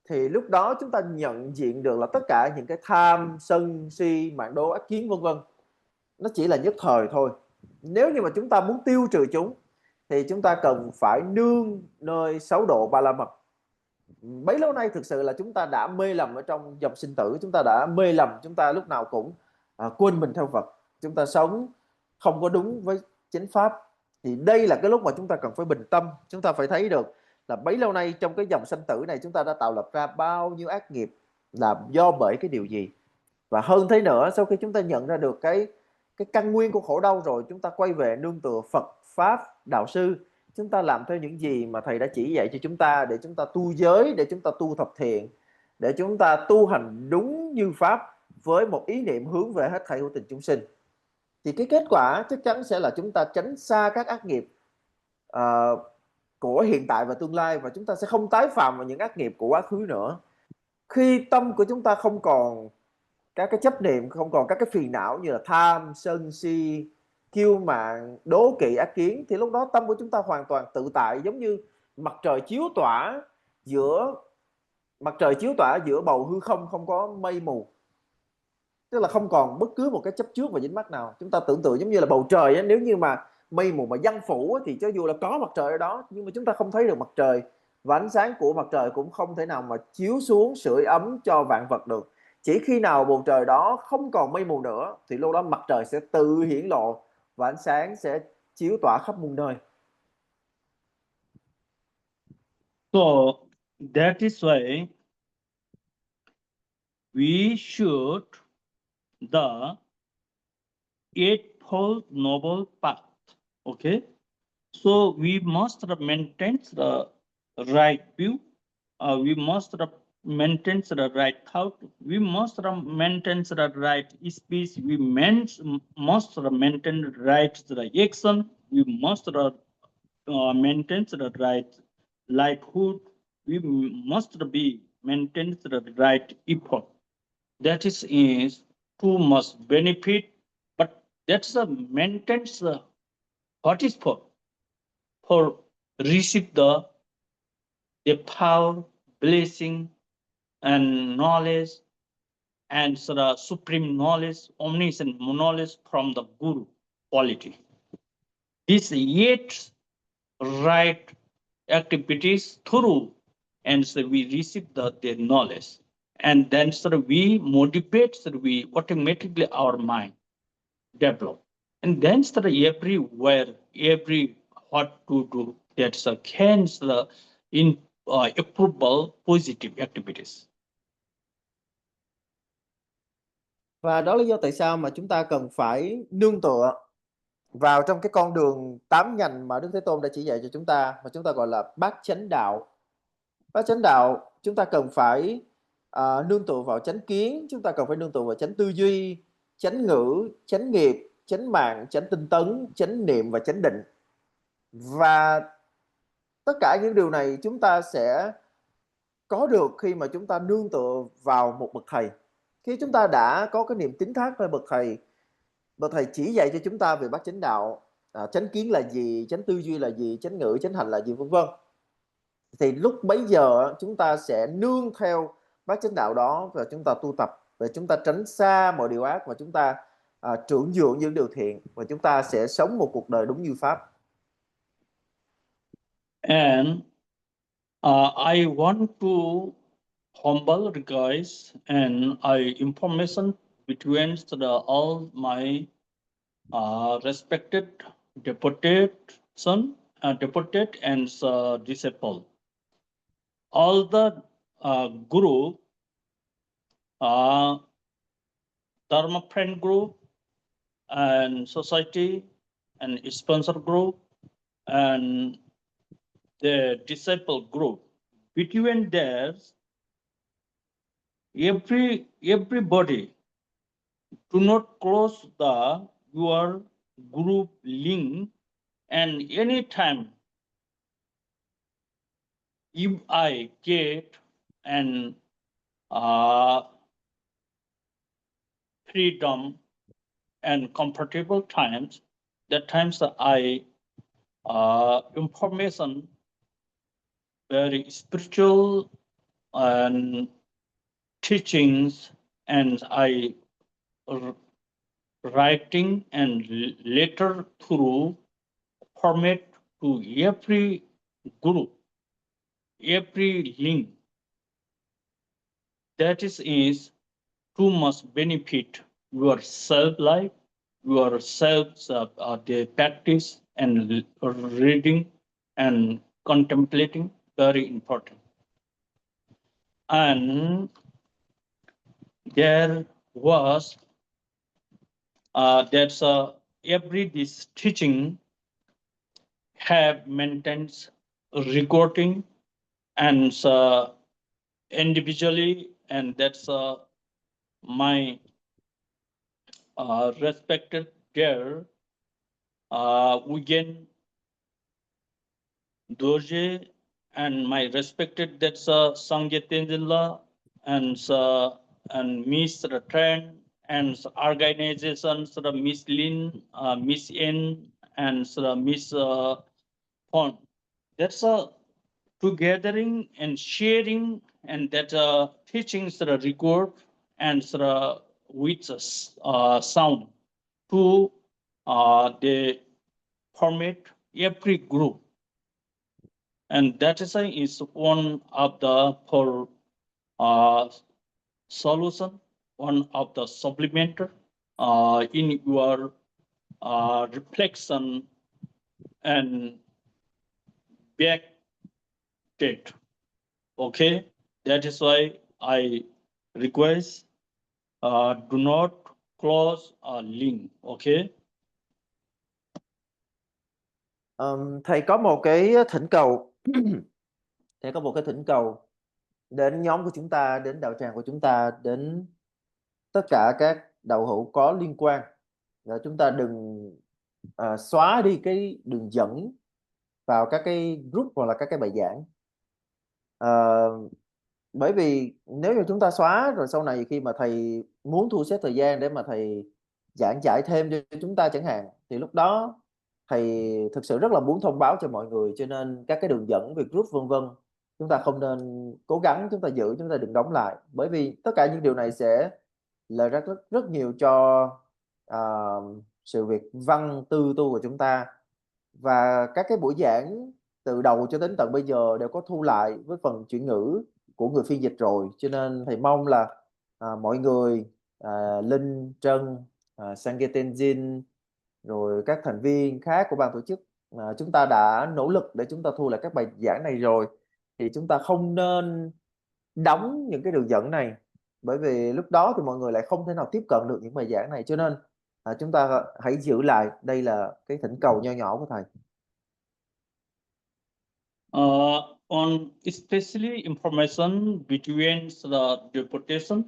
thì lúc đó chúng ta nhận diện được là tất cả những cái tham, sân, si, mạn đố, ác kiến, vân vân, nó chỉ là nhất thời thôi. Nếu như mà chúng ta muốn tiêu trừ chúng, thì chúng ta cần phải nương nơi 6 độ Ba La Mật. Bấy lâu nay thực sự là chúng ta đã mê lầm ở trong dòng sinh tử. Chúng ta đã mê lầm, chúng ta lúc nào cũng quên mình theo Phật. Chúng ta sống không có đúng với chánh Pháp. Thì đây là cái lúc mà chúng ta cần phải bình tâm. Chúng ta phải thấy được là bấy lâu nay trong cái dòng sanh tử này, chúng ta đã tạo lập ra bao nhiêu ác nghiệp, là do bởi cái điều gì. Và hơn thế nữa, sau khi chúng ta nhận ra được cái căn nguyên của khổ đau rồi, chúng ta quay về nương tựa Phật, Pháp, Đạo Sư. Chúng ta làm theo những gì mà Thầy đã chỉ dạy cho chúng ta, để chúng ta tu giới, để chúng ta tu thập thiện, để chúng ta tu hành đúng như Pháp, với một ý niệm hướng về hết thảy hữu tình chúng sinh. Thì cái kết quả chắc chắn sẽ là chúng ta tránh xa các ác nghiệp của hiện tại và tương lai, và chúng ta sẽ không tái phạm vào những ác nghiệp của quá khứ nữa. Khi tâm của chúng ta không còn các cái chấp niệm, không còn các cái phiền não như là tham, sân, si, kiêu mạn, đố kỵ, ác kiến, thì lúc đó tâm của chúng ta hoàn toàn tự tại, giống như mặt trời chiếu tỏa giữa bầu hư không, không có mây mù. Tức là không còn bất cứ một cái chấp trước và dính mắc nào. Chúng ta tưởng tượng giống như là bầu trời ấy, nếu như mà mây mù mà giăng phủ thì cho dù là có mặt trời ở đó, nhưng mà chúng ta không thấy được mặt trời, và ánh sáng của mặt trời cũng không thể nào mà chiếu xuống sưởi ấm cho vạn vật được. Chỉ khi nào bầu trời đó không còn mây mù nữa, thì lúc đó mặt trời sẽ tự hiển lộ và ánh sáng sẽ chiếu tỏa khắp muôn nơi. So that is why we should the Eightfold Noble Path. Okay, so we must maintain the right view. We must maintain the right thought. We must maintain the right speech. We must maintain the right action. We must maintain the right livelihood. We must be maintain the right effort. That is too much benefit, but that's the maintenance. What is for receive the power, blessing, and knowledge, and the supreme knowledge, omniscient knowledge from the Guru quality. This yet right activities through, and so we receive the knowledge, and then so we motivate, so we automatically our mind develop, and then so everywhere, every what to do, that's a can in approval positive activities. Và đó là lý do tại sao mà chúng ta cần phải nương tựa vào trong cái con đường 8 nhành mà Đức Thế Tôn đã chỉ dạy cho chúng ta, mà chúng ta gọi là bát chánh đạo. Bát chánh đạo, chúng ta cần phải nương tựa vào chánh kiến, chúng ta cần phải nương tựa vào chánh tư duy, chánh ngữ, chánh nghiệp, chánh mạng, chánh tinh tấn, chánh niệm và chánh định. Và tất cả những điều này chúng ta sẽ có được khi mà chúng ta nương tựa vào một bậc thầy. Khi chúng ta đã có cái niềm tín thác nơi bậc thầy chỉ dạy cho chúng ta về bát chánh đạo, chánh kiến là gì, chánh tư duy là gì, chánh ngữ, chánh hành là gì, vân vân, thì lúc bấy giờ chúng ta sẽ nương theo bát chánh đạo đó và chúng ta tu tập, và chúng ta tránh xa mọi điều ác, và chúng ta trưởng dưỡng những điều thiện, và chúng ta sẽ sống một cuộc đời đúng như Pháp. And I want to humble request and information between all my respected deputed and disciple. All the guru, Dharma friend group, and society, and sponsor group, and the disciple group. Between theirs, everybody do not close your group link, and anytime if I get an freedom and comfortable times, that times I information very spiritual and teachings, and I writing and letter through format to every group, every link. That is too much benefit your self life, your self the practice and reading and contemplating, very important. And there was that's every this teaching have maintenance recording and individually, and that's my respected there Wigan Doje, and my respected that's Sangyatendra and Miss Trend and organizations Miss Lin, Miss N, and Miss Pond. That's together and sharing, and that teachings record and with sound to the format every group, and that is one of the for solution, one of the supplementer in your reflection and back date. Okay, that is why I request do not close a link. Okay. Thầy có một cái thỉnh cầu thầy có một cái thỉnh cầu đến nhóm của chúng ta, đến đạo tràng của chúng ta, đến tất cả các đạo hữu có liên quan, là chúng ta đừng xóa đi cái đường dẫn vào các cái group hoặc là các cái bài giảng. Bởi vì nếu như chúng ta xóa rồi sau này khi mà thầy muốn thu xếp thời gian để mà thầy giảng giải thêm cho chúng ta chẳng hạn, thì lúc đó thầy thực sự rất là muốn thông báo cho mọi người, cho nên các cái đường dẫn về group vân vân chúng ta không nên cố gắng chúng ta giữ, chúng ta đừng đóng lại, bởi vì tất cả những điều này sẽ lợi rất nhiều cho sự việc văn tư tu của chúng ta. Và các cái buổi giảng từ đầu cho đến tận bây giờ đều có thu lại với phần chuyển ngữ của người phiên dịch rồi, cho nên thầy mong là mọi người, Linh, Trân, Sangetenjin, rồi các thành viên khác của ban tổ chức, chúng ta đã nỗ lực để chúng ta thu lại các bài giảng này rồi, thì chúng ta không nên đóng những cái đường dẫn này, bởi vì lúc đó thì mọi người lại không thể nào tiếp cận được những bài giảng này, cho nên chúng ta hãy giữ lại. Đây là cái thỉnh cầu nho nhỏ của thầy. On especially information between the deputation,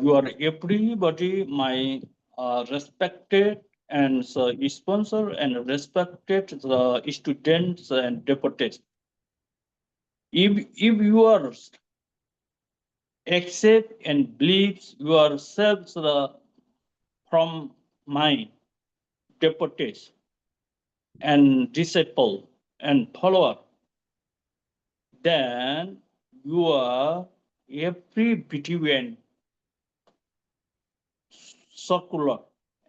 you are everybody my respected and sponsor and respected the students and deputies. If you are accept and believes yourselves from my deputies and disciple and follower, then you are every between circular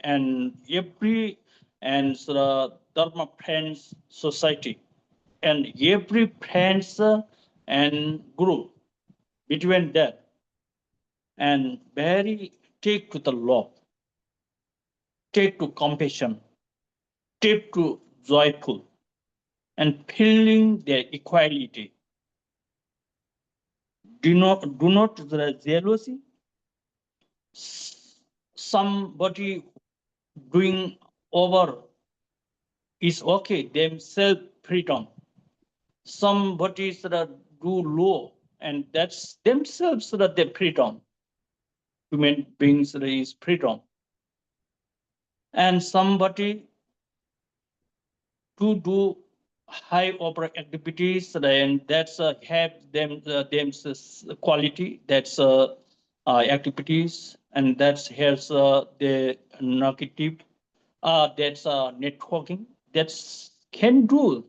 and every and the Dharma friends society and every friends and group between that, and very take to the love, take to compassion, take to joyful, and feeling their equality. Do not the jealousy. Somebody doing over is okay, themselves freedom. Somebody do low, and that's themselves the freedom. Human beings is freedom. And somebody to do high over activities, and that's have them quality, that's activities, and that's has the negative, that's networking, that's can do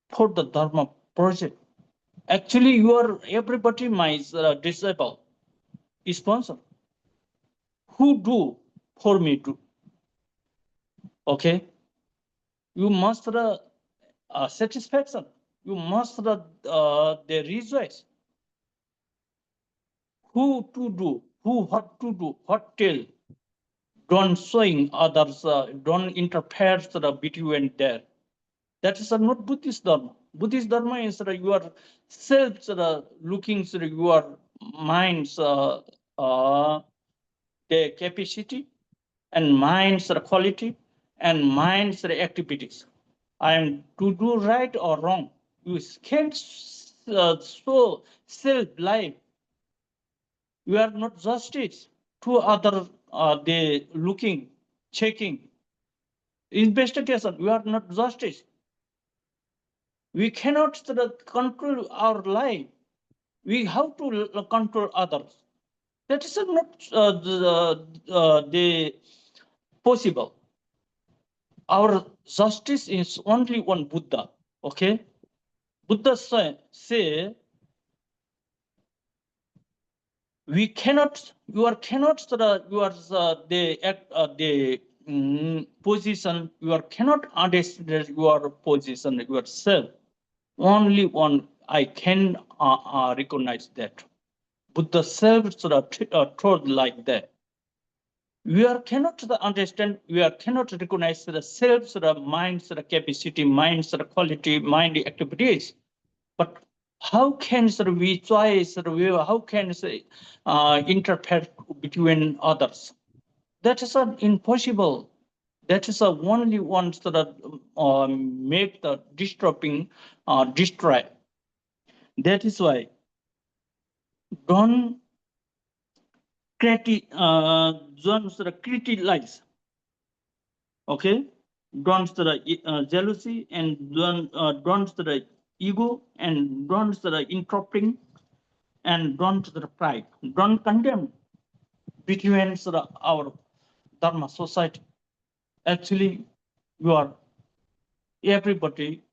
for the dharma project. Actually, you are everybody my disciple sponsor. Who do for me to? Okay, you must satisfaction. You must the rejoice. Who to do? Who what to do? What tell? Don't showing others. Don't interfere between there. That is not Buddhist dharma. Buddhist dharma is your self looking your mind's the capacity and mind's quality and mind's activities. I am to do right or wrong. You can't so self life. You are not justice to other. They looking, checking. Investigation. You are not justice. We cannot control our life. We have to control others. That is not the possible. Our justice is only one Buddha. Okay, Buddha say we cannot. You are cannot. You are the position. You are cannot understand your position yourself. Only one I can recognize that. Buddha self told like that. We are cannot understand, we are cannot recognize the self, mind's capacity, mind's quality, mind activities. But how can we choice, how can interfere between others? That is impossible. That is only one make the disturbing, destroy. That is why don't criticize. Okay, don't jealousy, and don't ego, and don't interrupting, and don't pride. Don't condemn between our dharma society. Actually, you are everybody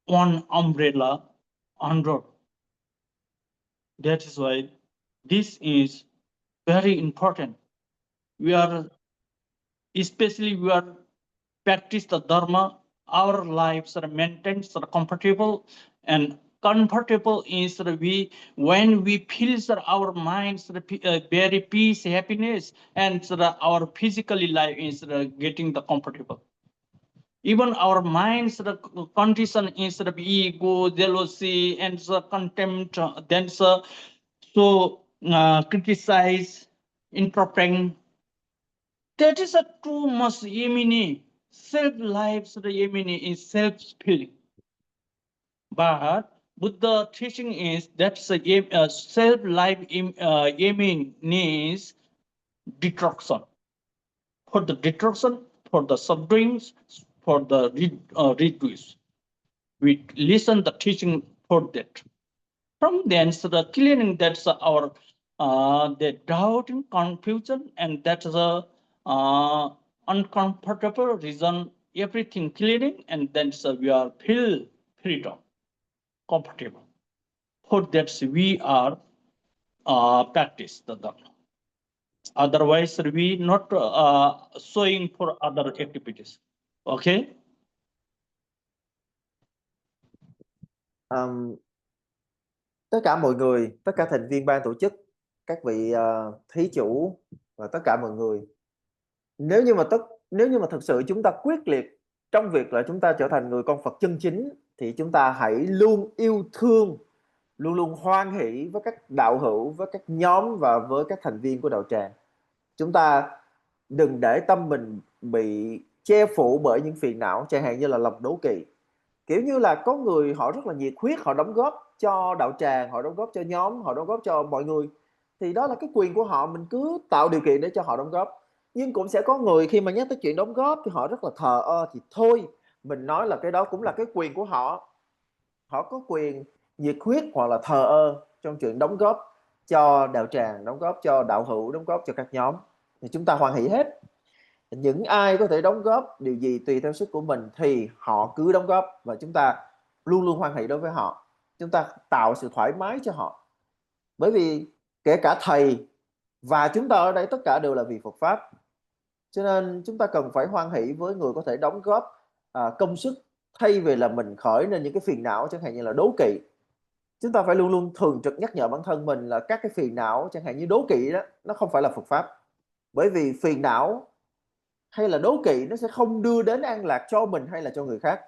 one umbrella under. That is why this is very important. We are, especially we are practice the dharma, our lives are maintained comfortable, and comfortable is we when we feel our minds very peace, happiness, and our physically life is getting the comfortable. Even our minds condition is ego, jealousy, and contempt, then so criticize, interpreting. That is a too much yemini. Self-life yemini is self-feeling. But Buddha teaching is that self-life yemini is destruction. For the destruction, for the subdoings, for the reduce. We listen the teaching for that. From then, the clearing, that's our the doubt and confusion, and that's the uncomfortable reason, everything clearing, and then we are feel freedom, comfortable. For that, we are practice the dharma. Otherwise, we not showing for other activities. Okay. Tất cả mọi người, tất cả thành viên ban tổ chức, các vị thí chủ và tất cả mọi người, nếu như mà thực sự chúng ta quyết liệt trong việc là chúng ta trở thành người con Phật chân chính, thì chúng ta hãy luôn yêu thương, luôn luôn hoan hỷ với các đạo hữu, với các nhóm và với các thành viên của đạo tràng. Chúng ta đừng để tâm mình bị che phủ bởi những phiền não, chẳng hạn như là lòng đố kỵ. Kiểu như là có người họ rất là nhiệt huyết, họ đóng góp cho đạo tràng, họ đóng góp cho nhóm, họ đóng góp cho mọi người, thì đó là cái quyền của họ, mình cứ tạo điều kiện để cho họ đóng góp. Nhưng cũng sẽ có người khi mà nhắc tới chuyện đóng góp thì họ rất là thờ ơ, thì thôi mình nói là cái đó cũng là cái quyền của họ. Họ có quyền nhiệt huyết hoặc là thờ ơ trong chuyện đóng góp cho đạo tràng, đóng góp cho đạo hữu, đóng góp cho các nhóm, thì chúng ta hoan hỷ hết. Những ai có thể đóng góp điều gì tùy theo sức của mình thì họ cứ đóng góp, và chúng ta luôn luôn hoan hỷ đối với họ. Chúng ta tạo sự thoải mái cho họ, bởi vì kể cả thầy và chúng ta ở đây tất cả đều là vì Phật Pháp, cho nên chúng ta cần phải hoan hỷ với người có thể đóng góp công sức, thay vì là mình khởi lên những cái phiền não chẳng hạn như là đố kỵ. Chúng ta phải luôn luôn thường trực nhắc nhở bản thân mình là các cái phiền não chẳng hạn như đố kỵ đó, nó không phải là Phật Pháp. Bởi vì phiền não hay là đố kỵ nó sẽ không đưa đến an lạc cho mình hay là cho người khác.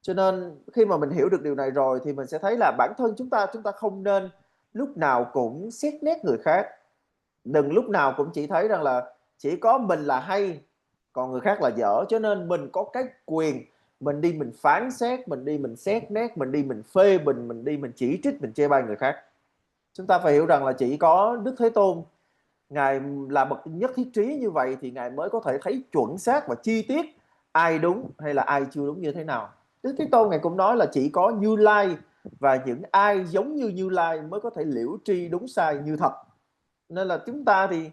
Cho nên khi mà mình hiểu được điều này rồi thì mình sẽ thấy là bản thân chúng ta không nên lúc nào cũng xét nét người khác. Đừng lúc nào cũng chỉ thấy rằng là chỉ có mình là hay, còn người khác là dở, cho nên mình có cái quyền mình đi mình phán xét, mình đi mình xét nét, mình đi mình phê bình, mình đi mình chỉ trích, mình chê bai người khác. Chúng ta phải hiểu rằng là chỉ có Đức Thế Tôn, Ngài là bậc nhất thiết trí như vậy thì Ngài mới có thể thấy chuẩn xác và chi tiết ai đúng hay là ai chưa đúng như thế nào. Đức Thế Tôn Ngài cũng nói là chỉ có Như Lai và những ai giống như Như Lai mới có thể liễu tri đúng sai như thật. Nên là chúng ta thì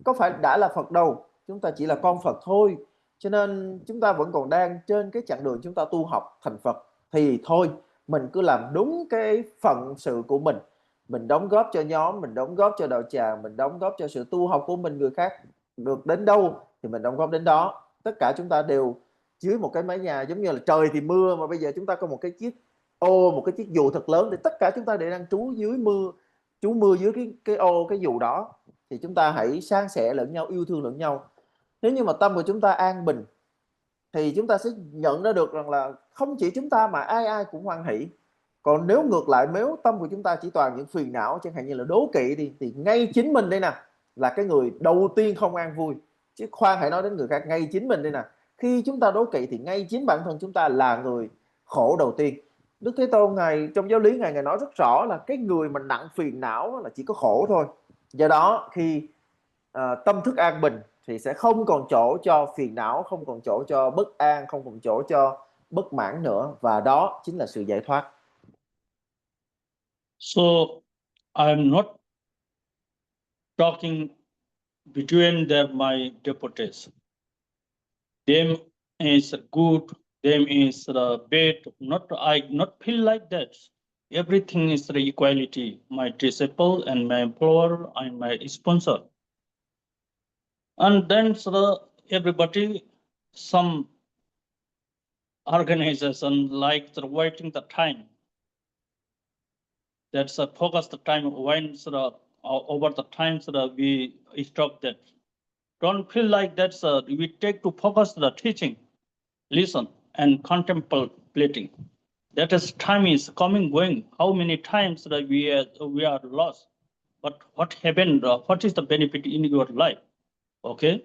có phải đã là Phật đâu, chúng ta chỉ là con Phật thôi. Cho nên chúng ta vẫn còn đang trên cái chặng đường chúng ta tu học thành Phật, thì thôi mình cứ làm đúng cái phận sự của mình đóng góp cho nhóm, mình đóng góp cho đạo tràng, mình đóng góp cho sự tu học của mình, người khác được đến đâu thì mình đóng góp đến đó. Tất cả chúng ta đều dưới một cái mái nhà, giống như là trời thì mưa mà bây giờ chúng ta có một cái chiếc ô, một cái chiếc dù thật lớn, thì tất cả chúng ta đều đang trú dưới mưa, trú mưa dưới cái ô, cái dù đó. Thì chúng ta hãy san sẻ lẫn nhau, yêu thương lẫn nhau. Nếu như mà tâm của chúng ta an bình thì chúng ta sẽ nhận ra được rằng là không chỉ chúng ta mà ai ai cũng hoan hỷ. Còn nếu ngược lại, nếu tâm của chúng ta chỉ toàn những phiền não chẳng hạn như là đố kỵ thì ngay chính mình đây nè là cái người đầu tiên không an vui, chứ khoan hãy nói đến người khác. Ngay chính mình đây nè, khi chúng ta đố kỵ thì ngay chính bản thân chúng ta là người khổ đầu tiên. Đức Thế Tôn Ngài trong giáo lý Ngài nói rất rõ là cái người mà nặng phiền não là chỉ có khổ thôi. Do đó khi tâm thức an bình thì sẽ không còn chỗ cho phiền não, không còn chỗ cho bất an, không còn chỗ cho bất mãn nữa, và đó chính là sự giải thoát. So I'm not talking between my devotees. Them is good, them is bad. I not feel like that. Everything is the equality. My disciple and my employer and my sponsor. And then everybody, some organization like waiting the time. That's a focus the time when over the time we stop that. Don't feel like that. We take to focus the teaching, listen and contemplating. That is time is coming, going. How many times that we are lost? But what happened? What is the benefit in your life? Okay.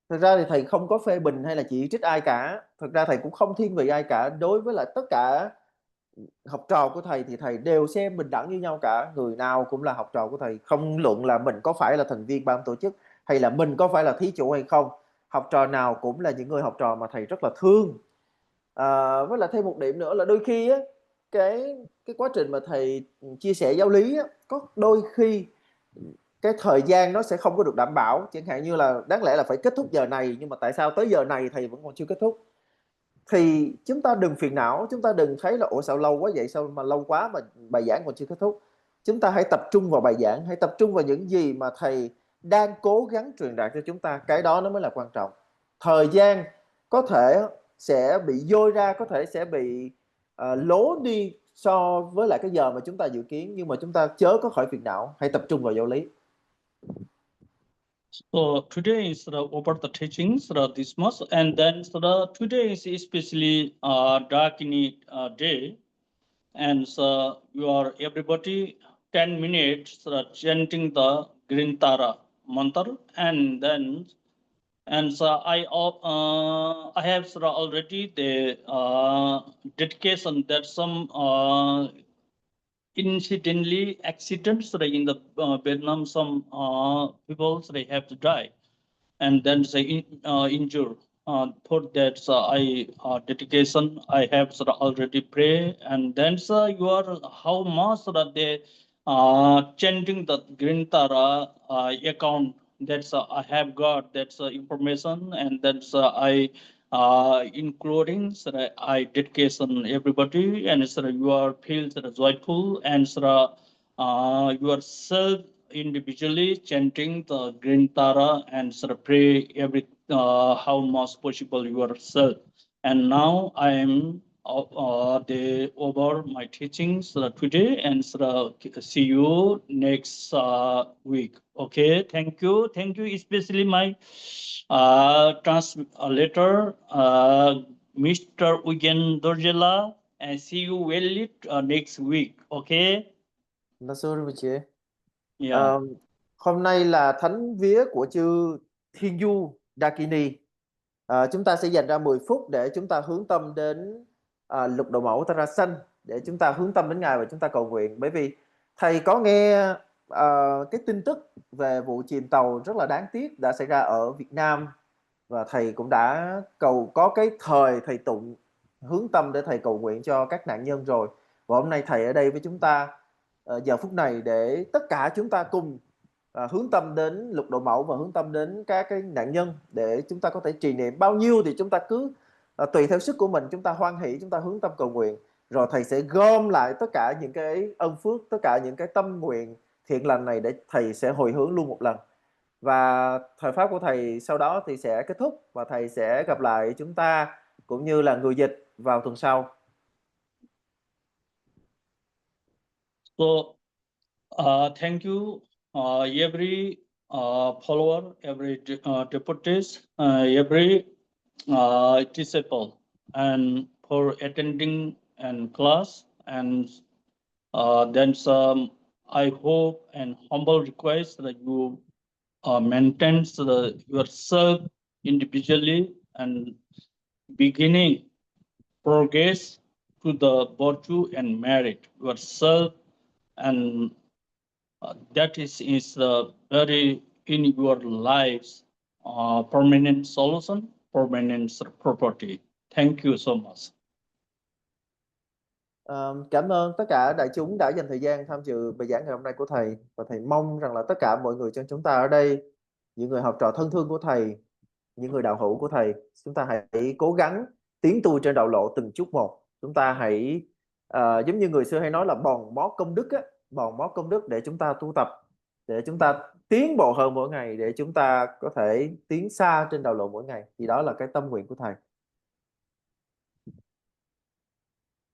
Thực ra thì thầy không có phê bình hay là chỉ trích ai cả. Thực ra thầy cũng không thiên vị ai cả. Đối với lại tất cả học trò của thầy thì thầy đều xem bình đẳng như nhau cả. Người nào cũng là học trò của thầy, không luận là mình có phải là thành viên ban tổ chức hay là mình có phải là thí chủ hay không. Học trò nào cũng là những người học trò mà thầy rất là thương. Với lại thêm một điểm nữa là đôi khi á, cái quá trình mà thầy chia sẻ giáo lý á, có đôi khi cái thời gian nó sẽ không có được đảm bảo. Chẳng hạn như là đáng lẽ là phải kết thúc giờ này, nhưng mà tại sao tới giờ này thầy vẫn còn chưa kết thúc. Thì chúng ta đừng phiền não, chúng ta đừng thấy là ủa sao lâu quá vậy, sao mà lâu quá mà bài giảng còn chưa kết thúc. Chúng ta hãy tập trung vào bài giảng, hãy tập trung vào những gì mà thầy đang cố gắng truyền đạt cho chúng ta. Cái đó nó mới là quan trọng. Thời gian có thể sẽ bị dôi ra, có thể sẽ bị lố đi so với lại cái giờ mà chúng ta dự kiến, nhưng mà chúng ta chớ có khỏi phiền não, hãy tập trung vào giáo lý. So today is over the teachings this month, and then today is especially darkening day, and so you are everybody 10 minutes chanting the Green Tara mantra, and then so I have already the dedication that some incidentally accidents in the Vietnam, some people they have to die, and then they injure. For that I dedication I have already pray, and then you are how much they chanting the Green Tara account. That's I have got that's information, and that's I including I dedication everybody, and you are feel joyful, and you are self individually chanting the Green Tara, and pray every how much possible yourself. And now I am the over my teachings today, and see you next week. Okay, thank you, especially my translator, Mr. Ugen Dorjela, and see you well next week. Okay. Yeah. Hôm nay là thánh vía của chư Thiên Du Dakini. Chúng ta sẽ dành ra 10 phút để chúng ta hướng tâm đến lục độ mẫu Tara Xanh, để chúng ta hướng tâm đến Ngài và chúng ta cầu nguyện. Bởi vì thầy có nghe cái tin tức về vụ chìm tàu rất là đáng tiếc đã xảy ra ở Việt Nam, và thầy cũng đã có cái thời thầy tụng hướng tâm để thầy cầu nguyện cho các nạn nhân rồi. Và hôm nay thầy ở đây với chúng ta giờ phút này để tất cả chúng ta cùng hướng tâm đến lục độ mẫu và hướng tâm đến các cái nạn nhân, để chúng ta có thể trì niệm bao nhiêu thì chúng ta cứ tùy theo sức của mình, chúng ta hoan hỷ, chúng ta hướng tâm cầu nguyện. Rồi thầy sẽ gom lại tất cả những cái ân phước, tất cả những cái tâm nguyện thiện lành này để thầy sẽ hồi hướng luôn một lần. Và thời pháp của thầy sau đó thì sẽ kết thúc, và thầy sẽ gặp lại chúng ta cũng như là người dịch vào tuần sau. So thank you every follower, every devotees, every disciple, and for attending and class, and then I hope and humble request that you maintain yourself individually and beginning progress to the virtue and merit yourself, and that is very in your lives permanent solution, permanent property. Thank you so much. Cảm ơn tất cả đại chúng đã dành thời gian tham dự bài giảng ngày hôm nay của thầy, và thầy mong rằng là tất cả mọi người trong chúng ta ở đây, những người học trò thân thương của thầy, những người đạo hữu của thầy, chúng ta hãy cố gắng tiến tu trên đạo lộ từng chút một. Chúng ta hãy giống như người xưa hay nói là bòn mót công đức á, bòn mót công đức để chúng ta tu tập, để chúng ta tiến bộ hơn mỗi ngày, để chúng ta có thể tiến xa trên đạo lộ mỗi ngày. Thì đó là cái tâm nguyện của thầy.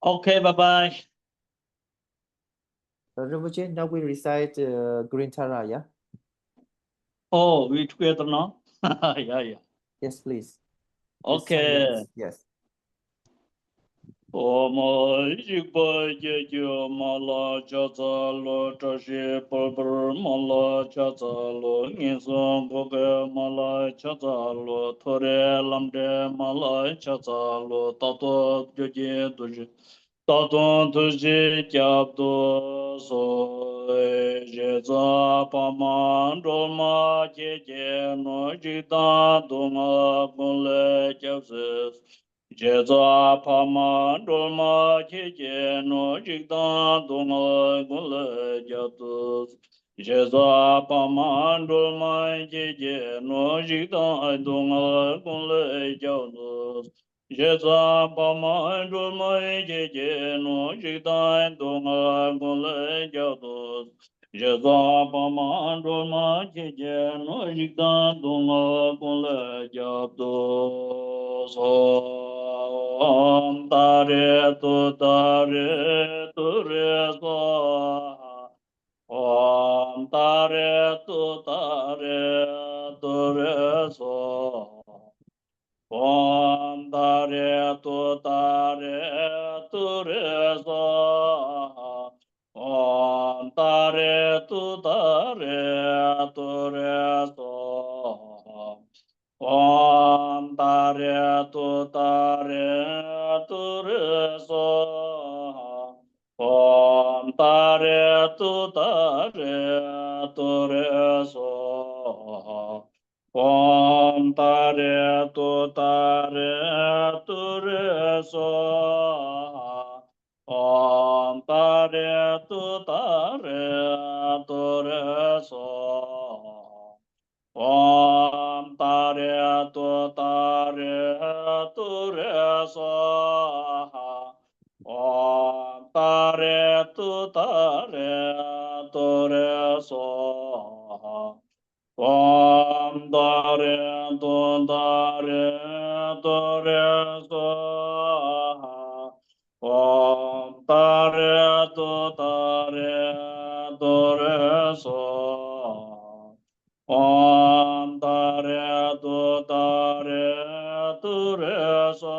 Okay, bye bye. Now we recite Green Tara, yeah? Oh, we together now? Yeah. Yes, please. Okay. Yes. Oma yikpa yekyo mala chaca lo chashi palpar mala chaca lo nginson koke mala chaca lo thore lamde mala chaca lo tato gyoje doji tato doji kyabdo so jeza paman roma keke no jita donga kunle kyabses Jeza pama dolma keke no jikta donga gule jatus. Jeza pama dolma keke no jikta donga gule jatus. Jeza pama dolma keke no jikta donga gule jatus. Giờ do ba ma đô ma che che no dịch ta tu ngô con lệ gia tu so ta re tu re so ta re tu re so ta re tu re so ta re tu re so ta re tu re so ta re tu re so ta re tu re so ta re tu re so ta re tu re so ta re tu re so da re so ta re re so ta re re so ta re re so ta re re so ta re re so ta re re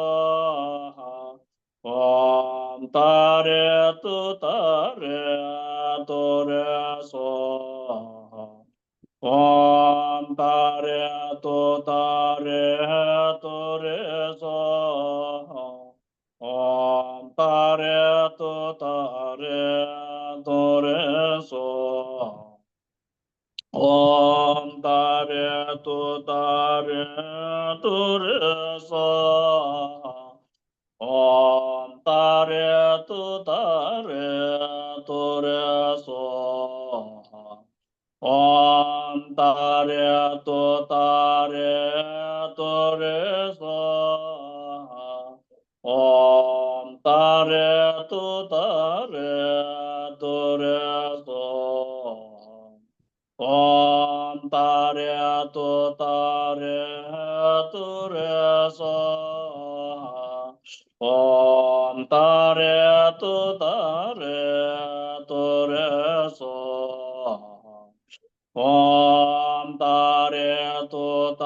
so ta re re so ta re re so ta re re so ta re re so ta re re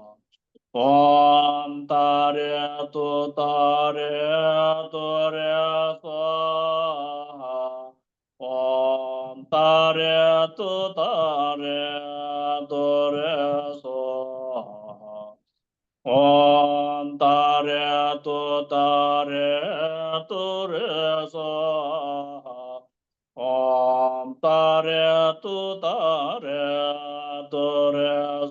so ta re re so ta re re so ta re re so ta re re so ta re re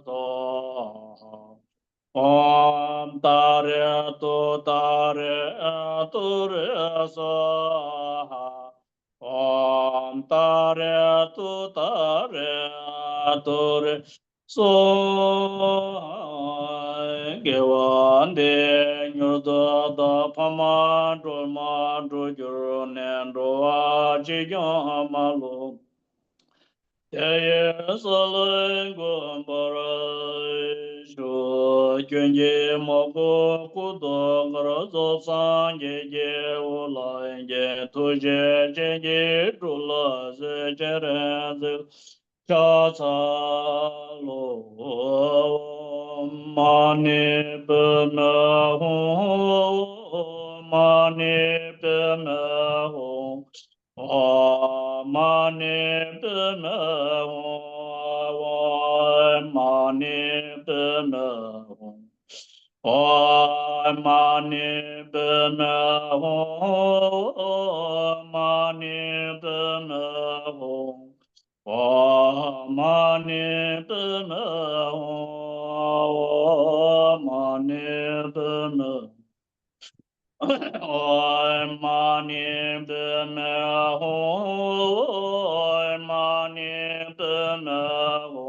so ta re re so ta re re so ta re re so ge wan de nyu da pa ma dro jur ne ro a ji yo ma lo ye so le go ba ra shu jun ye mo go ku do ra zo san ye wo la ye tu je ru la ze je re ze cha cha lo ma ne pe na ho ma ne pe na ho ma ne pe na ho ma ne pe na ho ma ne pe na ho ma ne pe na ho ma ne pe na ho ma ne pe na ma ne pe na ho ma ne pe na ho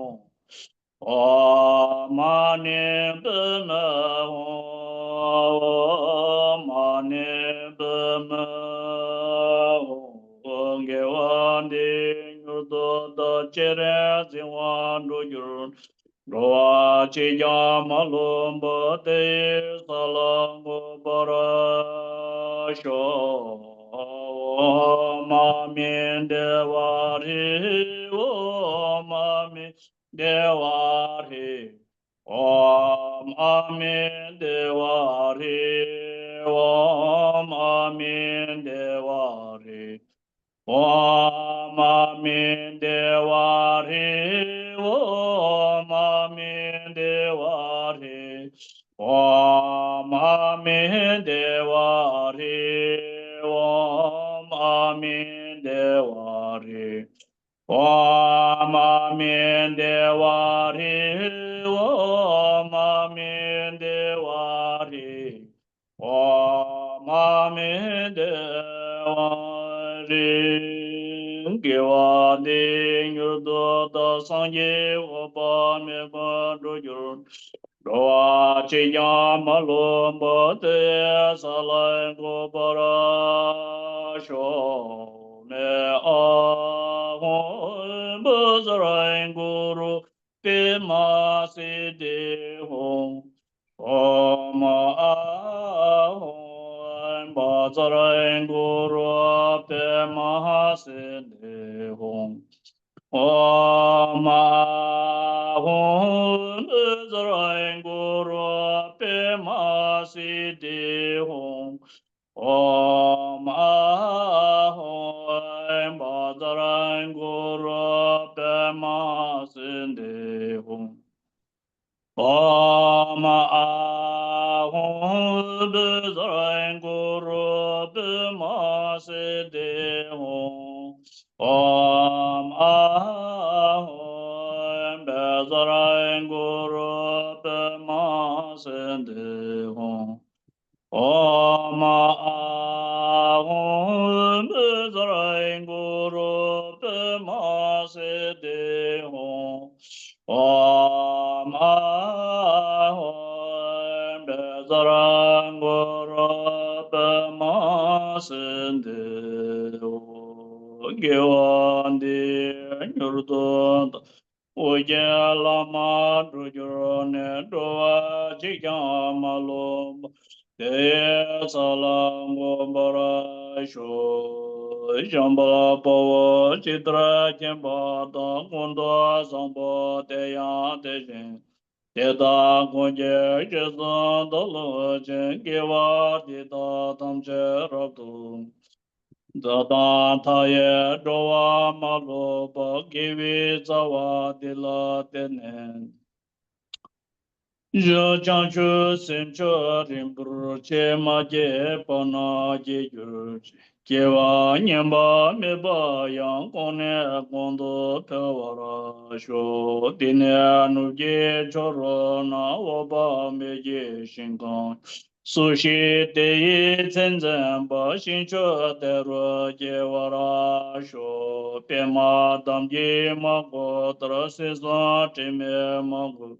wan de do da chere wan do yur Roa chi ya malum ba te salam bara sho ma min de wa ri o ma min de wa ri o ma min de wa ri o ma min de wa ri Om Amin Devari, Om Amin Devari, Om Amin Devari, Om Amin Devari, Om Amin Devari, Om Amin Devari, Om Amin Devari. Giwa de yudo da sanje opa me ba do yur doa chi ya ma lo mo te sa la go para sho me a ho bo za ra guru pe ma se de hong om a hong ba za ra guru pe ma se de hong Om Ahum Zarain Guru Pe Ma Si De Hong Om Ahum Zarain Guru Pe Ma Si De Hong Om Ahum Zarain Guru Pe Ma Si De Hong Om Ahum Bezarain Guru Pema Sende Hong Om Ahum Bezarain Guru Pema Sende Hong Om Ahum Bezarain Guru Pema Sende Hong Gewandi Nurdon Oya Lama Drujurone Doa Chiyamalum De Salam Gombara Sho Jamba Pava Chitra Jamba Kundo Sambo Teya Tejen Teta Kunje Chesan Dalo Chen Gewa Tita Tamche Rabdum Dada Taye Doa Malo Givi Zawa Dila Tenen Je Chanchu Simcho Rimbru Che Ma Je Pana Je Yu Kewa Nyamba Meba Yang Kone Kondo Pewara Sho Dine Nuge Choro Na Waba Meje Shinkan Sushi te yi zenzen ba xin cho te ro je wara sho pe ma dam ji ma go tra se zan te me ma go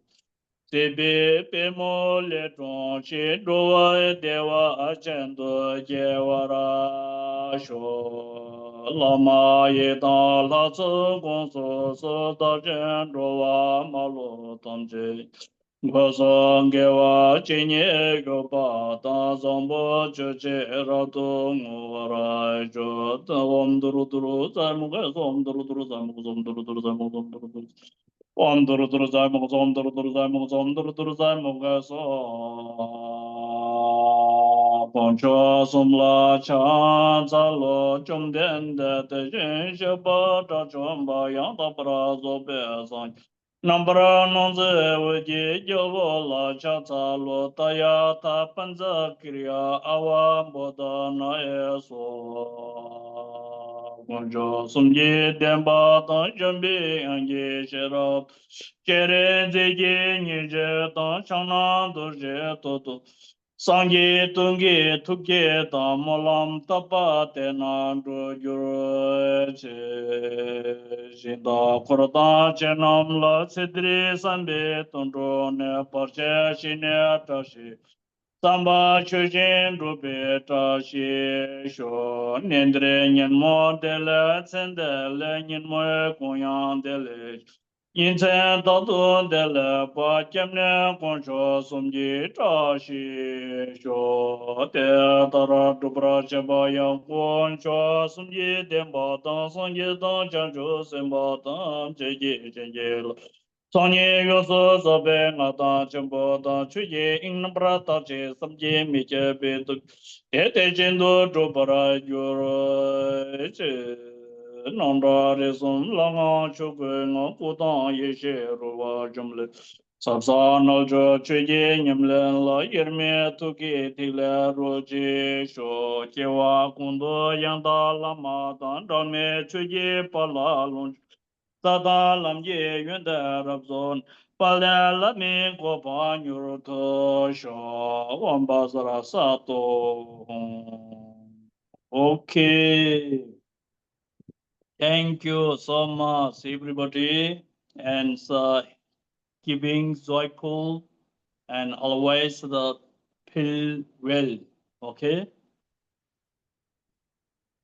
te be pe mo le tron chi do wa de wa a chen do je wara sho la ma ye da la zo gong so so da chen do wa ma lo tam je Gosongewa chinye gopa ta zombo choche rato ngora jo ta om duru duru zamu ga som duru duru zamu som duru duru zamu som duru duru om duru duru zamu som duru duru zamu som duru duru zamu ga so poncho somla cha za lo chom den de te jen she ba ta chom ba yang ta pra zo be san Nambara nonze weje jovo la chata lo taya ta panza kriya awa boda na eso. Gonjo sumje demba ta jambi anje sherab. Chere zege nije ta chana dorje toto. Sangye tunge tuke ta molam tapa te nandu juro che shinda kurata che namla sidri sambe tundro ne parche shine tashi Samba Chujin Rupi Tashi Sho Nendre Nyanmo Dele Tsendele Nyanmo Kunyan Dele Yinchen Tatu Dele Pa Chemne Konsho Sumji Tashi Sho Te Tara Dubra Cheba Yang Kun Sho Sumji Demba Tang Sangye Tang Chanchu Semba Tang Cheji Chenje Sonye yoso sobe nga ta chenpo ta chuye ing pra ta che samje mi che pe tu te te chen do tro para yoro che nong ra re som la nga chu pe nga ku ta ye she ro wa jum le sab sa no jo chuye nyam le la yer me tu ki ti le ro che sho che wa kun do yang da la ma ta da me chuye pa la long Tata lam ye yuen da rab zon, pa la la mi ko pa nyur to sho, wan ba sa ra sa to. Okay. Thank you so much, everybody, and keeping joyful and always feel well. Okay.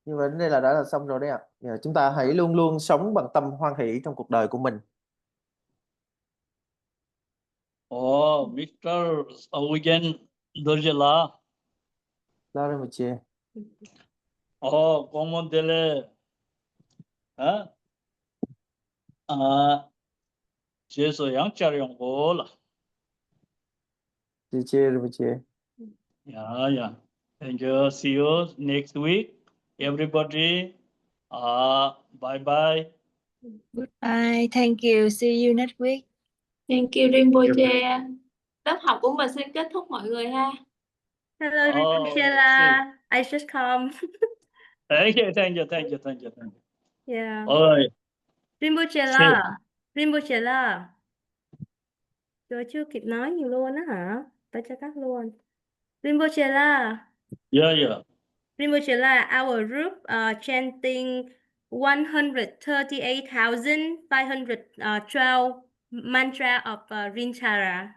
Như vậy đến đây là đã là xong rồi đấy ạ. Chúng ta hãy luôn luôn sống bằng tâm hoan hỷ trong cuộc đời của mình. Oh, Mr. Wigan Dorjela. Lo rồi mà chị. Oh, comment dele. Hả? À, chế số yang char yang go la. Chị rồi mà chị. Yeah, yeah. Thank you. See you next week, everybody. Bye bye. Goodbye. Thank you. See you next week. Thank you Rinpoche. Lớp học của mình sẽ kết thúc mọi người ha. Hello, Oh, Michelle. I just come. Thank you, thank you, thank you, thank you, thank you. Yeah. All right. Rinpoche. Tôi chưa kịp nói nhiều luôn á hả? Tôi cho cắt luôn. Rinpoche. Yeah, yeah. Rinpoche, our group chanting 138,512 mantra of Rinchara.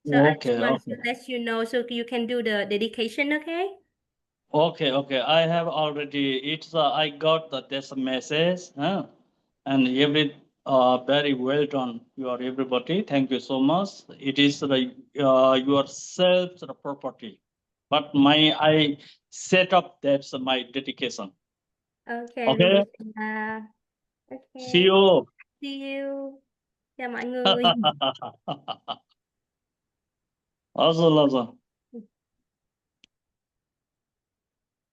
So I Okay, just want okay. to let you know so you can do the dedication, okay? Okay, okay. I have already. I got this message, huh? And very well done. You are everybody. Thank you so much. It is your self property, but I set up that's my dedication. Okay. Okay. Okay. See you. See you. Chào mọi người. Awesome, awesome.